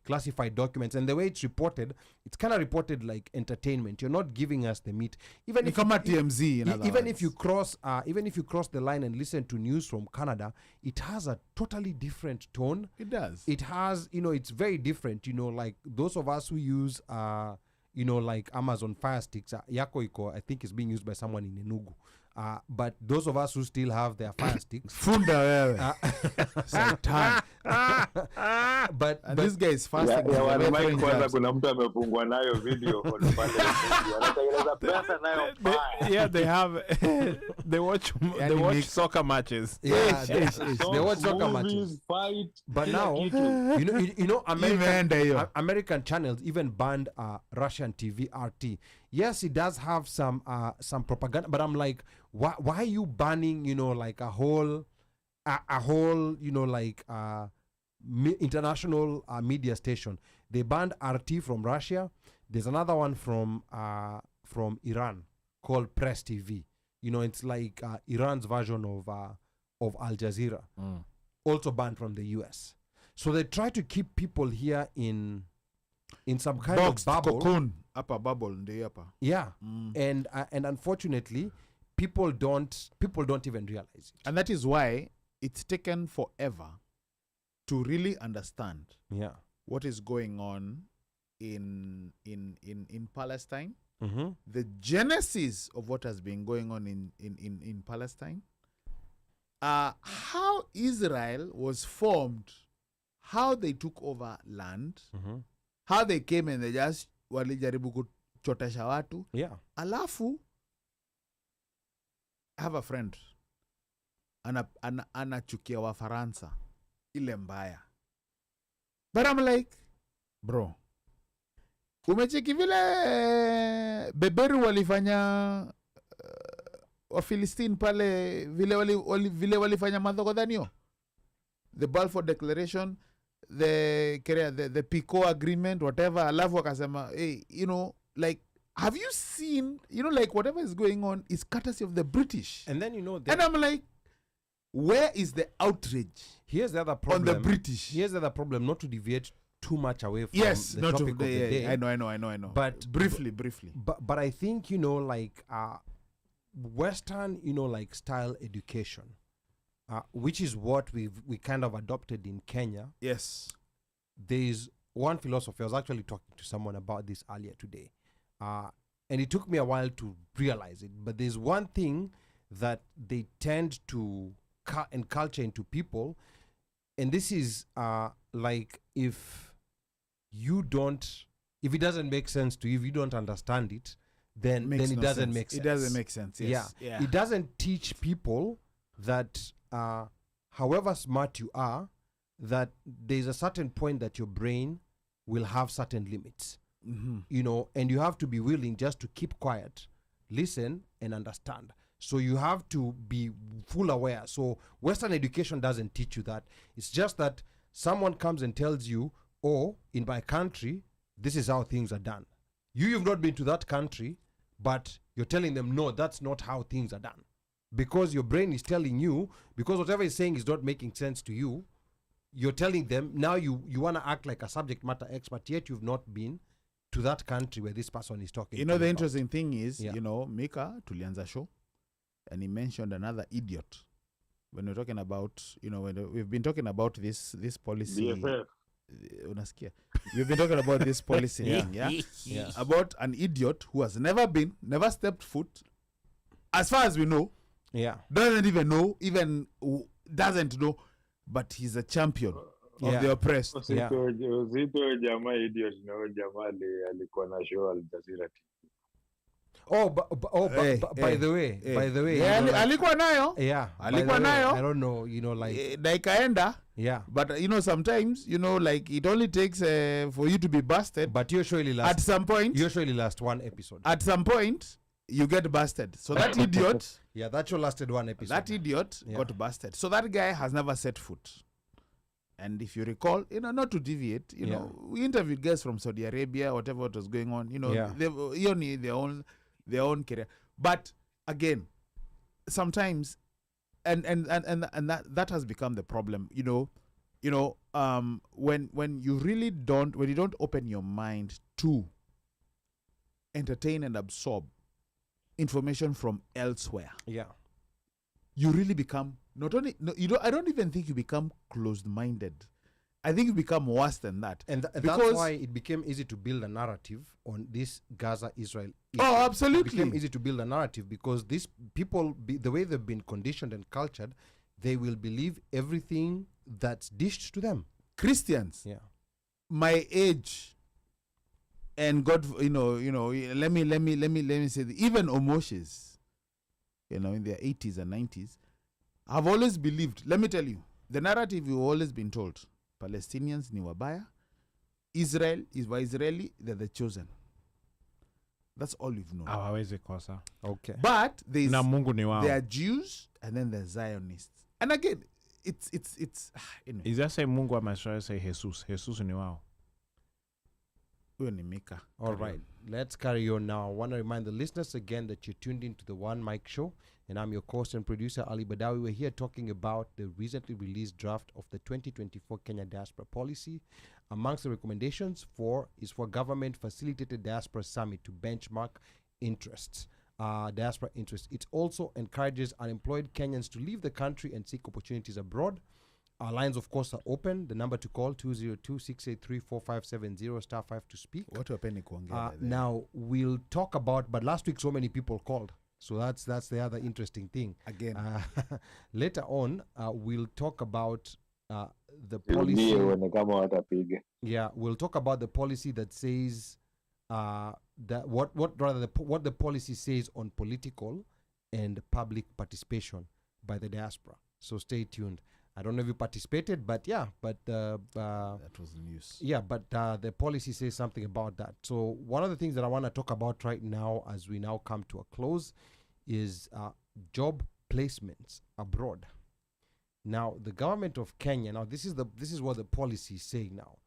classified documents. And the way it's reported, it's kind of reported like entertainment. You're not giving us the meat. Even if TMZ, even if you cross the line and listen to news from Canada, it has a totally different tone. It does. It has, it's very different. Like those of us who use like Amazon Fire Sticks, Yako Iko, I think is being used by someone in Enugu. But those of us who still have their Fire Sticks. But this guy is fasting. Yeah, they have. They watch soccer matches. Yeah, they watch soccer matches. Fight. But now, American channels even banned Russian TV RT. Yes, it does have some propaganda, but I'm like, why are you banning, like a whole, international media station? They banned RT from Russia. There's another one from Iran called Press TV. It's like Iran's version of Al Jazeera, also banned from the US. So they try to keep people here in some kind of bubble. Cocoon. Upper bubble, the upper. Yeah. And unfortunately, people don't even realize it. And that is why it's taken forever to really understand what is going on in Palestine. Mm-hmm. The genesis of what has been going on in Palestine. How Israel was formed, how they took over land, how they came and they just walijaribu kuchotesha watu. Yeah. Alafu, I have a friend anachukia wa Faransa ile mbaya. But I'm like, bro, umecheki vile beberu walifanya wa Philistine pale vile walifanya madhogodhanio, the Balfour Declaration, the Picot Agreement, whatever. Alafu wakasema, hey, like, have you seen, like whatever is going on is courtesy of the British. And then, and I'm like, where is the outrage? Here's the other problem. On the British. Here's the other problem, not to deviate too much away from the topic of the day. I know. But briefly. But I think, like Western, like style education, which is what we kind of adopted in Kenya. Yes. There's one philosophy. I was actually talking to someone about this earlier today. And it took me a while to realize it. But there's one thing that they tend to culture into people. And this is like if it doesn't make sense to you, if you don't understand it, then it doesn't make sense. It doesn't make sense, yes. Yeah. It doesn't teach people that however smart you are, that there's a certain point that your brain will have certain limits. Mm-hmm. And you have to be willing just to keep quiet, listen, and understand. So you have to be full aware. So Western education doesn't teach you that. It's just that someone comes and tells you, oh, in my country, this is how things are done. You've not been to that country, but you're telling them, no, that's not how things are done. Because your brain is telling you, because whatever it's saying is not making sense to you, you're telling them, now you want to act like a subject matter expert, yet you've not been to that country where this person is talking. The interesting thing is, Mika tulianza show, and he mentioned another idiot when we're talking about, we've been talking about this policy. BFF. Unasikia? We've been talking about this policy thing, Yeah. about an idiot who has never stepped foot, as far as we know, Yeah. doesn't know, but he's a champion of the oppressed. Uzito jamaa idiot na huyo jamaa alikuwa na show Al Jazeera. By the way, Yeah, you know, alikuwa nayo. yeah, by the alikuwa way, nayo. I don't know, like, Na ikaenda. yeah, But sometimes, like it only takes for you to be busted. but usually At last some point, one episode. at some point, you get busted. So that idiot, Yeah, that show lasted one episode. that idiot Yeah. got busted. So that guy has never set foot. And if you recall, not to deviate, we interviewed guys from Saudi Arabia, whatever what was going on, Yeah. they've only their own career. But again, sometimes, and that has become the problem, when you really don't open your mind to entertain and absorb information from elsewhere, Yeah. you really become I don't even think you become closed-minded. I think you become worse than that. And that's Because- why it became easy to build a narrative on this Gaza-Israel issue. Oh, It absolutely. became easy to build a narrative because these people, the way they've been conditioned and cultured, they will believe everything that's dished to them. Christians, Yeah. my age, and God, let me say that even Omoshes, in their 80s and 90s, have always believed. Let me tell you, the narrative you've always been told: Palestinians ni wabaya, Israel is Israeli, they're the chosen. That's all you've known. Hawawezi kosa. Okay. But there's Na Mungu ni wao. there are Jews and then there's Zionists. And again, it's anyway. Is that say Mungu ameshoa say Jesus? Jesus ni wao. Huyo ni Mika. All right, let's carry on now. I want to remind the listeners again that you're tuned into the One Mic Show, and I'm your host and producer, Ali Badawi. We're here talking about the recently released draft of the 2024 Kenya Diaspora Policy. Amongst the recommendations is for government-facilitated Diaspora Summit to benchmark diaspora interests. It also encourages unemployed Kenyans to leave the country and seek opportunities abroad. Our lines, of course, are open. The number to call, 202-683-4570, *5 to speak. What happened kuongea? Now, we'll talk about, but last week so many people called. So that's the other interesting thing. Again. Later on, we'll talk about the Ndio policy. uone kama watapiga. Yeah, we'll talk about the policy that says that what the policy says on political and public participation by the diaspora. So stay tuned. I don't know if you participated, but yeah, that was news. yeah, but the policy says something about that. So one of the things that I want to talk about right now, as we now come to a close, is job placements abroad. Now, the government of Kenya. Now, this is what the policy is saying now.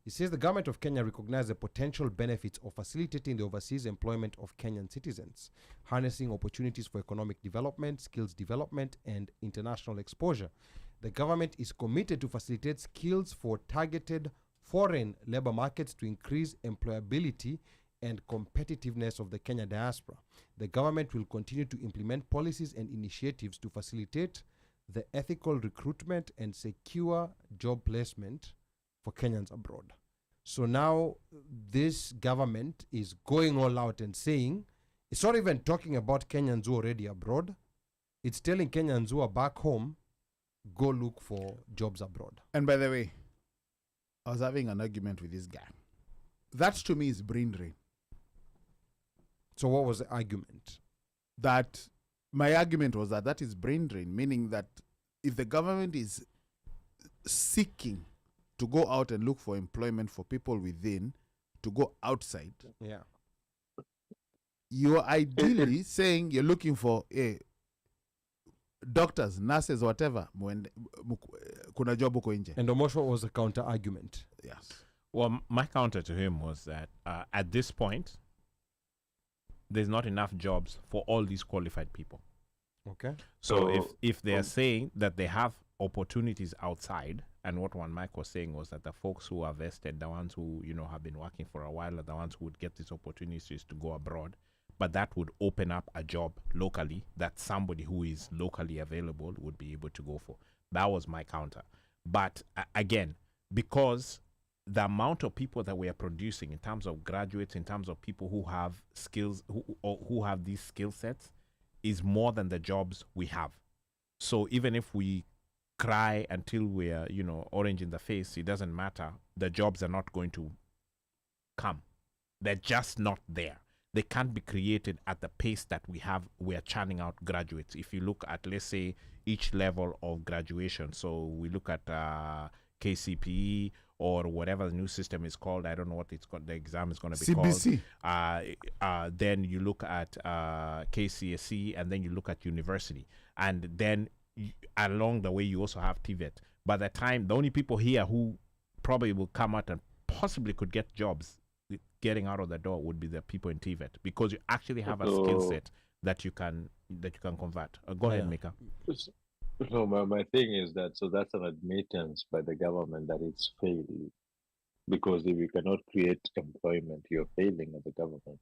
It says the government of Kenya recognizes the potential benefits of facilitating the overseas employment of Kenyan citizens, harnessing opportunities for economic development, skills development, and international exposure. The government is committed to facilitate skills for targeted foreign labor markets to increase employability and competitiveness of the Kenya diaspora. The government will continue to implement policies and initiatives to facilitate the ethical recruitment and secure job placement for Kenyans abroad. So now this government is going all out and saying, it's not even talking about Kenyans who are already abroad. It's telling Kenyans who are back home, go look for jobs abroad. And by the way, I was having an argument with this guy. That to me is brain drain. So what was the argument? That my argument was that is brain drain, meaning that if the government is seeking to go out and look for employment for people within to go outside, Yeah. you're ideally saying you're looking for doctors, nurses, whatever. Kuna job huko nje. And Omosho was a counter argument. Yes. Well, my counter to him was that at this point, there's not enough jobs for all these qualified people. Okay. So if they're saying that they have opportunities outside, and what one Mike was saying was that the folks who are vested, the ones who have been working for a while, are the ones who would get these opportunities to go abroad. but that would open up a job locally that somebody who is locally available would be able to go for. That was my counter. But again, because the amount of people that we are producing in terms of graduates, in terms of people who have skills, who have these skill sets, is more than the jobs we have. So even if we cry until we're, orange in the face, it doesn't matter. The jobs are not going to come. They're just not there. They can't be created at the pace that we are churning out graduates. If you look at, let's say, each level of graduation, so we look at KCPE or whatever the new system is called. I don't know what it's called. The exam is going to be CBC. called. Then you look at KCSE, and then you look at university. And then along the way, you also have TVET. By the time, the only people here who probably will come out and possibly could get jobs getting out of the door would be the people in TVET, because you actually have a skill set that you can convert. Go ahead, Mika. No, my thing is that, so that's an admittance by the government that it's failing. Because if you cannot create employment, you're failing as a government.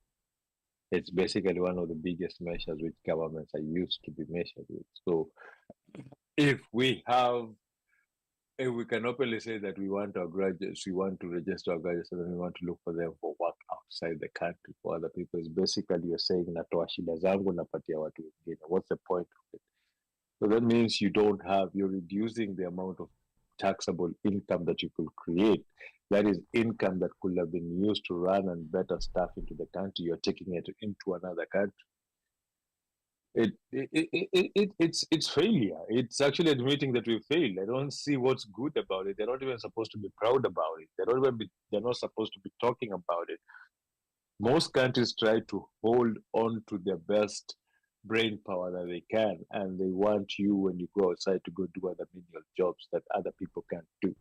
It's basically one of the biggest measures which governments are used to be measured with. So if we can openly say that we want our graduates, we want to register our graduates, and then we want to look for them for work outside the country for other people, it's basically you're saying natoa shida zangu napatia watu wengine. What's the point of it? So that means you're reducing the amount of taxable income that you could create. That is income that could have been used to run and better stuff into the country. You're taking it into another country. It's failure. It's actually admitting that we failed. I don't see what's good about it. They're not even supposed to be proud about it. They're not supposed to be talking about it. Most countries try to hold on to their best brain power that they can, and they want you, when you go outside, to go do other menial jobs that other people can't do.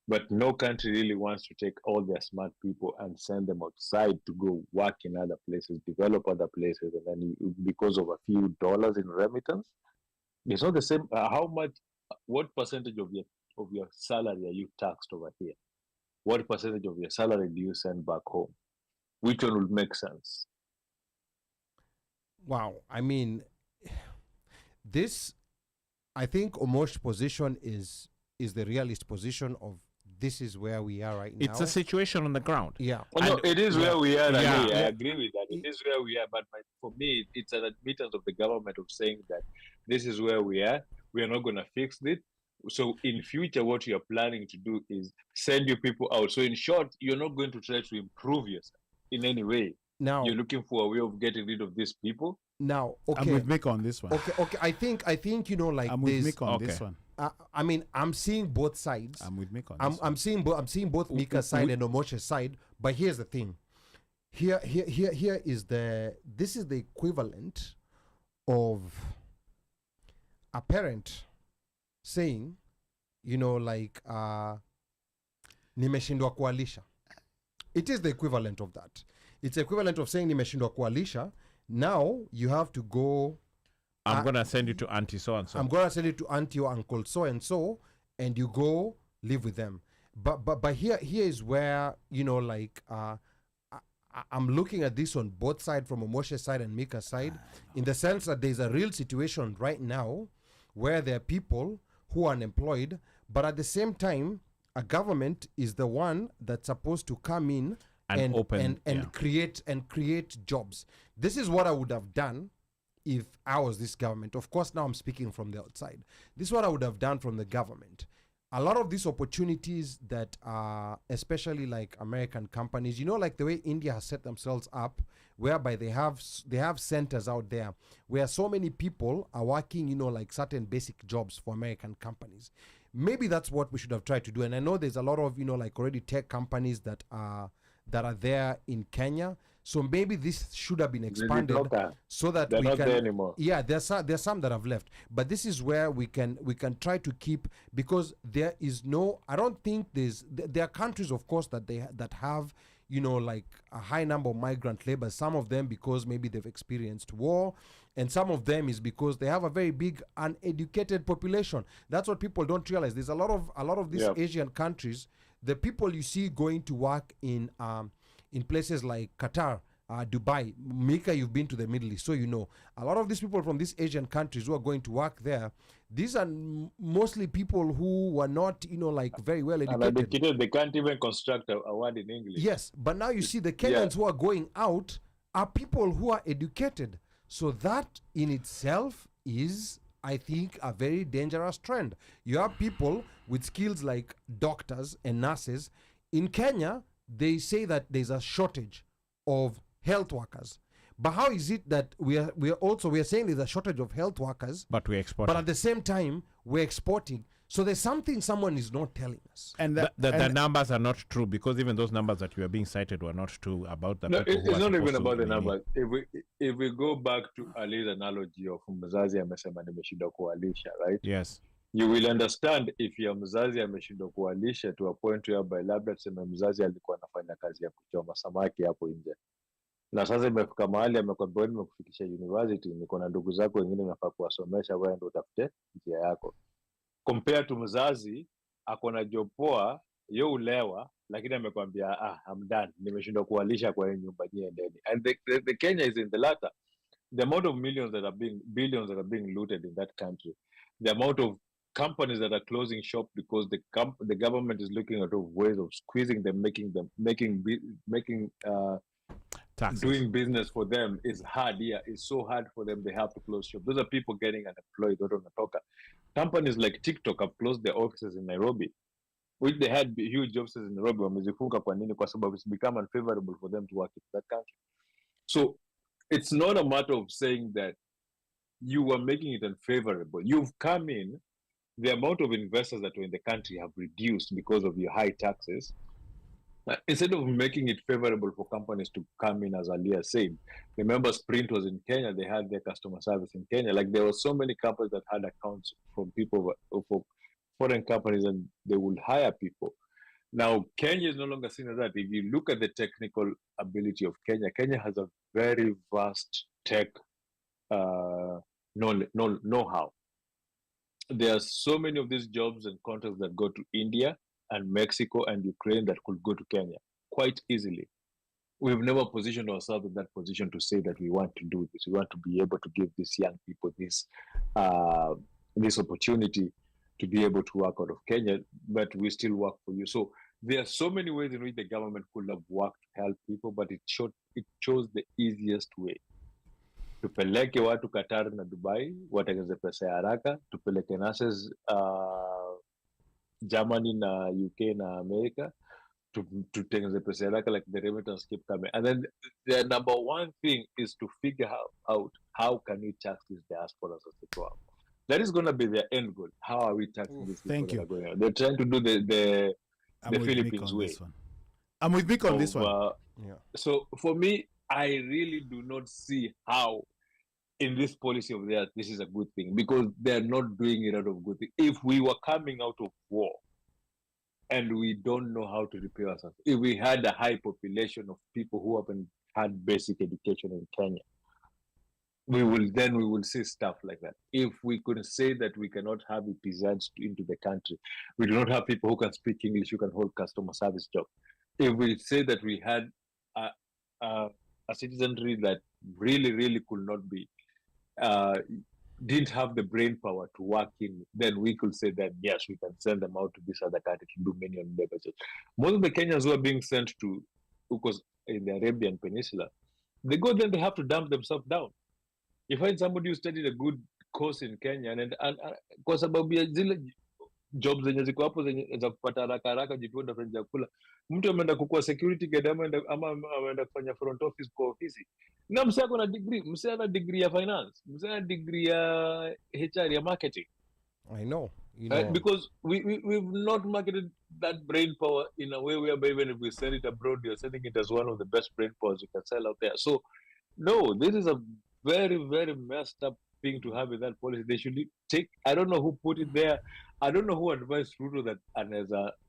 But no country really wants to take all their smart people and send them outside to go work in other places, develop other places, and then because of a few dollars in remittance, it's not the same. What percentage of your salary are you taxed over here? What percentage of your salary do you send back home? Which one would make sense? Wow. I mean, I think Omosh's position is the realist position of this is where we are right now. It's a situation on the ground. Yeah. No, it is where we are. Yeah. I agree with that. It is where we are. But for me, it's an admittance of the government of saying that this is where we are. We are not going to fix it. So in future, what you are planning to do is send your people out. So in short, you're not going to try to improve yourself in any way. Now you're looking for a way of getting rid of these people. Now, okay. I'm with Mika on this one. Okay. I think like I'm with Mika on this one. I mean, I'm seeing both sides. I'm with Mika on this one. I'm seeing both Mika's side and Omoshe's side. But here's the thing. Here is this is the equivalent of a parent saying, nimeshindwa kualisha. It is the equivalent of that. It's equivalent of saying nimeshindwa kualisha. Now you have to go. I'm going to send you to auntie so and so. I'm going to send you to auntie or uncle so and so, and you go live with them. But here is where I'm looking at this on both sides, from Omoshe's side and Mika's side, in the sense that there's a real situation right now where there are people who are unemployed, but at the same time, a government is the one that's supposed to come in and create jobs. This is what I would have done if I was this government. Of course, now I'm speaking from the outside. This is what I would have done from the government. A lot of these opportunities that are, especially like American companies, like the way India has set themselves up, whereby they have centers out there where so many people are working, like certain basic jobs for American companies. Maybe that's what we should have tried to do. And I know there's a lot of, already tech companies that are there in Kenya. So maybe this should have been expanded so that they're we not can. there anymore. Yeah, there's some that have left, but this is where we can try to keep, because there is no. I don't think there are countries, of course, that have like a high number of migrant labor. Some of them because maybe they've experienced war, and some of them is because they have a very big uneducated population. That's what people don't realize. There's a lot of these Asian countries. The people you see going to work in places like Qatar, Dubai. Mika, you've been to the Middle East, so you know. A lot of these people from these Asian countries who are going to work there, these are mostly people who were not, like very well educated. And they can't even construct a word in English. Yes, but now you see the Kenyans who are going out are people who are educated. So that in itself is, I think, a very dangerous trend. You have people with skills like doctors and nurses. In Kenya, they say that there's a shortage of health workers. But how is it that we are saying there's a shortage of health workers, but we're exporting? But at the same time, we're exporting. So there's something someone is not telling us. And the numbers are not true, because even those numbers that you are being cited were not true about the people it's not even about the numbers. If we go back to Ali's analogy of mzazi amesema nimeshindwa kuwalisha, right? Yes. You will understand if your mzazi ameshindwa kuwalisha to a point whereby labda tuseme mzazi alikuwa anafanya kazi ya kuchoma samaki hapo nje. Na sasa imefika mahali amekwambia nimekufikisha university, niko na ndugu zako wengine nafaa kuwasomesha, wewe ndio utafute njia yako. Compare to mzazi ako na job poa, yo ulewa, lakini amekwambia I'm done, nimeshindwa kuwalisha kwa hii nyumba niendeni. And the Kenya is in the latter. The amount of billions that are being looted in that country, the amount of companies that are closing shop because the government is looking at ways of squeezing them, making taxes. Doing business for them is hard. It's so hard for them. They have to close shop. Those are people getting unemployed. Companies like TikTok have closed their offices in Nairobi, which they had huge offices in Nairobi. Wamezifunga kwa nini? Kwa sababu it's become unfavorable for them to work in that country. So it's not a matter of saying that you are making it unfavorable. You've come in, the amount of investors that were in the country have reduced because of your high taxes. Instead of making it favorable for companies to come in, as Alia said, remember Sprint was in Kenya, they had their customer service in Kenya. Like there were so many companies that had accounts from people, for foreign companies, and they would hire people. Now, Kenya is no longer seen as that. If you look at the technical ability of Kenya, Kenya has a very vast tech know-how. There are so many of these jobs and contracts that go to India and Mexico and Ukraine that could go to Kenya quite easily. We've never positioned ourselves in that position to say that we want to do this. We want to be able to give these young people this opportunity to be able to work out of Kenya, but we still work for you. So there are so many ways in which the government could have worked to help people, but it chose the easiest way. Tupeleke watu Qatar na Dubai, watengeze pesa ya haraka, tupeleke nurses Germany na UK na America, tutengeze pesa ya haraka, like the remittance keep coming. And then the number one thing is to figure out how can we tax these diasporas as they go out. That is going to be their end goal. How are we taxing these people that are going out? They're trying to do the Philippines way. I'm with Mick on this one. So for me, I really do not see how in this policy of theirs this is a good thing, because they're not doing it out of good thing. If we were coming out of war and we don't know how to repair ourselves, if we had a high population of people who haven't had basic education in Kenya, we will see stuff like that. If we could say that we cannot have peasants into the country, we do not have people who can speak English, who can hold customer service job. If we say that we had a citizenry that really could not be, didn't have the brain power to work in, then we could say that yes, we can send them out to this other country to do many labor jobs. Most of the Kenyans who are being sent to, because in the Arabian Peninsula, they go then they have to dump themselves down. You find somebody who studied a good course in Kenya and kwa sababu ya zile jobs zenye ziko hapo zenye za kupata haraka jiponda front ya kula, mtu ameenda kukua security guard ama ameenda kufanya front office kwa ofisi, na msee ako na degree, msee ana degree ya finance, msee ana degree ya HR ya marketing. I know. Because we've not marketed that brain power in a way whereby even if we sell it abroad, you're selling it as one of the best brain powers you can sell out there. So no, this is a very, very messed up thing to have in that policy. They should take, I don't know who put it there. I don't know who advised Ruto that, and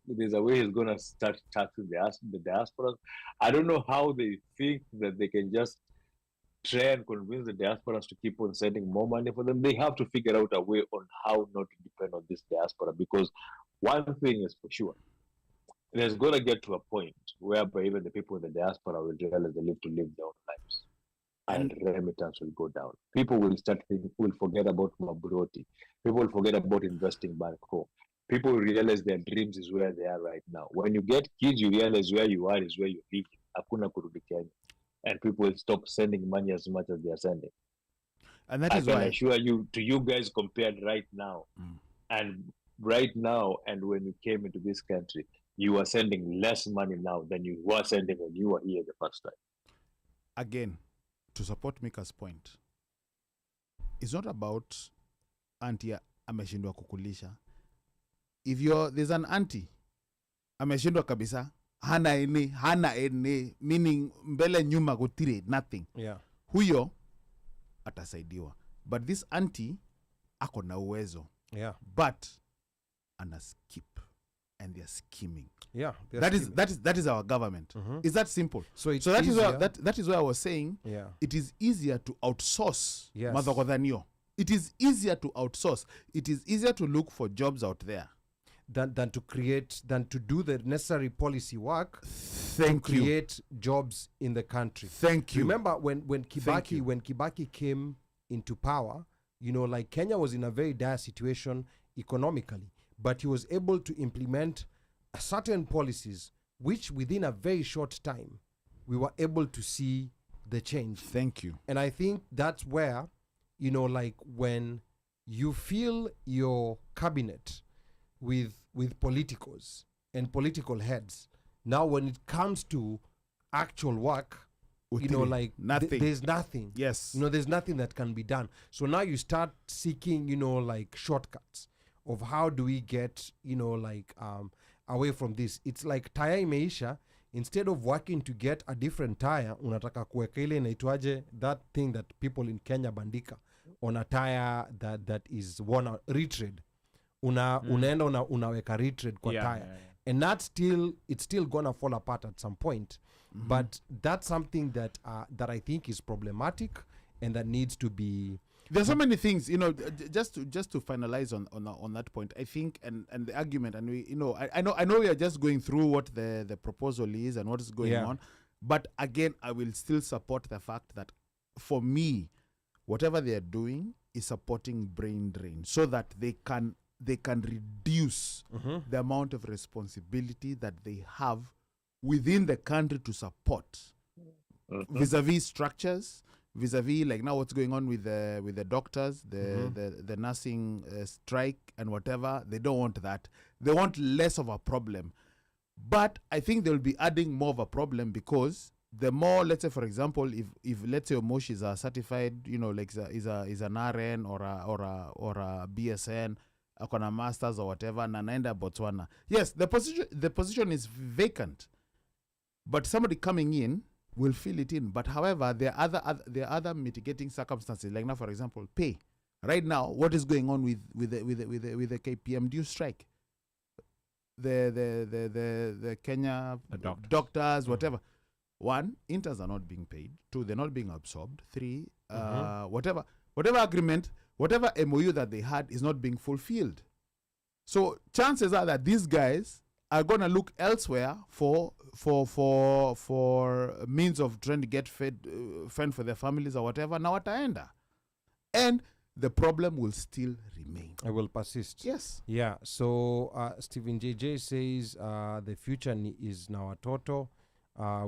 there's a way he's going to start taxing the diaspora. I don't know how they think that they can just try and convince the diasporas to keep on sending more money for them. They have to figure out a way on how not to depend on this diaspora, because one thing is for sure, there's going to get to a point whereby even the people in the diaspora will realize they live to live their own lives. And remittance will go down. People will will forget about Maburoti. People will forget about investing back home. People will realize their dreams is where they are right now. When you get kids, you realize where you are is where you're living. Hakuna kurudi Kenya. And people will stop sending money as much as they are sending. And that I is can why assure you, to you guys compared right now, and when you came into this country, you are sending less money now than you were sending when you were here the first time. again, to support Mika's point, it's not about auntie ameshindwa kukulisha. If there's an auntie ameshindwa kabisa, hana ene, meaning mbele nyuma gutire nothing. Yeah. Huyo atasaidiwa. But this auntie ako na uwezo. Yeah. But ana skip and they're scheming. Yeah. That is our government. Is that simple? So it's that is easier. that is why I was saying it is easier to outsource. Yes. Madhokodhanio. It is easier to outsource. It is easier to look for jobs out there than to do the necessary policy work Thank to create jobs in the country. Thank you. Remember when Kibaki came into power, like Kenya was in a very dire situation economically, but he was able to implement certain policies which within a very short time we were able to see the change. Thank you. And I think that's where, like when you fill your cabinet with politicos and political heads, now when it comes to actual work, nothing. There's nothing. Yes. There's nothing that can be done. So now you start seeking, like shortcuts of how do we get, away from this. It's like tire imeisha. Instead of working to get a different tire, unataka kuweka ile inaitwaje, that thing that people in Kenya bandika on a tire that is worn out, retread. Unaenda unaweka retread kwa tire. And it's still gonna fall apart at some point. But that's something that I think is problematic and that needs to be. There's so many things, just to finalize on that point. I think and the argument, and we, I know we are just going through what the proposal is and what is going on, but again, I will still support the fact that for me, whatever they are doing is supporting brain drain, so that they can reduce the amount of responsibility that they have within the country to support vis-a-vis structures, vis-a-vis like now what's going on with the doctors, the nursing strike and whatever. They don't want that. They want less of a problem. But I think they'll be adding more of a problem, because the more, let's say for example, if let's say Omosh is a certified, like is an RN or a BSN, akona masters or whatever, na naenda Botswana. Yes, the position is vacant, but somebody coming in will fill it in. But however, there are other mitigating circumstances. Like now, for example, pay. Right now, what is going on with the KPMD strike? The Kenya doctors, whatever. One, interns are not being paid. Two, they're not being absorbed. Three, whatever agreement, whatever MOU that they had is not being fulfilled. So chances are that these guys are gonna look elsewhere for means of trying to get fend for their families or whatever. Now wataenda, and the problem will still remain. I will persist. Yes. Yeah. So Stephen JJ says the future is now watoto.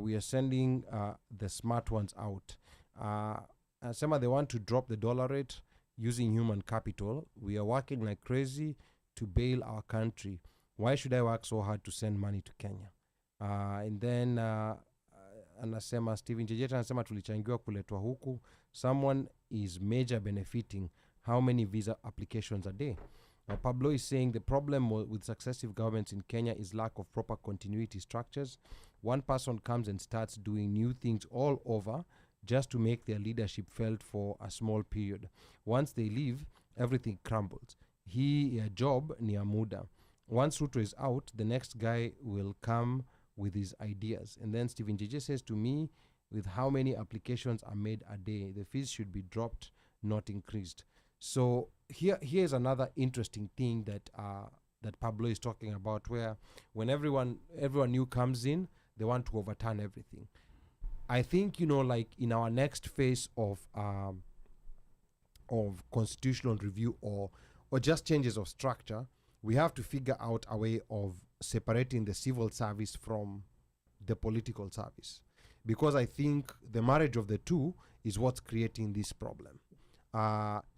We are sending the smart ones out. Some they want to drop the dollar rate using human capital. We are working like crazy to bail our country. Why should I work so hard to send money to Kenya? And then anasema Stephen JJ anasema tulichangiwa kuletwa huku. Someone is major benefiting. How many visa applications a day? Pablo is saying the problem with successive governments in Kenya is lack of proper continuity structures. One person comes and starts doing new things all over just to make their leadership felt for a small period. Once they leave, everything crumbles. A job ni ya muda. Once Ruto is out, the next guy will come with his ideas. And then Stephen JJ says to me, with how many applications are made a day, the fees should be dropped, not increased. So here's another interesting thing that that Pablo is talking about, where when everyone new comes in, they want to overturn everything. I think, like in our next phase of constitutional review or just changes of structure, we have to figure out a way of separating the civil service from the political service, because I think the marriage of the two is what's creating this problem.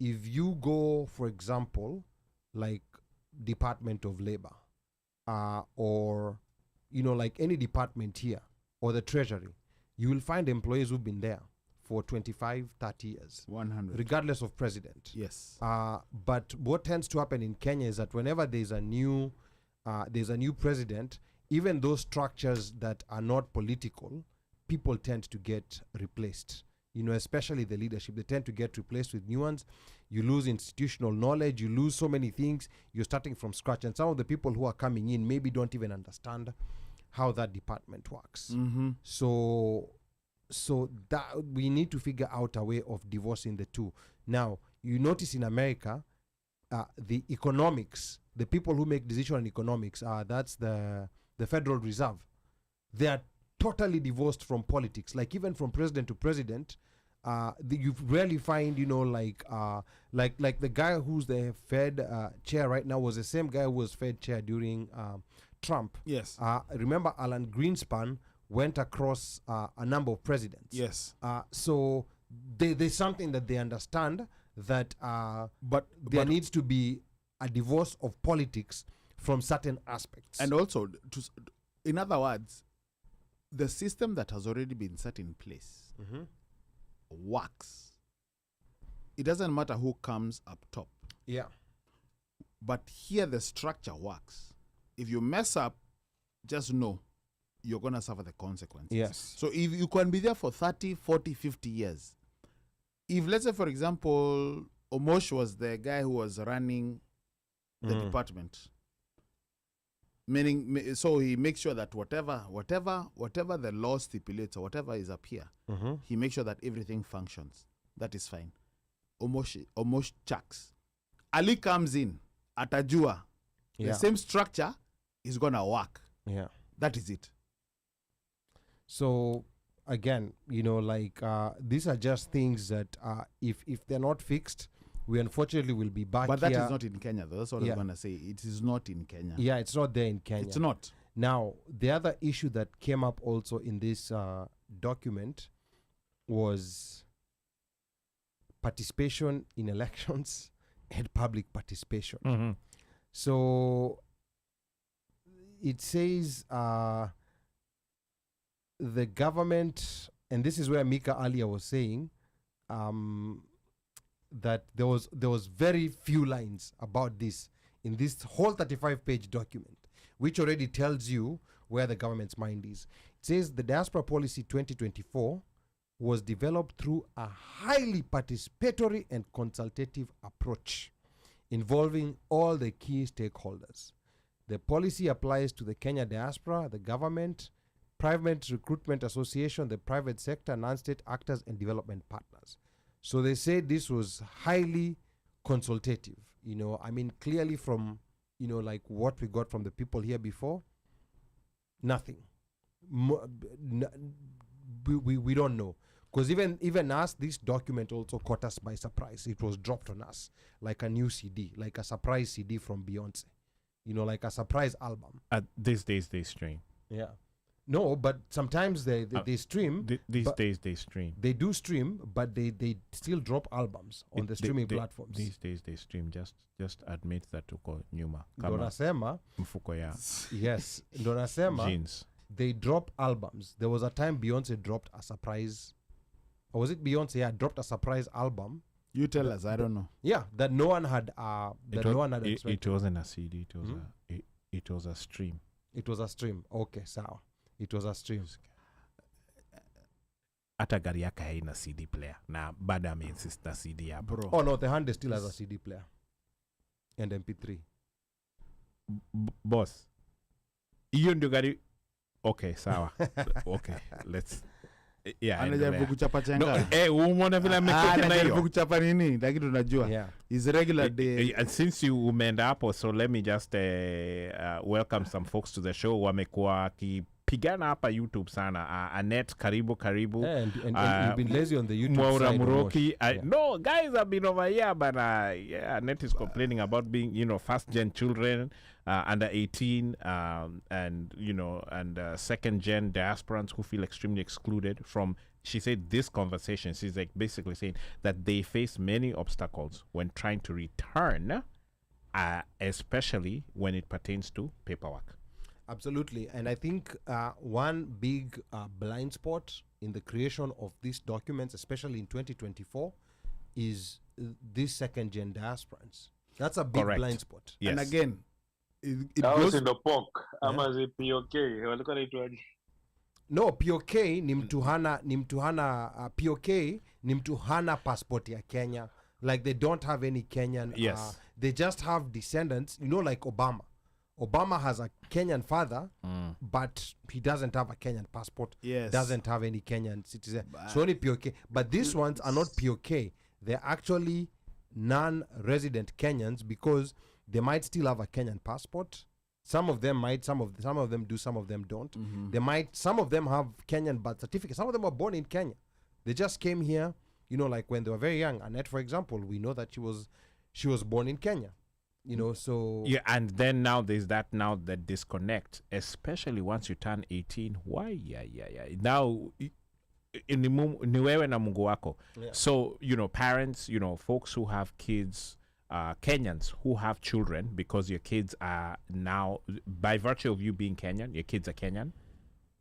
If you go, for example, like Department of Labor, or like any department here, or the Treasury, you will find employees who've been there for 25, 30 years. 100. Regardless of president. Yes. But what tends to happen in Kenya is that whenever there's a new president, even those structures that are not political, people tend to get replaced. Especially the leadership, they tend to get replaced with new ones. You lose institutional knowledge, you lose so many things, you're starting from scratch. And some of the people who are coming in maybe don't even understand how that department works. Mm-hmm. So that we need to figure out a way of divorcing the two. Now, you notice in America, the economics, the people who make decisions on economics, that's the Federal Reserve. They are totally divorced from politics. Like even from president to president, you rarely find, like the guy who's the Fed chair right now was the same guy who was Fed chair during Trump. Yes. Remember Alan Greenspan went across a number of presidents. Yes. So there's something that they understand that but there needs to be a divorce of politics from certain aspects. And also, in other words, the system that has already been set in place works. It doesn't matter who comes up top. Yeah. But here the structure works. If you mess up, just know you're going to suffer the consequences. Yes. So if you can be there for 30, 40, 50 years, if let's say, for example, Omosh was the guy who was running the department, meaning, so he makes sure that whatever the law stipulates or whatever is up here, he makes sure that everything functions. That is fine. Omosh chucks. Ali comes in, atajua. The same structure is going to work. Yeah. That is it. So again, these are just things that if they're not fixed, we unfortunately will be back But here. that is not in Kenya, though. That's what I was going to say. It is not in Kenya. Yeah, it's not there in Kenya. It's not. Now, the other issue that came up also in this document was participation in elections and public participation. So it says the government, and this is where Mika earlier was saying, that there was very few lines about this in this whole 35-page document, which already tells you where the government's mind is. It says the Diaspora Policy 2024 was developed through a highly participatory and consultative approach involving all the key stakeholders. The policy applies to the Kenya diaspora, the government, private recruitment association, the private sector, non-state actors, and development partners. So they say this was highly consultative. Clearly from, like what we got from the people here before, nothing. We don't know. Because even us, this document also caught us by surprise. It was dropped on us like a new CD, like a surprise CD from Beyonce. Like a surprise album. These days they stream. Yeah. No, but sometimes they stream. These days they stream. They do stream, but they still drop albums on the streaming platforms. These days they stream. Just admit that tuko nyuma. Ndonasema. Mfuko ya. Yes. Ndonasema. Jeans. They drop albums. There was a time Beyonce dropped a surprise. Or was it Beyonce? Yeah, dropped a surprise album. You tell us. I don't know. Yeah, that no one had. No one had expected. It wasn't a CD. It was a stream. It was a stream. Okay, so it was a stream. Hata gari yake haina CD player. Na bado ameinsist na CD hapo. Bro. Oh no, the Hyundai still has a CD player. And MP3. Boss. Hiyo ndio gari. Okay, sawa. Okay, let's. Yeah, anajaribu kuchapa no, chenga. umeona vile ameketi na Anajaribu hiyo. kuchapa nini, lakini tunajua Yeah. is regular day. And since you umeenda hapo, so let me just welcome some folks to the show. Wamekuwa wakipigana hapa YouTube sana. Annette, karibu. Yeah, and you've been lazy on the YouTube Mwaura side. Muroki. Yeah. No, guys have been over here, but yeah, Annette is complaining about being, first-gen children, under 18, and, and second-gen diasporans who feel extremely excluded from, she said, this conversation. She's like basically saying that they face many obstacles when trying to return, especially when it pertains to paperwork. Absolutely. And I think one big blind spot in the creation of these documents, especially in 2024, is these second-gen diasporans. That's a big Correct. blind spot. Yes. And again, it That was goes in the POC. Ama zi POK. Walikuwa naitwaje? No, POK ni mtu hana POK ni mtu hana passport ya Kenya. Like they don't have any Kenyan. Yes. They just have descendants, like Obama. Obama has a Kenyan father, but he doesn't have a Kenyan passport. Yes. Doesn't have any Kenyan citizen. So only POK. But these ones are not POK. They're actually non-resident Kenyans because they might still have a Kenyan passport. Some of them might, some of them do, some of them don't. They might, some of them have Kenyan birth certificates. Some of them were born in Kenya. They just came here, like when they were very young. Annette, for example, we know that she was born in Kenya. So Yeah, and then now there's that disconnect, especially once you turn 18. Why? Yeah. Now, ni wewe na Mungu wako. Yeah. So, parents, folks who have kids, Kenyans who have children, because your kids are now, by virtue of you being Kenyan, your kids are Kenyan,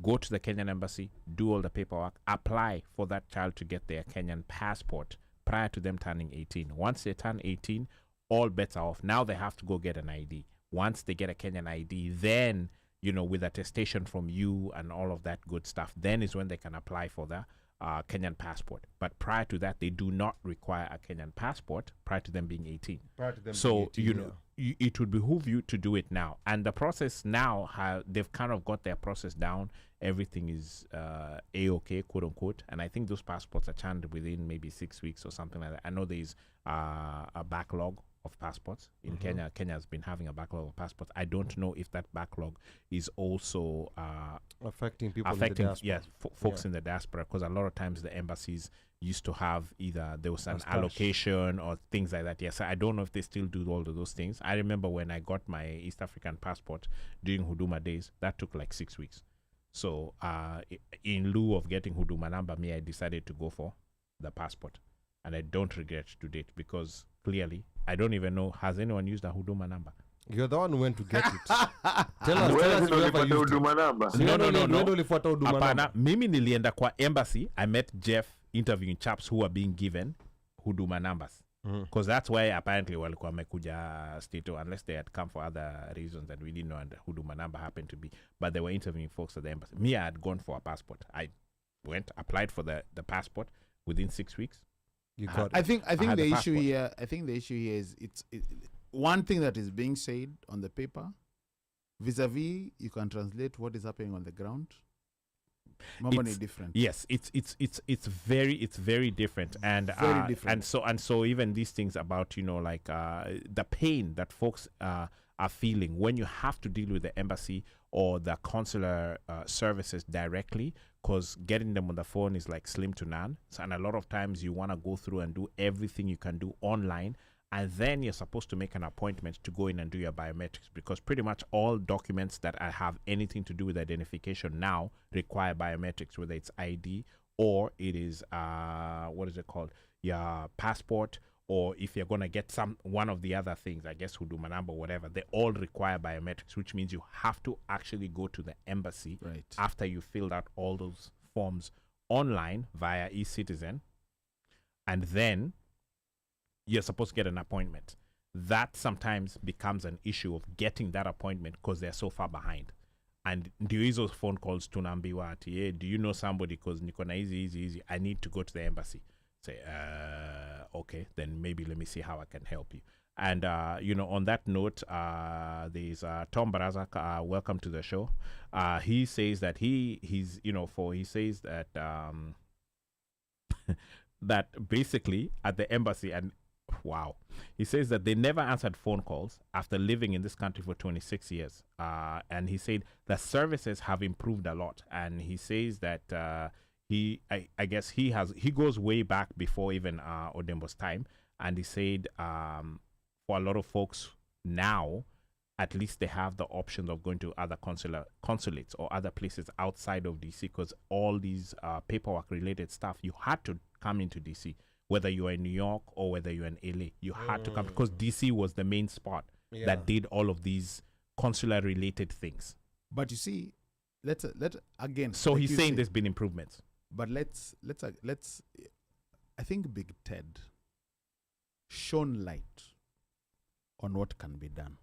go to the Kenyan embassy, do all the paperwork, apply for that child to get their Kenyan passport prior to them turning 18. Once they turn 18, all bets are off. Now they have to go get an ID. Once they get a Kenyan ID, then, with attestation from you and all of that good stuff, then is when they can apply for the Kenyan passport. But prior to that, they do not require a Kenyan passport prior to them being 18. prior to them So, being 18, it would behoove you to do it now. And the process now, they've kind of got their process down. Everything is A-OK, quote unquote. And I think those passports are churned within maybe 6 weeks or something like that. I know there's a backlog of passports in Kenya. Kenya has been having a backlog of passports. I don't know if that backlog is also affecting people in the diaspora. folks in the diaspora, because a lot of times the embassies used to have either there was an stash. allocation or things like that. Yes, I don't know if they still do all of those things. I remember when I got my East African passport during Huduma days, that took like 6 weeks. So in lieu of getting Huduma number, I decided to go for the passport. And I don't regret to date, because clearly I don't even know, has anyone used a Huduma number? You're the one who went to get it. Tell us if you ever used it. Huduma number. No. Ulifuata huduma Hapana, number. mimi nilienda kwa embassy. I met Jeff interviewing chaps who are being given Huduma numbers. Because that's why apparently walikuwa wamekuja state, unless they had come for other reasons that we didn't know, and the Huduma number happened to be. But they were interviewing folks at the embassy. Me, I had gone for a passport. I went, applied for the passport within 6 weeks. You got I it. think had the the issue passport. here. I think the issue here is one thing that is being said on the paper, vis-a-vis, you can translate what is happening on the ground. Mambo ni different. Yes, it's very different, and Very different. and so even these things about the pain that folks are feeling when you have to deal with the embassy or the consular services directly, because getting them on the phone is like slim to none. So, and a lot of times you want to go through and do everything you can do online, and then you're supposed to make an appointment to go in and do your biometrics, because pretty much all documents that have anything to do with identification now require biometrics, whether it's ID or it is what is it called, your passport, or if you're going to get one of the other things, I guess Huduma number, whatever, they all require biometrics, which means you have to actually go to the embassy Right. after you filled out all those forms online via eCitizen, and then you're supposed to get an appointment. That sometimes becomes an issue of getting that appointment because they're so far behind. And ndio hizo phone calls tunaambiwa ati, hey, do you know somebody, because niko na easy, I need to go to the embassy. Say, okay, then maybe let me see how I can help you. And on that note, there's Tom Barazak. Welcome to the show. He says that he says that that basically at the embassy, and wow, he says that they never answered phone calls after living in this country for 26 years. And he said the services have improved a lot. And he says that I guess he goes way back before even Odembo's time. And he said for a lot of folks now, at least they have the option of going to other consulates or other places outside of DC, because all these paperwork related stuff, you had to come into DC. Whether you're in New York or whether you're in LA, you had to come, because DC was the main spot that did all of these consular related things. But you see, let's again. So he's saying there's been improvements. But let's. I think Big Ted shone light on what can be done,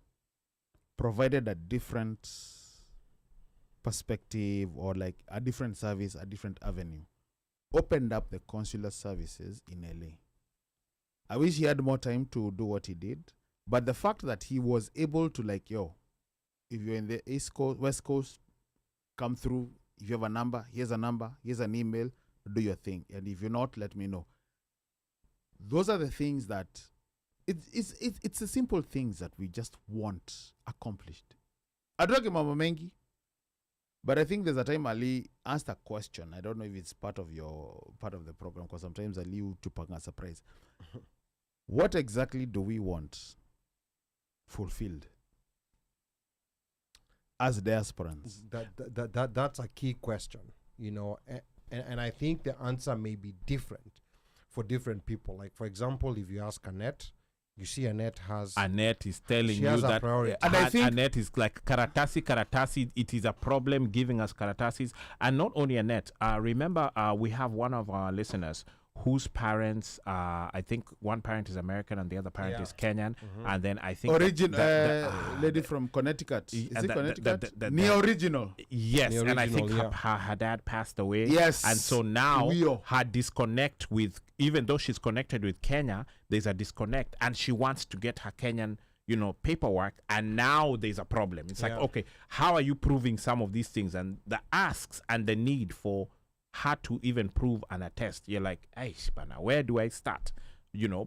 provided a different perspective or like a different service, a different avenue. Opened up the consular services in LA. I wish he had more time to do what he did, but the fact that he was able to if you're in the East Coast, West Coast, come through. If you have a number, here's an email, do your thing. And if you're not, let me know. Those are the things that it's the simple things that we just want accomplished. Adoge Mama Mengi. But I think there's a time Ali asked a question. I don't know if it's part of the program, because sometimes Ali will tupang a surprise. What exactly do we want fulfilled as diasporans? That's a key question, and I think the answer may be different for different people. Like, for example, if you ask Annette, you see Annette is telling you that and I think Annette is like karatasi. It is a problem giving us karatasis. And not only Annette, remember we have one of our listeners whose parents, I think one parent is American and the other parent is Kenyan. And then I think lady from Connecticut. Is it Connecticut? Original. Yes, Neo-original, and I think her dad passed away. Yes. And so now her disconnect with, even though she's connected with Kenya, there's a disconnect, and she wants to get her Kenyan, paperwork, and now there's a problem. It's like, okay, how are you proving some of these things? And the asks and the need for her to even prove and attest, you're like, hey, where do I start?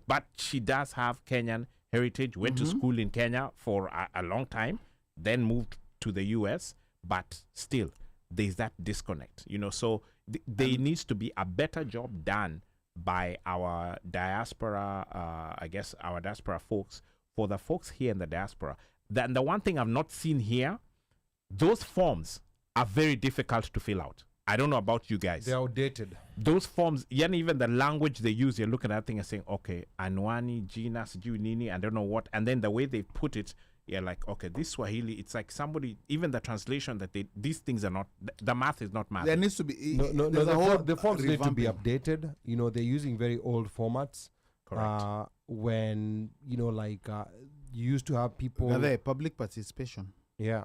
But she does have Kenyan heritage, went to school in Kenya for a long time, then moved to the US, but still there's that disconnect, so there needs to be a better job done by our diaspora, our diaspora folks, for the folks here in the diaspora. Then the one thing I've not seen here, those forms are very difficult to fill out. I don't know about you guys. They're outdated. Those forms, even the language they use, you're looking at that thing and saying, okay, Anwani, Gina, Nini, I don't know what. And then the way they put it, you're like, okay, this Swahili, it's like somebody, even the translation that these things are not, the math is not math. There needs to be, the forms need to be updated. They're using very old formats. Correct. When, you used to have people. Public participation. Yeah.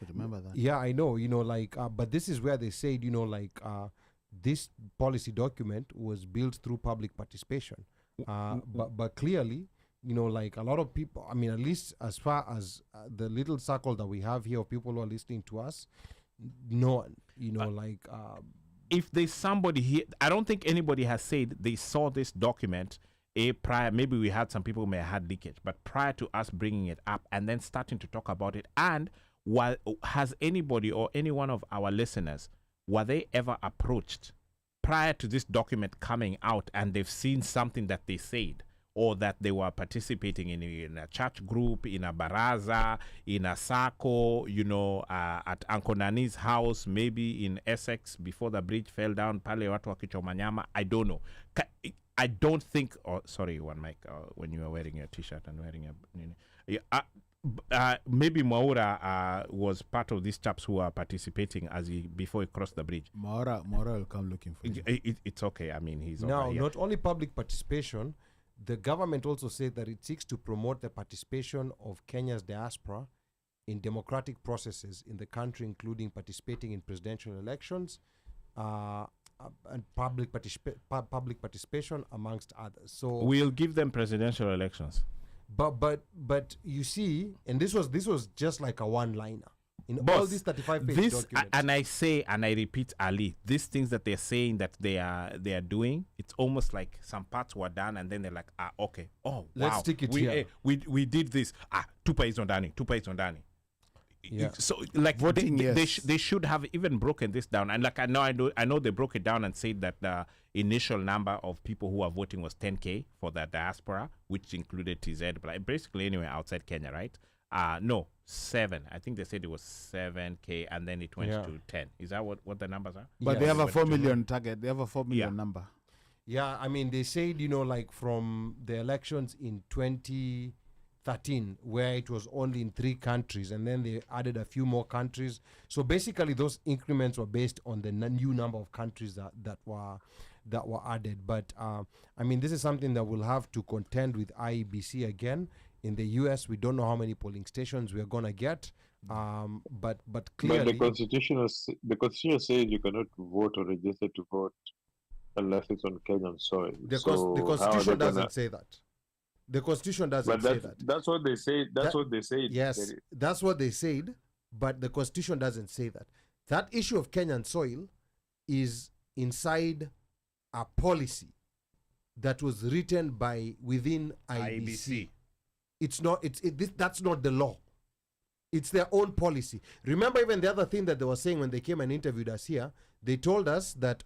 Remember that. Yeah, I know, but this is where they said, this policy document was built through public participation. But clearly, a lot of people, at least as far as the little circle that we have here of people who are listening to us, no one, if there's somebody here, I don't think anybody has said they saw this document prior. Maybe we had some people who may have had leakage, but prior to us bringing it up and then starting to talk about it, and has anybody or any one of our listeners, were they ever approached prior to this document coming out and they've seen something that they said, or that they were participating in a church group, in a baraza, in a sako, at Uncle Nani's house, maybe in Essex before the bridge fell down, pale watu wakichoma nyama? I don't know. I don't think, sorry, one mic, when you are wearing your t-shirt and wearing maybe Mwaura was part of these chaps who are participating before he crossed the bridge. Mwaura will come looking for you. It's okay. He's now over here. Not only public participation, the government also said that it seeks to promote the participation of Kenya's diaspora in democratic processes in the country, including participating in presidential elections and public participation, amongst others. So we'll give them presidential elections. But you see, and this was just like a one-liner in all Boss, these 35-page this documents. and I say and I repeat, Ali, these things that they're saying that they are doing, it's almost like some parts were done and then they're like, okay, oh Let's wow, stick it we, here. we did this. Tupa is on Dani. Yeah. So like Voting, they yes. they should have even broken this down. And like I know they broke it down and said that the initial number of people who are voting was 10K for the diaspora, which included TZ, but basically anywhere outside Kenya, right? No, 7. I think they said it was 7K and then it went to 10. Is that what the numbers are? But Yeah. they have a Went 4 to- million target. They have a 4 million Yeah. number. Yeah, I mean, they said, like from the elections in 2013, where it was only in 3 countries, and then they added a few more countries. So basically, those increments were based on the new number of countries that were added. But I mean, this is something that we'll have to contend with IEBC again. In the US, we don't know how many polling stations we're gonna get. But clearly, But the constitution says you cannot vote or register to vote unless it's on Kenyan soil. the So how are Constitution they doesn't gonna- say that. The Constitution doesn't But say that. that's what they say. That's That- what they say. Yes, that's what they said, but the Constitution doesn't say that. That issue of Kenyan soil is inside a policy that was written by within IEBC. It's not. That's not the law. It's their own policy. Remember, even the other thing that they were saying when they came and interviewed us here, they told us that,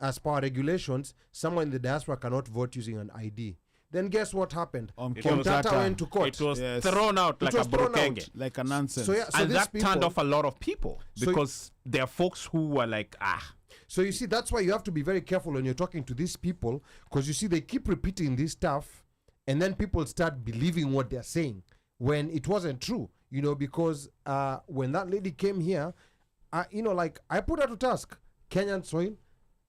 as per regulations, someone in the diaspora cannot vote using an ID. Then guess what happened? Omtata went to court. It was Yes. thrown out like a was thrown burukenge. out. Like a nonsense. So yeah, so And these that turned people- off a lot of people So- because there are folks who were like, So you see, that's why you have to be very careful when you're talking to these people, because you see, they keep repeating this stuff, and then people start believing what they're saying when it wasn't true. Because when that lady came here, like I put her to task. Kenyan soil,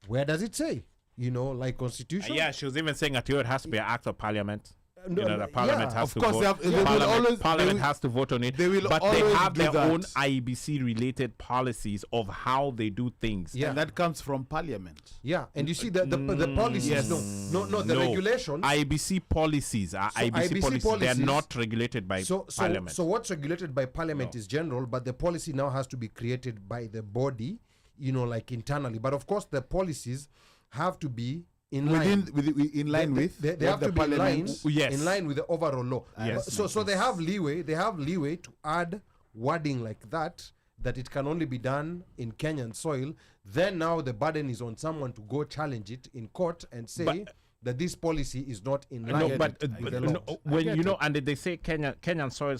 where does it say? Like Constitution. yeah, she was even saying that it has to be an act of parliament. No, The parliament yeah, has of to course, vote. they have- they will Parliament, always- they Parliament will- has to vote on it. they will but they always have do their that. own IEBC related policies of how they do things. Yeah. And that comes from parliament. Yeah, and you see the policies. Yes. No, the regulations. IEBC policies are So IEBC IBC policies. They are policies- not regulated by parliament. So what's regulated by parliament is general, but the policy now has to be created by the body, like internally. But of course, the policies have to be in line. In line with They have what to the be in line, parliament. Yes. in line with the overall law. Yes. So they have leeway. They have leeway to add wording like that it can only be done in Kenyan soil. Then now the burden is on someone to go challenge it in court and say But- that this policy is not in line. No, but with the law. when and they say Kenyan soil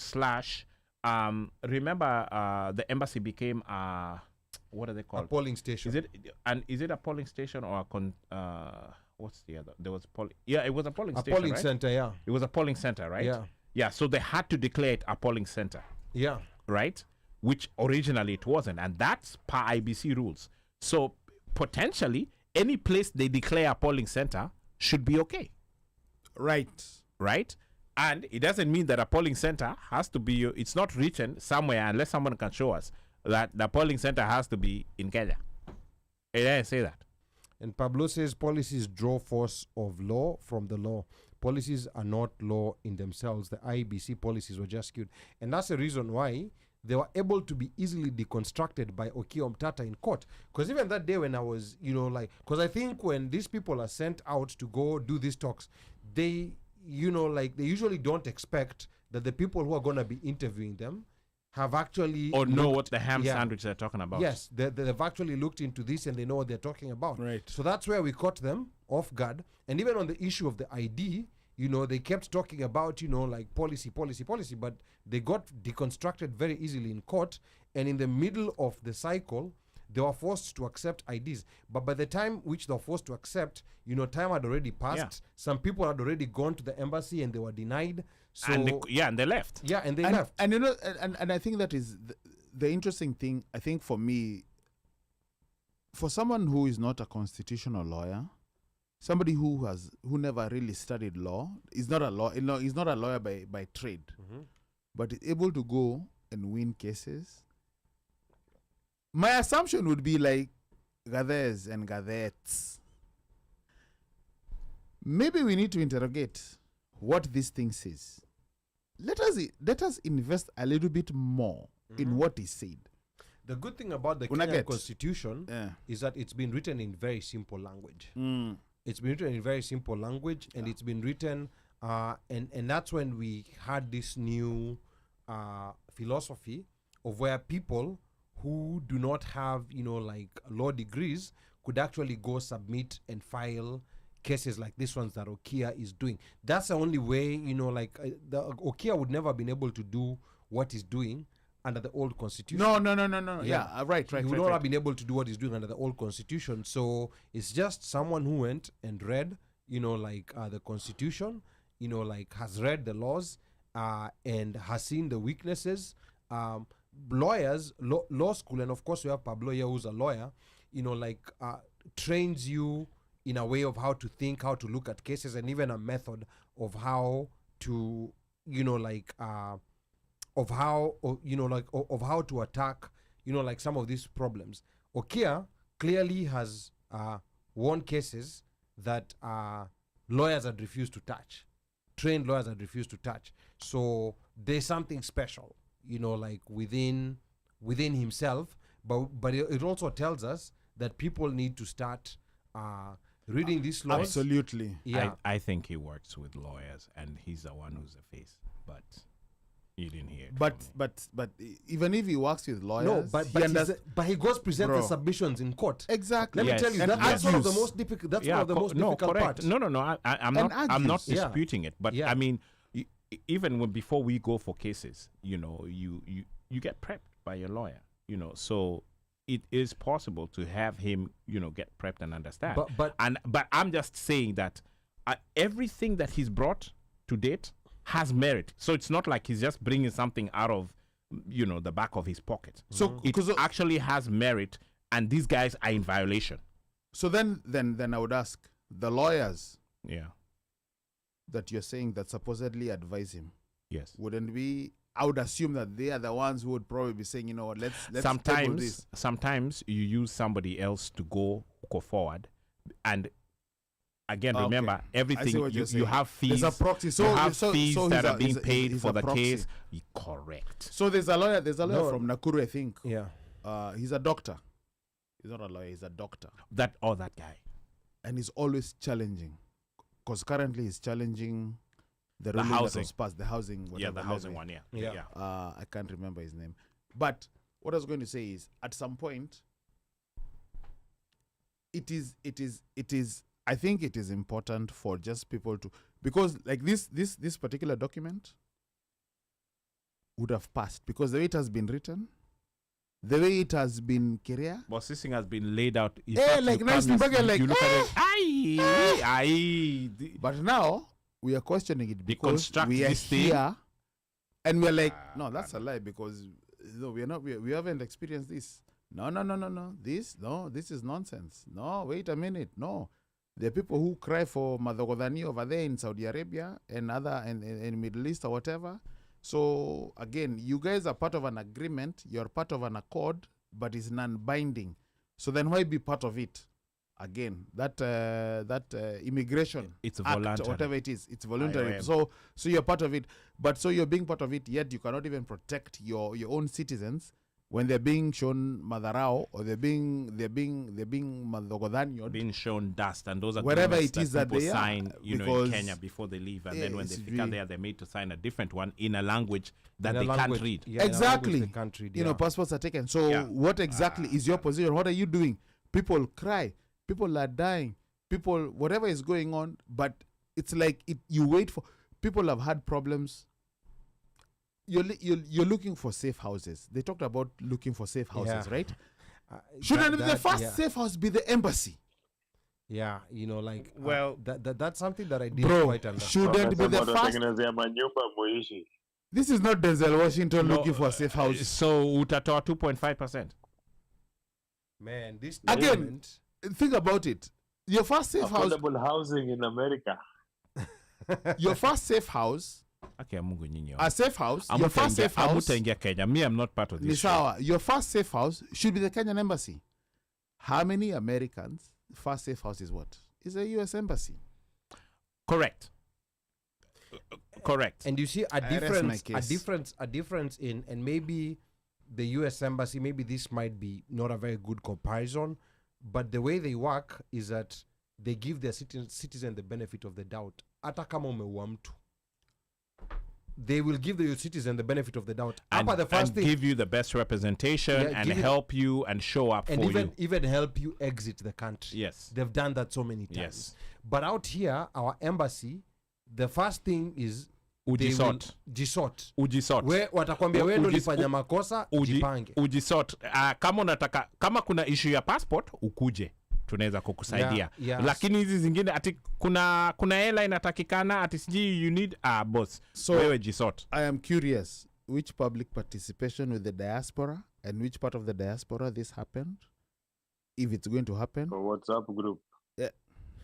/ remember the embassy became what are they A called? polling station. Is it a polling station or what's the other? There was it was a polling A station. polling right? center, yeah. It was a polling center, right? Yeah. Yeah. So they had to declare it a polling center, Yeah. right? Which originally it wasn't, and that's per IBC rules. So potentially any place they declare a polling center should be okay. Right. Right? And it doesn't mean that a polling center has to be, it's not written somewhere unless someone can show us that the polling center has to be in Kenya. It doesn't say that. And Pablo says policies draw force of law from the law. Policies are not law in themselves. The IBC policies were just skewed. And that's the reason why they were able to be easily deconstructed by Okiya Omtata in court. Because even that day when I was, because I think when these people are sent out to go do these talks, they, they usually don't expect that the people who are going to be interviewing them have actually Or know looked- what the ham yeah. sandwich they're talking about. Yes, they've actually looked into this and they know what they're talking about. Right. So that's where we caught them off guard. And even on the issue of the ID, they kept talking about, policy, but they got deconstructed very easily in court. And in the middle of the cycle, they were forced to accept IDs. But by the time which they were forced to accept, time had already passed. Yeah. Some people had already gone to the embassy and they were denied. So and they left. yeah, and they And, left. and and I think that is the interesting thing. I think for me, for someone who is not a constitutional lawyer, somebody who never really studied law, is not a law, is not a lawyer by trade, but is able to go and win cases. My assumption would be like Gadhes and Gadettes. Maybe we need to interrogate what this thing says. let us invest a little bit more in what is said. The good thing about the Una Kenyan get? constitution is that it's been written in very simple language. It's been written in very simple language, and it's been written, and that's when we had this new philosophy of where people who do not have, like law degrees could actually go submit and file cases like this ones that Okia is doing. That's the only way, the Okia would never have been able to do what he's doing under the old constitution. No. Yeah, right. He would not have been able to do what he's doing under the old constitution. So it's just someone who went and read, the constitution, has read the laws and has seen the weaknesses. Lawyers, law school, and of course we have Pablo here who's a lawyer, trains you in a way of how to think, how to look at cases, and even a method of how to, of how to attack, some of these problems. Okia clearly has won cases that lawyers had refused to touch, trained lawyers had refused to touch. So there's something special, within himself. But it also tells us that people need to start reading these laws. Absolutely. Yeah. I think he works with lawyers, and he's the one who's the face. But you didn't hear it. But even if he works with lawyers, No, but he goes present the submissions in court. exactly. Let me tell you, that's one of the most difficult. That's one of the most difficult parts. No. I'm not. I'm not argues. disputing it. But I mean, even before we go for cases, you get prepped by your lawyer. So it is possible to have him, get prepped and understand. But I'm just saying that everything that he's brought to date has merit. So it's not like he's just bringing something out of, the back of his pocket. So it actually has merit, and these guys are in violation. So then I would ask the lawyers that you're saying that supposedly advise him. Yes. Wouldn't we? I would assume that they are the ones who would probably be saying, let's table this. Sometimes you use somebody else to go forward, and again, remember everything. You have fees. There's a proxy. You have fees that are being paid for the case. Correct. So there's a lawyer. There's a lawyer from Nakuru, I think. Yeah. He's a doctor. He's not a lawyer. He's a doctor. That guy. And he's always challenging, because currently he's challenging the ruling housing. that was passed, the housing. The housing one. Yeah. I can't remember his name. But what I was going to say is, at some point, it is. I think it is important for just people to, because like this particular document would have passed because the way it has been written, the way it has been carried. But this thing has been laid out. Like nicely, you look at it. But now we are questioning it because we are this thing. here, and we're like, no, that's a lie, because we are not. We haven't experienced this. No. This is nonsense. No, wait a minute. No. There are people who cry for Madhogodhani over there in Saudi Arabia and other and Middle East or whatever. So again, you guys are part of an agreement. You're part of an accord, but it's non-binding. So then why be part of it? Again, that immigration it's act, voluntary. whatever it is, it's voluntary. So you're part of it, but so you're being part of it, yet you cannot even protect your own citizens when they're being shown madharao, or they're being madhogodhanyo, being shown dust, and those are wherever it is that that they sign, are, in Kenya before they leave, and then when they pick up there, they're made to sign a different one in a language that they can't read. Yeah, exactly. They can't read, passports are taken. So what exactly is your position? What are you doing? People cry. People are dying. People, whatever is going on, but it's like you wait for. People have had problems. You're looking for safe houses. They talked about looking for safe houses, right? Shouldn't the first safe house be the embassy? Yeah, well, that's something that I didn't quite understand. Shouldn't be the first. This is not Denzel Washington looking for a safe house. So utatoa 2.5%. Man, this again. Think about it. Your first safe house. Affordable housing in America. Your first safe house. Okay, Mungu nyinyi. A safe house. Your first safe house. Kenya. Me, I'm not part of this. Your first safe house should be the Kenyan embassy. How many Americans' first safe house is what? Is a U.S. embassy. Correct. Correct. And you see a rest my difference, case. a difference in, and maybe the U.S. Embassy, maybe this might be not a very good comparison, but the way they work is that they give their citizen the benefit of the doubt. Hata kama umeua mtu, they will give the citizen the benefit of the doubt. And, Hapa the first and thing, give you the best representation Yeah, and give you- help you and show up and for you. even help you exit the country. Yes. They've done that so many times. Yes. But out here, our embassy, the first thing is Ujisort. jisort. Ujisort. We watakwambia wewe ndio ulifanya makosa, jipange. Ujisort. Kama unataka, kama kuna issue ya passport, ukuje. Tunaweza kukusaidia. Yeah. Lakini hizi zingine ati kuna hela inatakikana ati siji you need boss. So wewe jisort. I am curious, which public participation with the diaspora and which part of the diaspora this happened, if it's going to happen. A WhatsApp group.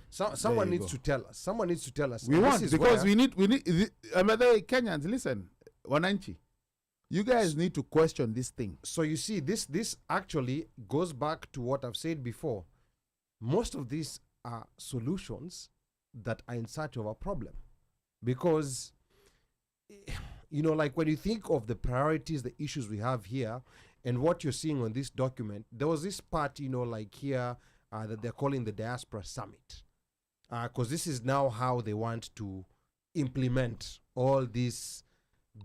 Someone you needs go. to tell us. Someone needs to tell us. We And want, this is because where- we need the Kenyans, listen, wananchi, you guys need to question this thing. So you see, this actually goes back to what I've said before. Most of these are solutions that are in search of a problem, because like when you think of the priorities, the issues we have here, and what you're seeing on this document, there was this part, like here that they're calling the Diaspora Summit, because this is now how they want to implement all these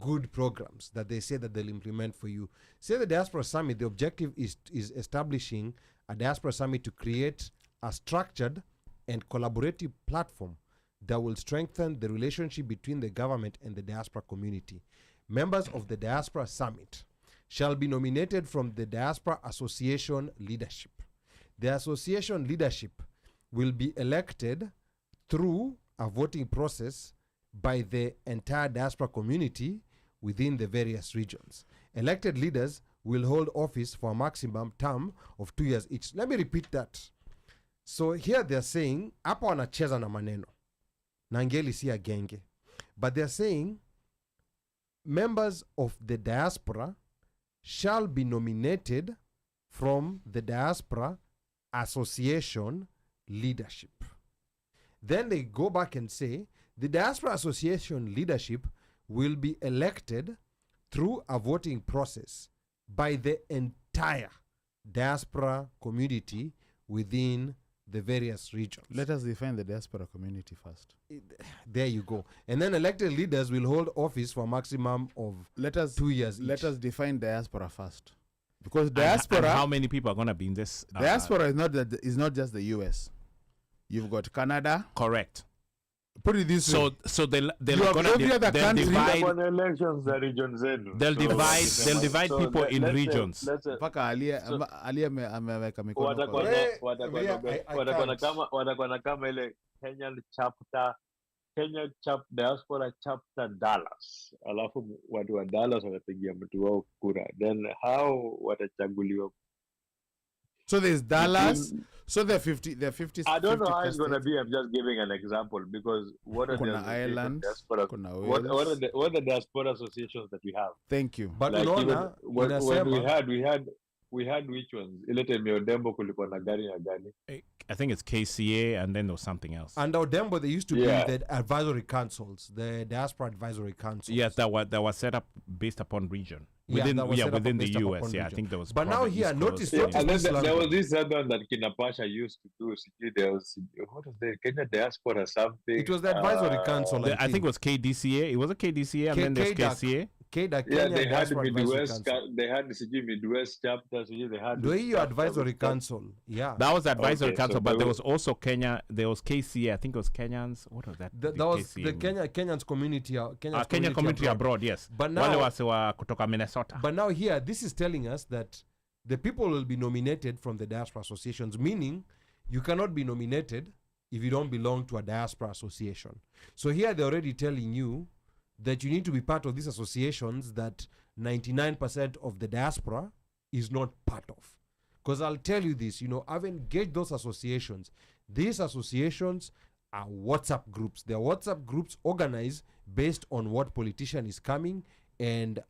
good programs that they say that they'll implement for you. Say the Diaspora Summit, the objective is establishing a Diaspora Summit to create a structured and collaborative platform that will strengthen the relationship between the government and the diaspora community. Members of the Diaspora Summit shall be nominated from the Diaspora Association leadership. The association leadership will be elected through a voting process by the entire diaspora community within the various regions. Elected leaders will hold office for a maximum term of 2 years each. Let me repeat that. So here they're saying, hapa wanacheza na maneno. Na ngeli si ya genge. But they're saying, members of the diaspora shall be nominated from the Diaspora Association leadership. Then they go back and say, the Diaspora Association leadership will be elected through a voting process by the entire diaspora community within the various regions. Let us define the diaspora community first. There you go. And then elected leaders will hold office for a maximum of Let us 2 years let each. us define diaspora first, because And diaspora how many people are going to be in this? diaspora is not just the US. You've got Canada. Correct. Put it this way. So they'll You have gonna every other they'll country. divide On elections, the regions zenu. they'll divide So people in let's say- regions. let's say- mpaka ali ameweka mikono watakuwa kwa- na- Hey, watakuwa yeah, na- I watakuwa na can't. watakuwa na kama ile Diaspora chapter Dallas, alafu watu wa Dallas watapigia mtu wao kura, then how watachaguliwa? So there's Dallas. So they're 50. I don't know 50 how it's gonna states. be. I'm just giving an example because what are Kuna the Ireland, diaspora? kuna What Wales. are the diaspora associations that we have? Thank you. But Like even unaona, when inasema, we had which ones? Ile time ya Odembo kulikuwa na gari na gani? I think it's KCA and then there was something else. under Odembo, there used to Yeah. be the advisory councils, the diaspora advisory councils. Yes, that was set up based upon region. Yeah, Within that was set up within the based upon US. Yeah, I region. think there was. But now probably here, East notice- Coast, Yeah, notice and then this there language. was this other one that Kina Pasha used to do. There was, what was the Kenya Diaspora something? It was the advisory council. I think it was KDCA. It was a KDCA and then there's KDAC. KCA. KDA, Yeah, Kenya they had Diaspora Advisory Midwest. Council. They had the Midwest chapter. They had. Ndio hiyo chapter advisory with that. council. Yeah. That was the advisory Okay, council, so but there there was- was also Kenya. There was KCA. I think it was Kenyans. What was that? That was KCA the mean? Kenyans community. Kenyans Kenya community abroad. Yes. But now- wale wase wa kutoka Minnesota. But now here, this is telling us that the people will be nominated from the diaspora associations, meaning you cannot be nominated if you don't belong to a diaspora association. So here they're already telling you that you need to be part of these associations that 99% of the diaspora is not part of. Because I'll tell you this, I've engaged those associations. These associations are WhatsApp groups. They're WhatsApp groups organized based on what politician is coming and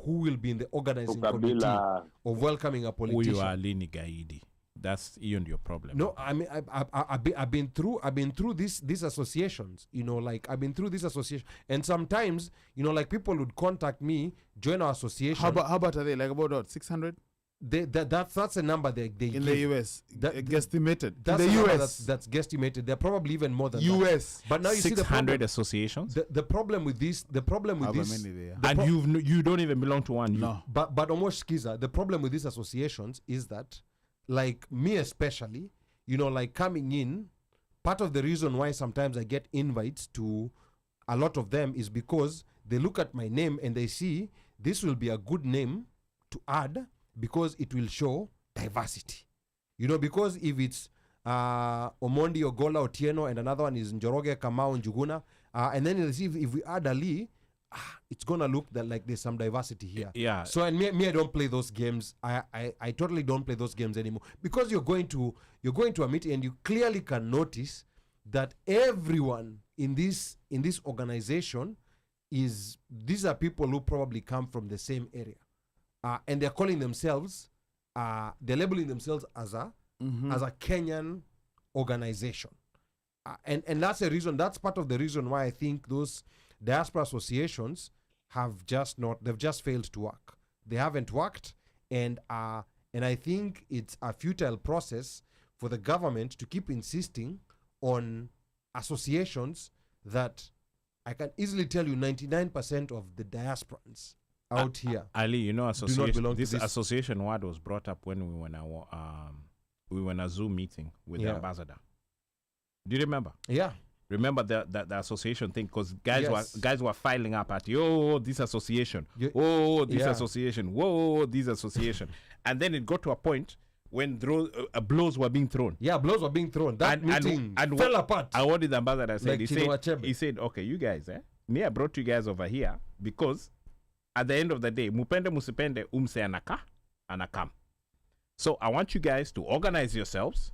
who will be in the organizing committee Ukabila. of welcoming a Huyu politician. alini gaidi. that's you and your problem. No, I mean I've been through these associations, you know, like I've been through this association, and sometimes, you know, like people would contact me, join our association. How about are they like about what, 600 That's a number they in give. the US? Guesstimated. That's In a the number US. that's guesstimated. They're probably even more than that. US. But now you see the 600 problem. associations, The problem with this, However this, many they are. and you don't even belong to one. No. but almost Skiza, the problem with these associations is that, like me especially, you know, like coming in, part of the reason why sometimes I get invites to a lot of them is because they look at my name and they see this will be a good name to add because it will show diversity. You know, because if it's Omondi Ogola Otieno and another one is Njoroge Kamau Njuguna, and then if we add Ali, it's gonna look that like there's some diversity here. Yeah. So and me I don't play those games. I totally don't play those games anymore, because you're going to a meeting and you clearly can notice that everyone in this organization these are people who probably come from the same area, and they're calling themselves they're labeling themselves as a Kenyan organization, and that's part of the reason why I think those diaspora associations they've just failed to work. They haven't worked, and I think it's a futile process for the government to keep insisting on associations that I can easily tell you 99% of the diasporans out here. Ali, you know, belong to this this. association word was brought up when we were in a Zoom meeting with the Yeah. ambassador. Do you remember? Yeah. Remember the association thing? Because Yes. guys were filing up at this association. You- This Yeah. association. Whoa, this association. And then it got to a point when blows were being thrown. Yeah, blows were being thrown. That meeting fell apart. And what did the ambassador say? Like Chinua Achebe. He said, okay, you guys, me, I brought you guys over here because at the end of the day, mupende musipende umse anakam. So I want you guys to organize yourselves,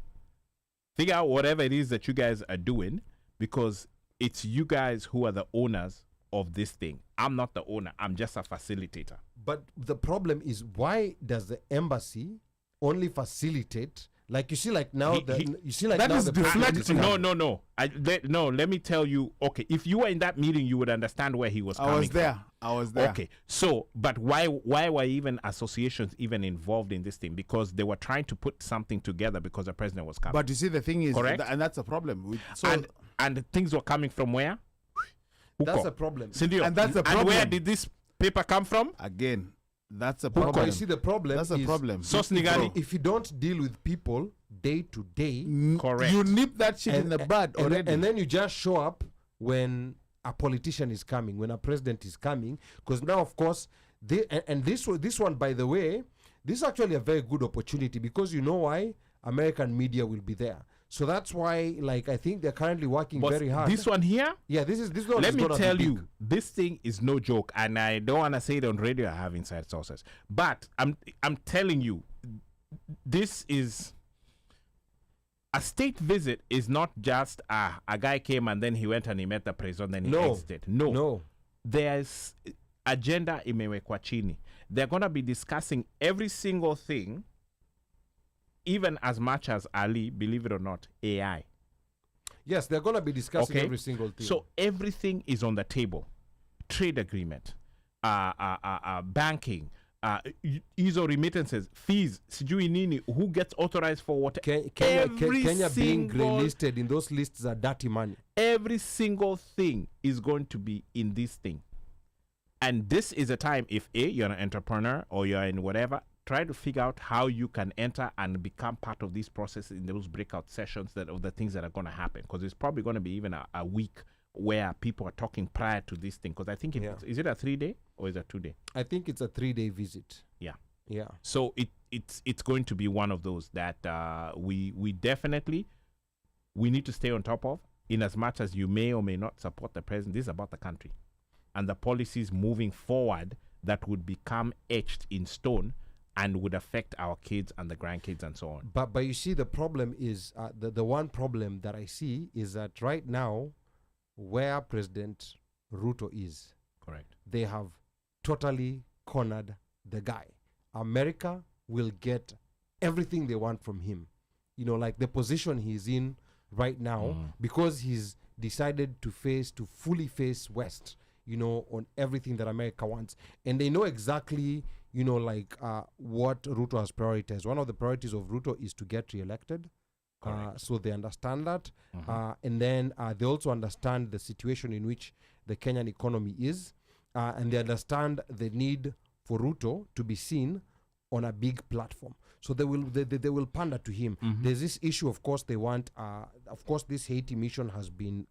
figure out whatever it is that you guys are doing, because it's you guys who are the owners of this thing. I'm not the owner. I'm just a facilitator. But the problem is, why does the embassy only facilitate? Like, you see, like now, That the is president deflecting. is coming. No. Let me tell you. Okay, if you were in that meeting, you would understand where he was coming I was there. from. I was there. Okay, so but why were even associations even involved in this thing? Because they were trying to put something together because the president was coming. But you see, the thing is, Correct. and that's a problem. And things were coming from where? That's Huko. a problem. Sindio. And that's the And where problem. did this paper come from? Again, that's a Because problem. you see, the problem That's a is problem. Sos Nigani. if you don't deal with people day to day, Correct. You nip that shit in the bud already. and then you just show up when a politician is coming, when a president is coming, because now, of course, this one, by the way, this is actually a very good opportunity, because you know why? American media will be there. So that's why, like, I think they're currently working But very hard. this one here, Yeah, this one let is me gonna be tell big. you, this thing is no joke, and I don't want to say it on radio. I have inside sources, but I'm telling you, this is a state visit. Is not just a guy came and then he went and he met the president, then he exited. No, there's agenda imewekwa chini. They're gonna be discussing every single thing, even as much as Ali, believe it or not, AI. Yes, they're going to be discussing Okay. every single thing. So everything is on the table. Trade agreement, banking, ease of remittances, fees, sijui nini, who gets authorized for what. Kenya being single- grey-listed in those lists are dirty money. Every single thing is going to be in this thing. And this is a time, if you're an entrepreneur or you're in whatever, try to figure out how you can enter and become part of this process in those breakout sessions of the things that are going to happen. Because it's probably going to be even a week where people are talking prior to this thing. Because I think is it a 3-day or is it a 2-day? I think it's a 3-day visit. Yeah. Yeah. So it's going to be one of those that we definitely need to stay on top of, in as much as you may or may not support the president. This is about the country and the policies moving forward that would become etched in stone and would affect our kids and the grandkids and so on. But you see, the problem is the one problem that I see is that right now, where President Ruto is, Correct. they have totally cornered the guy. America will get everything they want from him. you know, like the position he's in right now, because he's decided to fully face West, you know, on everything that America wants. And they know exactly, you know, like what Ruto has prioritized. One of the priorities of Ruto is to get re-elected. So they understand that. And then they also understand the situation in which the Kenyan economy is. And they understand the need for Ruto to be seen on a big platform. So they will pander to him. There's this issue, of course, they want, of course, this Haiti mission has been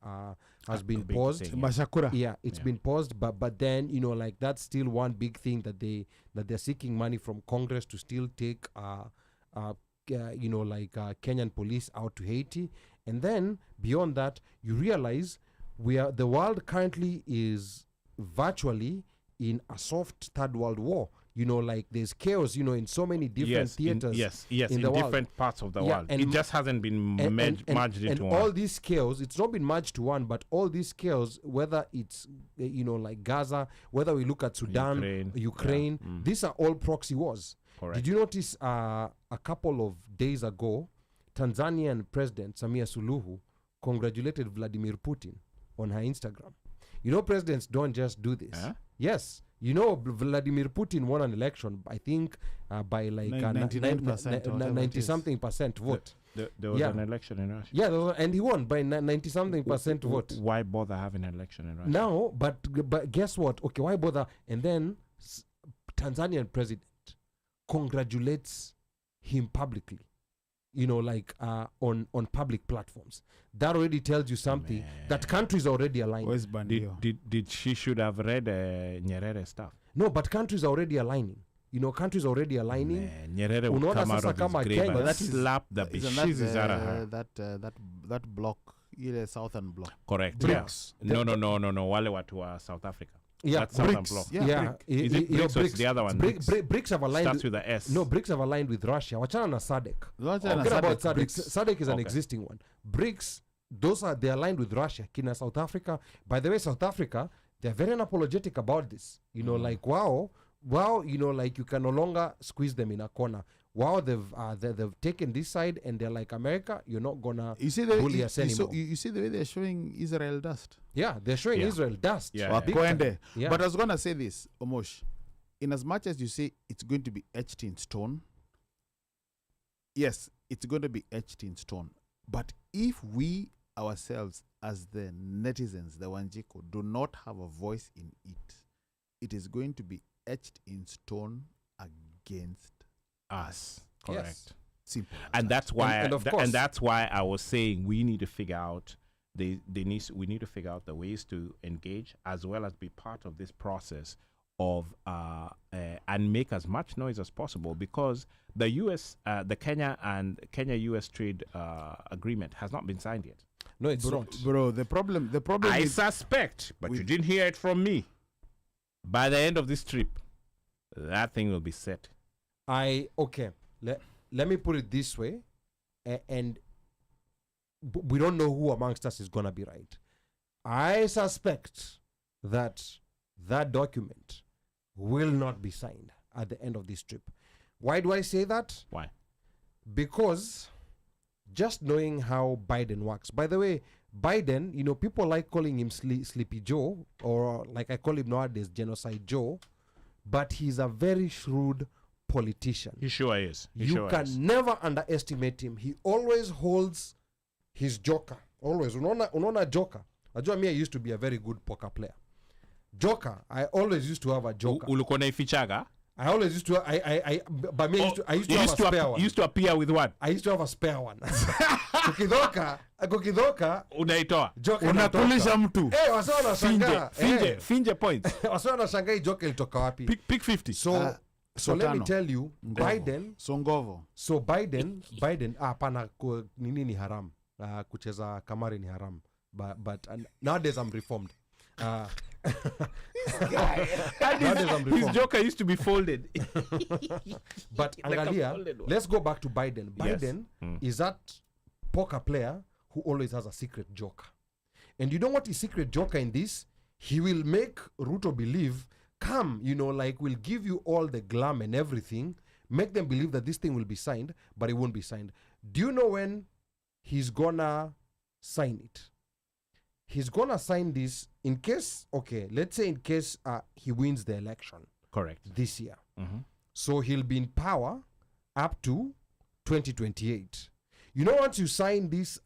paused. thing, Mashakura. Yeah, it's been paused, but then, you know, like that's still one big thing that they're seeking money from Congress to still take you know, like Kenyan police out to Haiti. And then beyond that, you realize the world currently is virtually in a soft third world war. You know, like there's chaos, you know, in so many different theaters. In the world. different parts of the Yeah, world. and It just hasn't been merged into and one. all these chaos, it's not been merged to one, but all these chaos, whether it's you know, like Gaza, whether we look at Sudan, Ukraine, these are all proxy wars. Correct. Did you notice a couple of days ago, Tanzanian President Samia Suluhu congratulated Vladimir Putin on her Instagram? You know, presidents don't just do this. Yes. You know, Vladimir Putin won an election, I think, by like 90-something% vote. There was an election in Russia. Yeah, and he won by 90-something% vote. Why bother having an election in Russia? Now, but guess what? Okay, why bother? And then Tanzanian president congratulates him publicly, you know, like on public platforms. That already tells you something, that countries are already aligned. Where's Bandio? Did she should have read Nyerere stuff? No, but countries are already aligning. You know, countries are already aligning. Nyerere would come out of his grave Kenya, and slap the bejesus out of her. That block, ile southern block. Correct. BRICS. Yeah. No. Wale watu wa South Africa. Yeah, That's Southern BRICS. block. Yeah. Is it BRICS or it's the other one? BRICS have aligned. Starts with the S. No, BRICS have aligned with Russia. Wachana na SADC. Wachana Forget na about SADC, SADC. BRICS. SADC is an Okay. existing one. BRICS, they're aligned with Russia. Kina South Africa. By the way, South Africa, they're very unapologetic about this. You know, like wow, you know, like you can no longer squeeze them in a corner. Wow, they've taken this side and they're like, America, you're not gonna bully us anymore. You see the way they're showing Israel dust. Yeah, they're showing Israel dust. Yeah. Big time. Wakwende. Yeah. But I was going to say this, Omosh. In as much as you say it's going to be etched in stone, yes, it's going to be etched in stone. But if we ourselves, as the netizens, the Wanjiko, do not have a voice in it, it is going to be etched in stone against Us. Yes. Correct. simple. as And that. that's why And of course- and that's why I was saying we need to figure out we need to figure out the ways to engage as well as be part of this process of and make as much noise as possible, because the the Kenya US trade agreement has not been signed yet. No, it's not. Bro, the problem I is suspect, but you didn't hear it from me. By the end of this trip, that thing will be set. Okay. Let me put it this way, and we don't know who amongst us is gonna be right. I suspect that document will not be signed at the end of this trip. Why do I say that? Why? Because just knowing how Biden works. By the way, Biden, you know, people like calling him Sleepy Joe, or like I call him nowadays, Genocide Joe, but he's a very shrewd politician. He sure is. You can never underestimate him. He always holds his joker. Always. Unaona joker. Ajua me, I used to be a very good poker player. Joker, I always used to have a joker. Ulikuwa naifichaga? I always used to. But me, I used to have a spare one. Used to appear with what? I used to have a spare one. Kukidhoka, Unaitoa. joker unakulisha inatoka. mtu. Wasa wanashangaa. Finje points. Wasa wanashangaa hii joker ilitoka wapi? Pick 50. So let me Sotano. tell you, Ngovo. Biden. Songovo. So Biden, hapana, nini ni haram. Kucheza kamari ni haram. But nowadays I'm reformed. Nowadays I'm His reformed. joker used to be folded. But Like a angalia, folded one. let's go back to Biden. Yes. Biden is that poker player who always has a secret joker. And you know what is secret joker in this? He will make Ruto believe, come, you know, like we'll give you all the glam and everything, make them believe that this thing will be signed, but it won't be signed. Do you know when he's gonna sign it? He's gonna sign this in case, okay, let's say in case he wins the election Correct. this year. Mhm. So he'll be in power up to 2028. You know, once you sign this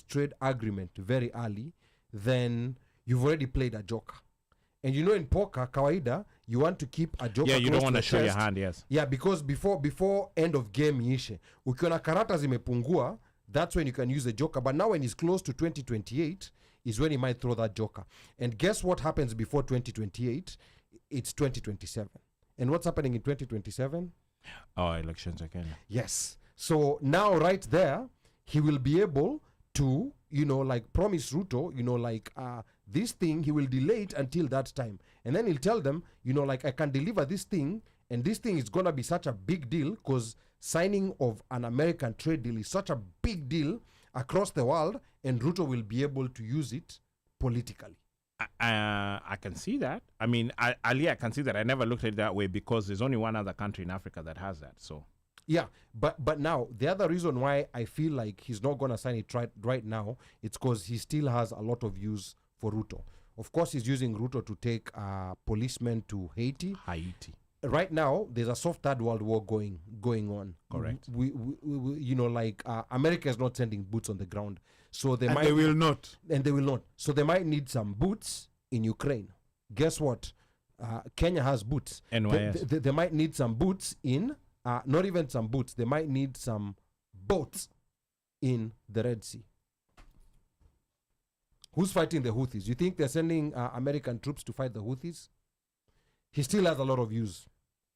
trade agreement very early, then you've already played a joker. And you know, in poker, kawaida, you want to keep a joker. Yeah, you close don't want to the show your chest. hand, yes. Yeah, because before end of game iishe, ukiona karata zimepungua, that's when you can use the joker. But now when he's close to 2028 is when he might throw that joker. And guess what happens before 2028? It's 2027. And what's happening in 2027? Oh, elections again. Yes. So now right there, he will be able to, like promise Ruto, this thing, he will delay it until that time. And then he'll tell them, like I can deliver this thing, and this thing is going to be such a big deal because signing of an American trade deal is such a big deal across the world, and Ruto will be able to use it politically. I can see that. I mean, Ali, I can see that. I never looked at it that way because there's only one other country in Africa that has that. So yeah, but now the other reason why I feel like he's not gonna sign it right now, it's because he still has a lot of use for Ruto. Of course, he's using Ruto to take policemen to Haiti. Right now, there's a soft third world war going on. Correct. We America is not sending boots on the ground, so they will not. And they will not. So they might need some boots in Ukraine. Guess what? Kenya has boots. NYS. They might need some boots in. Not even some boots. They might need some boats in the Red Sea. Who's fighting the Houthis? You think they're sending American troops to fight the Houthis? He still has a lot of use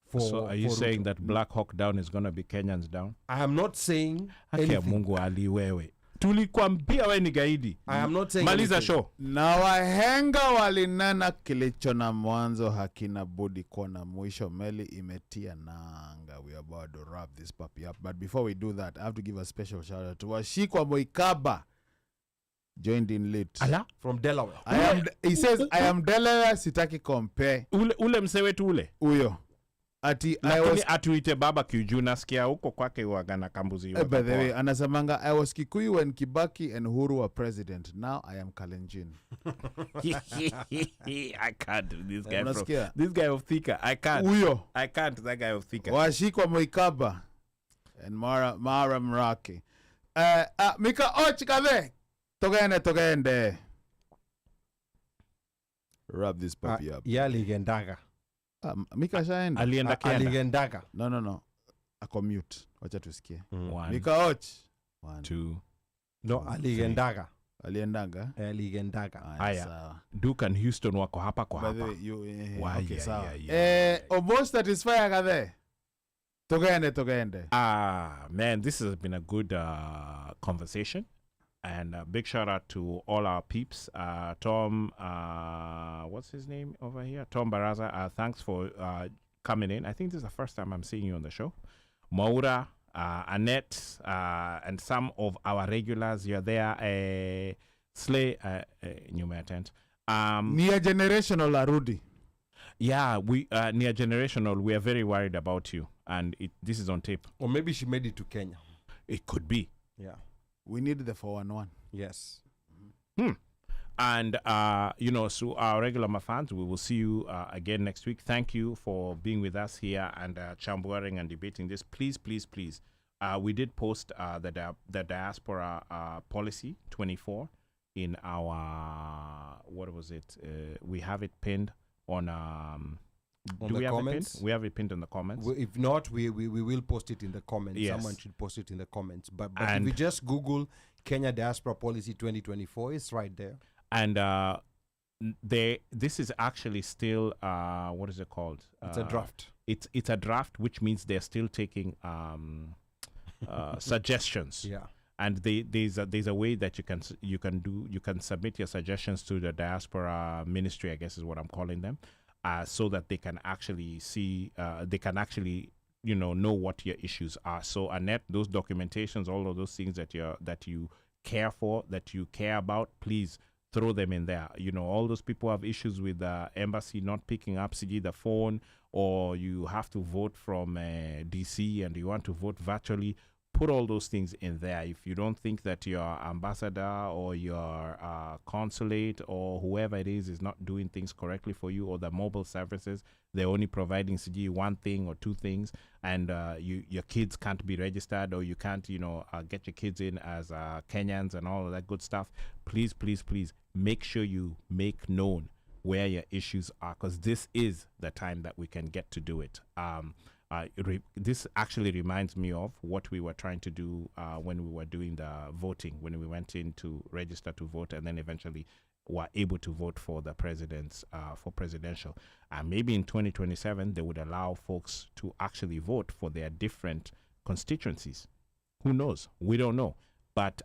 for. So are you for saying Ruto. that Black Hawk Down is going to be Kenyans down? I am not saying Haki ya anything. Mungu Ali wewe. Tulikwambia wewe ni gaidi. I am not saying Maliza anything. show. Na wahenga walinena kilicho na mwanzo hakina budi kuwa na mwisho. Meli imetia nanga. We are about to wrap this puppy up. But before we do that, I have to give a special shout out to Washikwa Moikaba. Joined in late. Ala? From Delaware. He says, I am Delaware, sitaki compare. Ule mse wetu ule. Uyo. Ati I Lakini was atuite barbecue juu nasikia huko kwake wagana kambuzi. by the way, anasamanga, I was Kikuyu when Kibaki and Uhuru were president. Now I am Kalenjin. I can't do this guy. Unasikia? This guy of Thika. I can't. Uyo. I can't. That guy of Thika. Washikwa Moikaba and Mara Mraki. Mika Ochikave. Togende. Wrap this puppy up. Yeah, aligendaga. Mika shaenda. Alienda Kenya. Aligendaga. No. A commute. Wacha tusikie. 1, Mika Och. 1, 2. No, aligendaga. Aliendaga. Aligendaga. Haya. Sawa. Duke and Houston wako hapa kwa By the hapa. way, you Why, okay, yeah, sawa. yeah. Almost satisfied kade. Togende. Man, this has been a good conversation. And big shout out to all our peeps. Tom, what's his name over here? Tom Baraza. Thanks for coming in. I think this is the first time I'm seeing you on the show. Maura, Annette, and some of our regulars. You're there. Slay, you may attend. Near generational Arudi. Yeah, we near generational. We are very worried about you, and this is on tape. Or maybe she made it to Kenya. It could be. Yeah. We need the 411. Yes. And, so our regular fans, we will see you again next week. Thank you for being with us here and chambuering and debating this. Please. We did post the Diaspora Policy 24 in our, what was it? We have it pinned on... do we have comments? it pinned? We have it pinned in the comments. If not, we will post it in the comments. Yes. Someone should post it in the comments. But if we just Google Kenya Diaspora Policy 2024, it's right there. And this is actually still, what is it called? It's a draft. It's a draft, which means they're still taking suggestions. Yeah. And there's a way that you can submit your suggestions to the Diaspora Ministry, I guess is what I'm calling them. So that they can actually see, know what your issues are. So Annette, those documentations, all of those things that you care for, that you care about, please throw them in there. All those people have issues with the embassy not picking up the phone, or you have to vote from DC and you want to vote virtually, put all those things in there. If you don't think that your ambassador or your consulate or whoever it is not doing things correctly for you, or the mobile services, they're only providing CG one thing or two things, and your kids can't be registered, or you can't, get your kids in as Kenyans and all of that good stuff, please make sure you make known where your issues are, because this is the time that we can get to do it. This actually reminds me of what we were trying to do when we were doing the voting, when we went in to register to vote, and then eventually were able to vote for the presidents, for presidential. Maybe in 2027, they would allow folks to actually vote for their different constituencies. Who knows? We don't know. But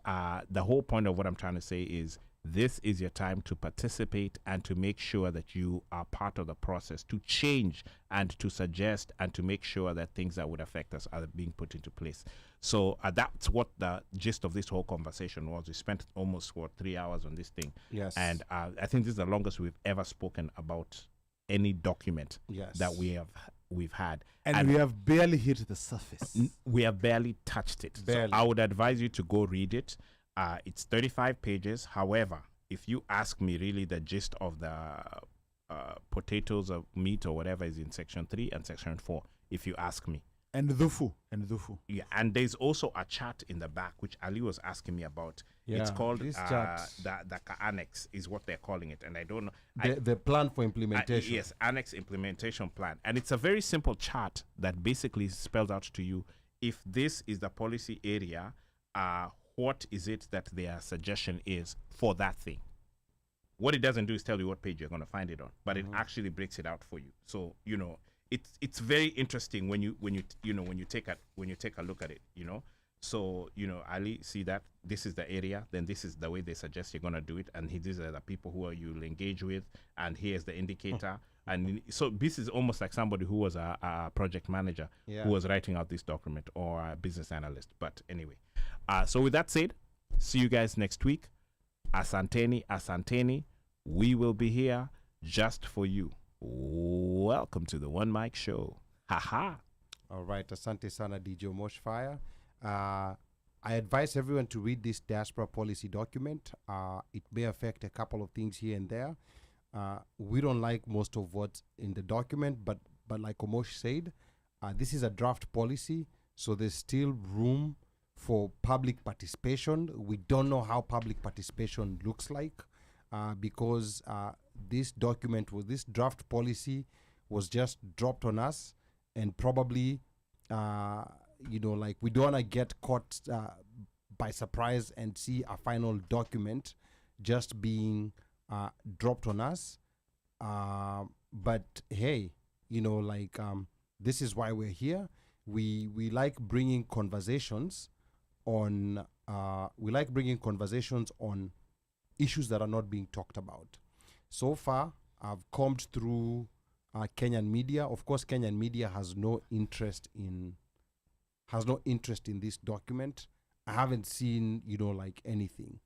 the whole point of what I'm trying to say is, this is your time to participate and to make sure that you are part of the process, to change and to suggest and to make sure that things that would affect us are being put into place. So that's what the gist of this whole conversation was. We spent almost 3 hours on this thing. Yes. And I think this is the longest we've ever spoken about any document that we've had. And we have barely hit the surface. We have barely touched it. Barely. So I would advise you to go read it. It's 35 pages. However, if you ask me, really the gist of the potatoes of meat or whatever is in section 3 and section 4, if you ask me. And dhufu. Yeah, and there's also a chart in the back, which Ali was asking me about. Yeah, it's called this chart. the annex is what they're calling it. And I don't know. The plan for implementation. Yes, annex implementation plan. And it's a very simple chart that basically spells out to you, if this is the policy area, what is it that their suggestion is for that thing. What it doesn't do is tell you what page you're going to find it on, but it actually breaks it out for you. So, it's very interesting when you take a look at it, So, Ali, see that this is the area, then this is the way they suggest you're going to do it, and these are the people who you'll engage with, and here's the indicator. And so this is almost like somebody who was a project manager who was writing out this document, or a business analyst. But anyway, so with that said, see you guys next week. Asanteni. We will be here just for you. Welcome to the One Mic Show. Haha. All right, asante sana DJ Moshfire. I advise everyone to read this diaspora policy document. It may affect a couple of things here and there. We don't like most of what's in the document, but like Omosh said, this is a draft policy, so there's still room for public participation. We don't know how public participation looks like, because this draft policy was just dropped on us, and probably we don't want to get caught by surprise and see a final document just being dropped on us. But hey, this is why we're here. We like bringing conversations on issues that are not being talked about. So far, I've combed through Kenyan media. Of course, Kenyan media has no interest in this document. I haven't seen anything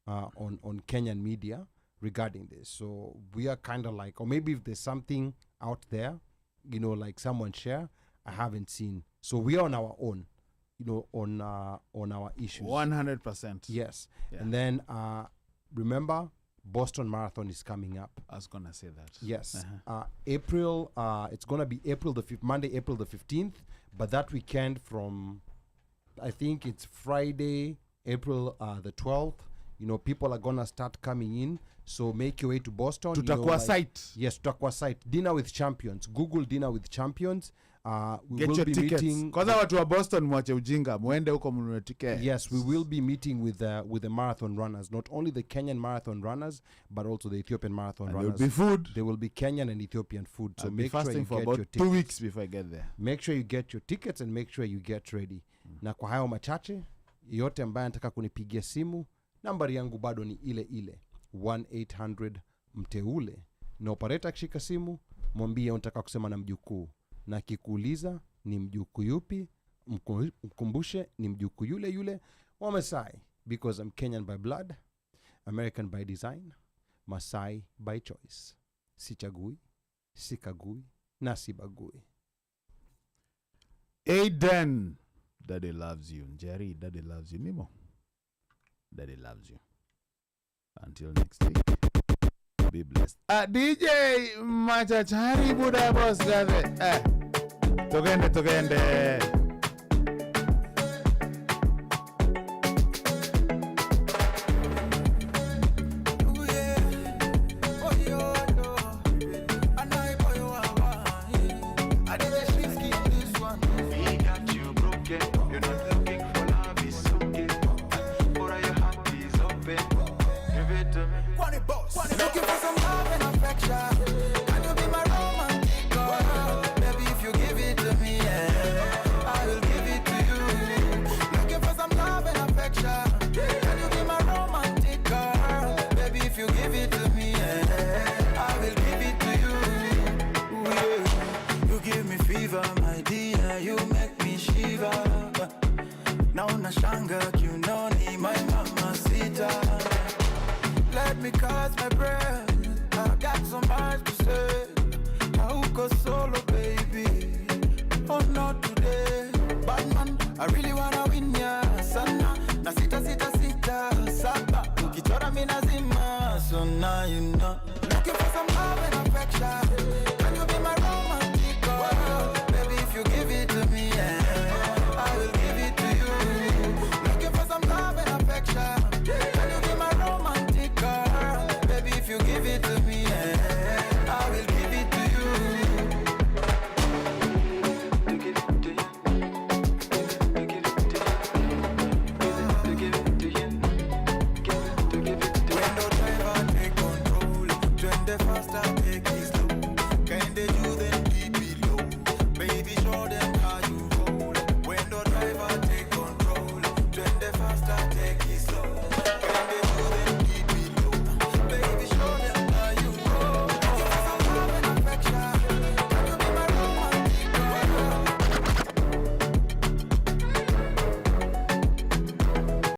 on Kenyan media regarding this. So we are kind of like, or maybe if there's something out there, someone share, I haven't seen. So we are on our own, on our issues. 100%. Yes. Yeah. And then remember, Boston Marathon is coming up. I was gonna say that. Yes. April. It's gonna be Monday, April the 15th. But that weekend from, I think it's Friday, April the 12th. People are gonna start coming in. So make your way to Boston. Tutakuwa site. Yes, Tutakuwa site. Dinner with Champions. Google Dinner with Champions. We Get will your be tickets. meeting. Kwanza watu wa Boston mwache ujinga. Muende huko mnunue tickets. Yes, we will be meeting with the marathon runners. Not only the Kenyan marathon runners, but also the Ethiopian marathon And runners. there'll be food. There will be Kenyan and Ethiopian food. So I'll be make sure fasting you for get about your 2 tickets. weeks before I get there. Make sure you get your tickets and make sure you get ready. Na kwa hayo machache, yote ambaye anataka kunipigia simu, nambari yangu bado ni ile 1-800 mteule. Na operator akishika simu, mwambie unataka kusema na mjukuu. Na kikuuliza ni mjukuu yupi, mkumbushe ni mjukuu yule wa Masai, because I'm Kenyan by blood, American by design, Masai by choice. Sichagui, sikagui, nasibagui. Aiden, daddy loves you. Jerry, daddy loves you. Mimo, daddy loves you. Until next week, be blessed. DJ Machachari Buddha Boss Gave. Togende. Let me catch my breath. I got so much to say. I hook solo.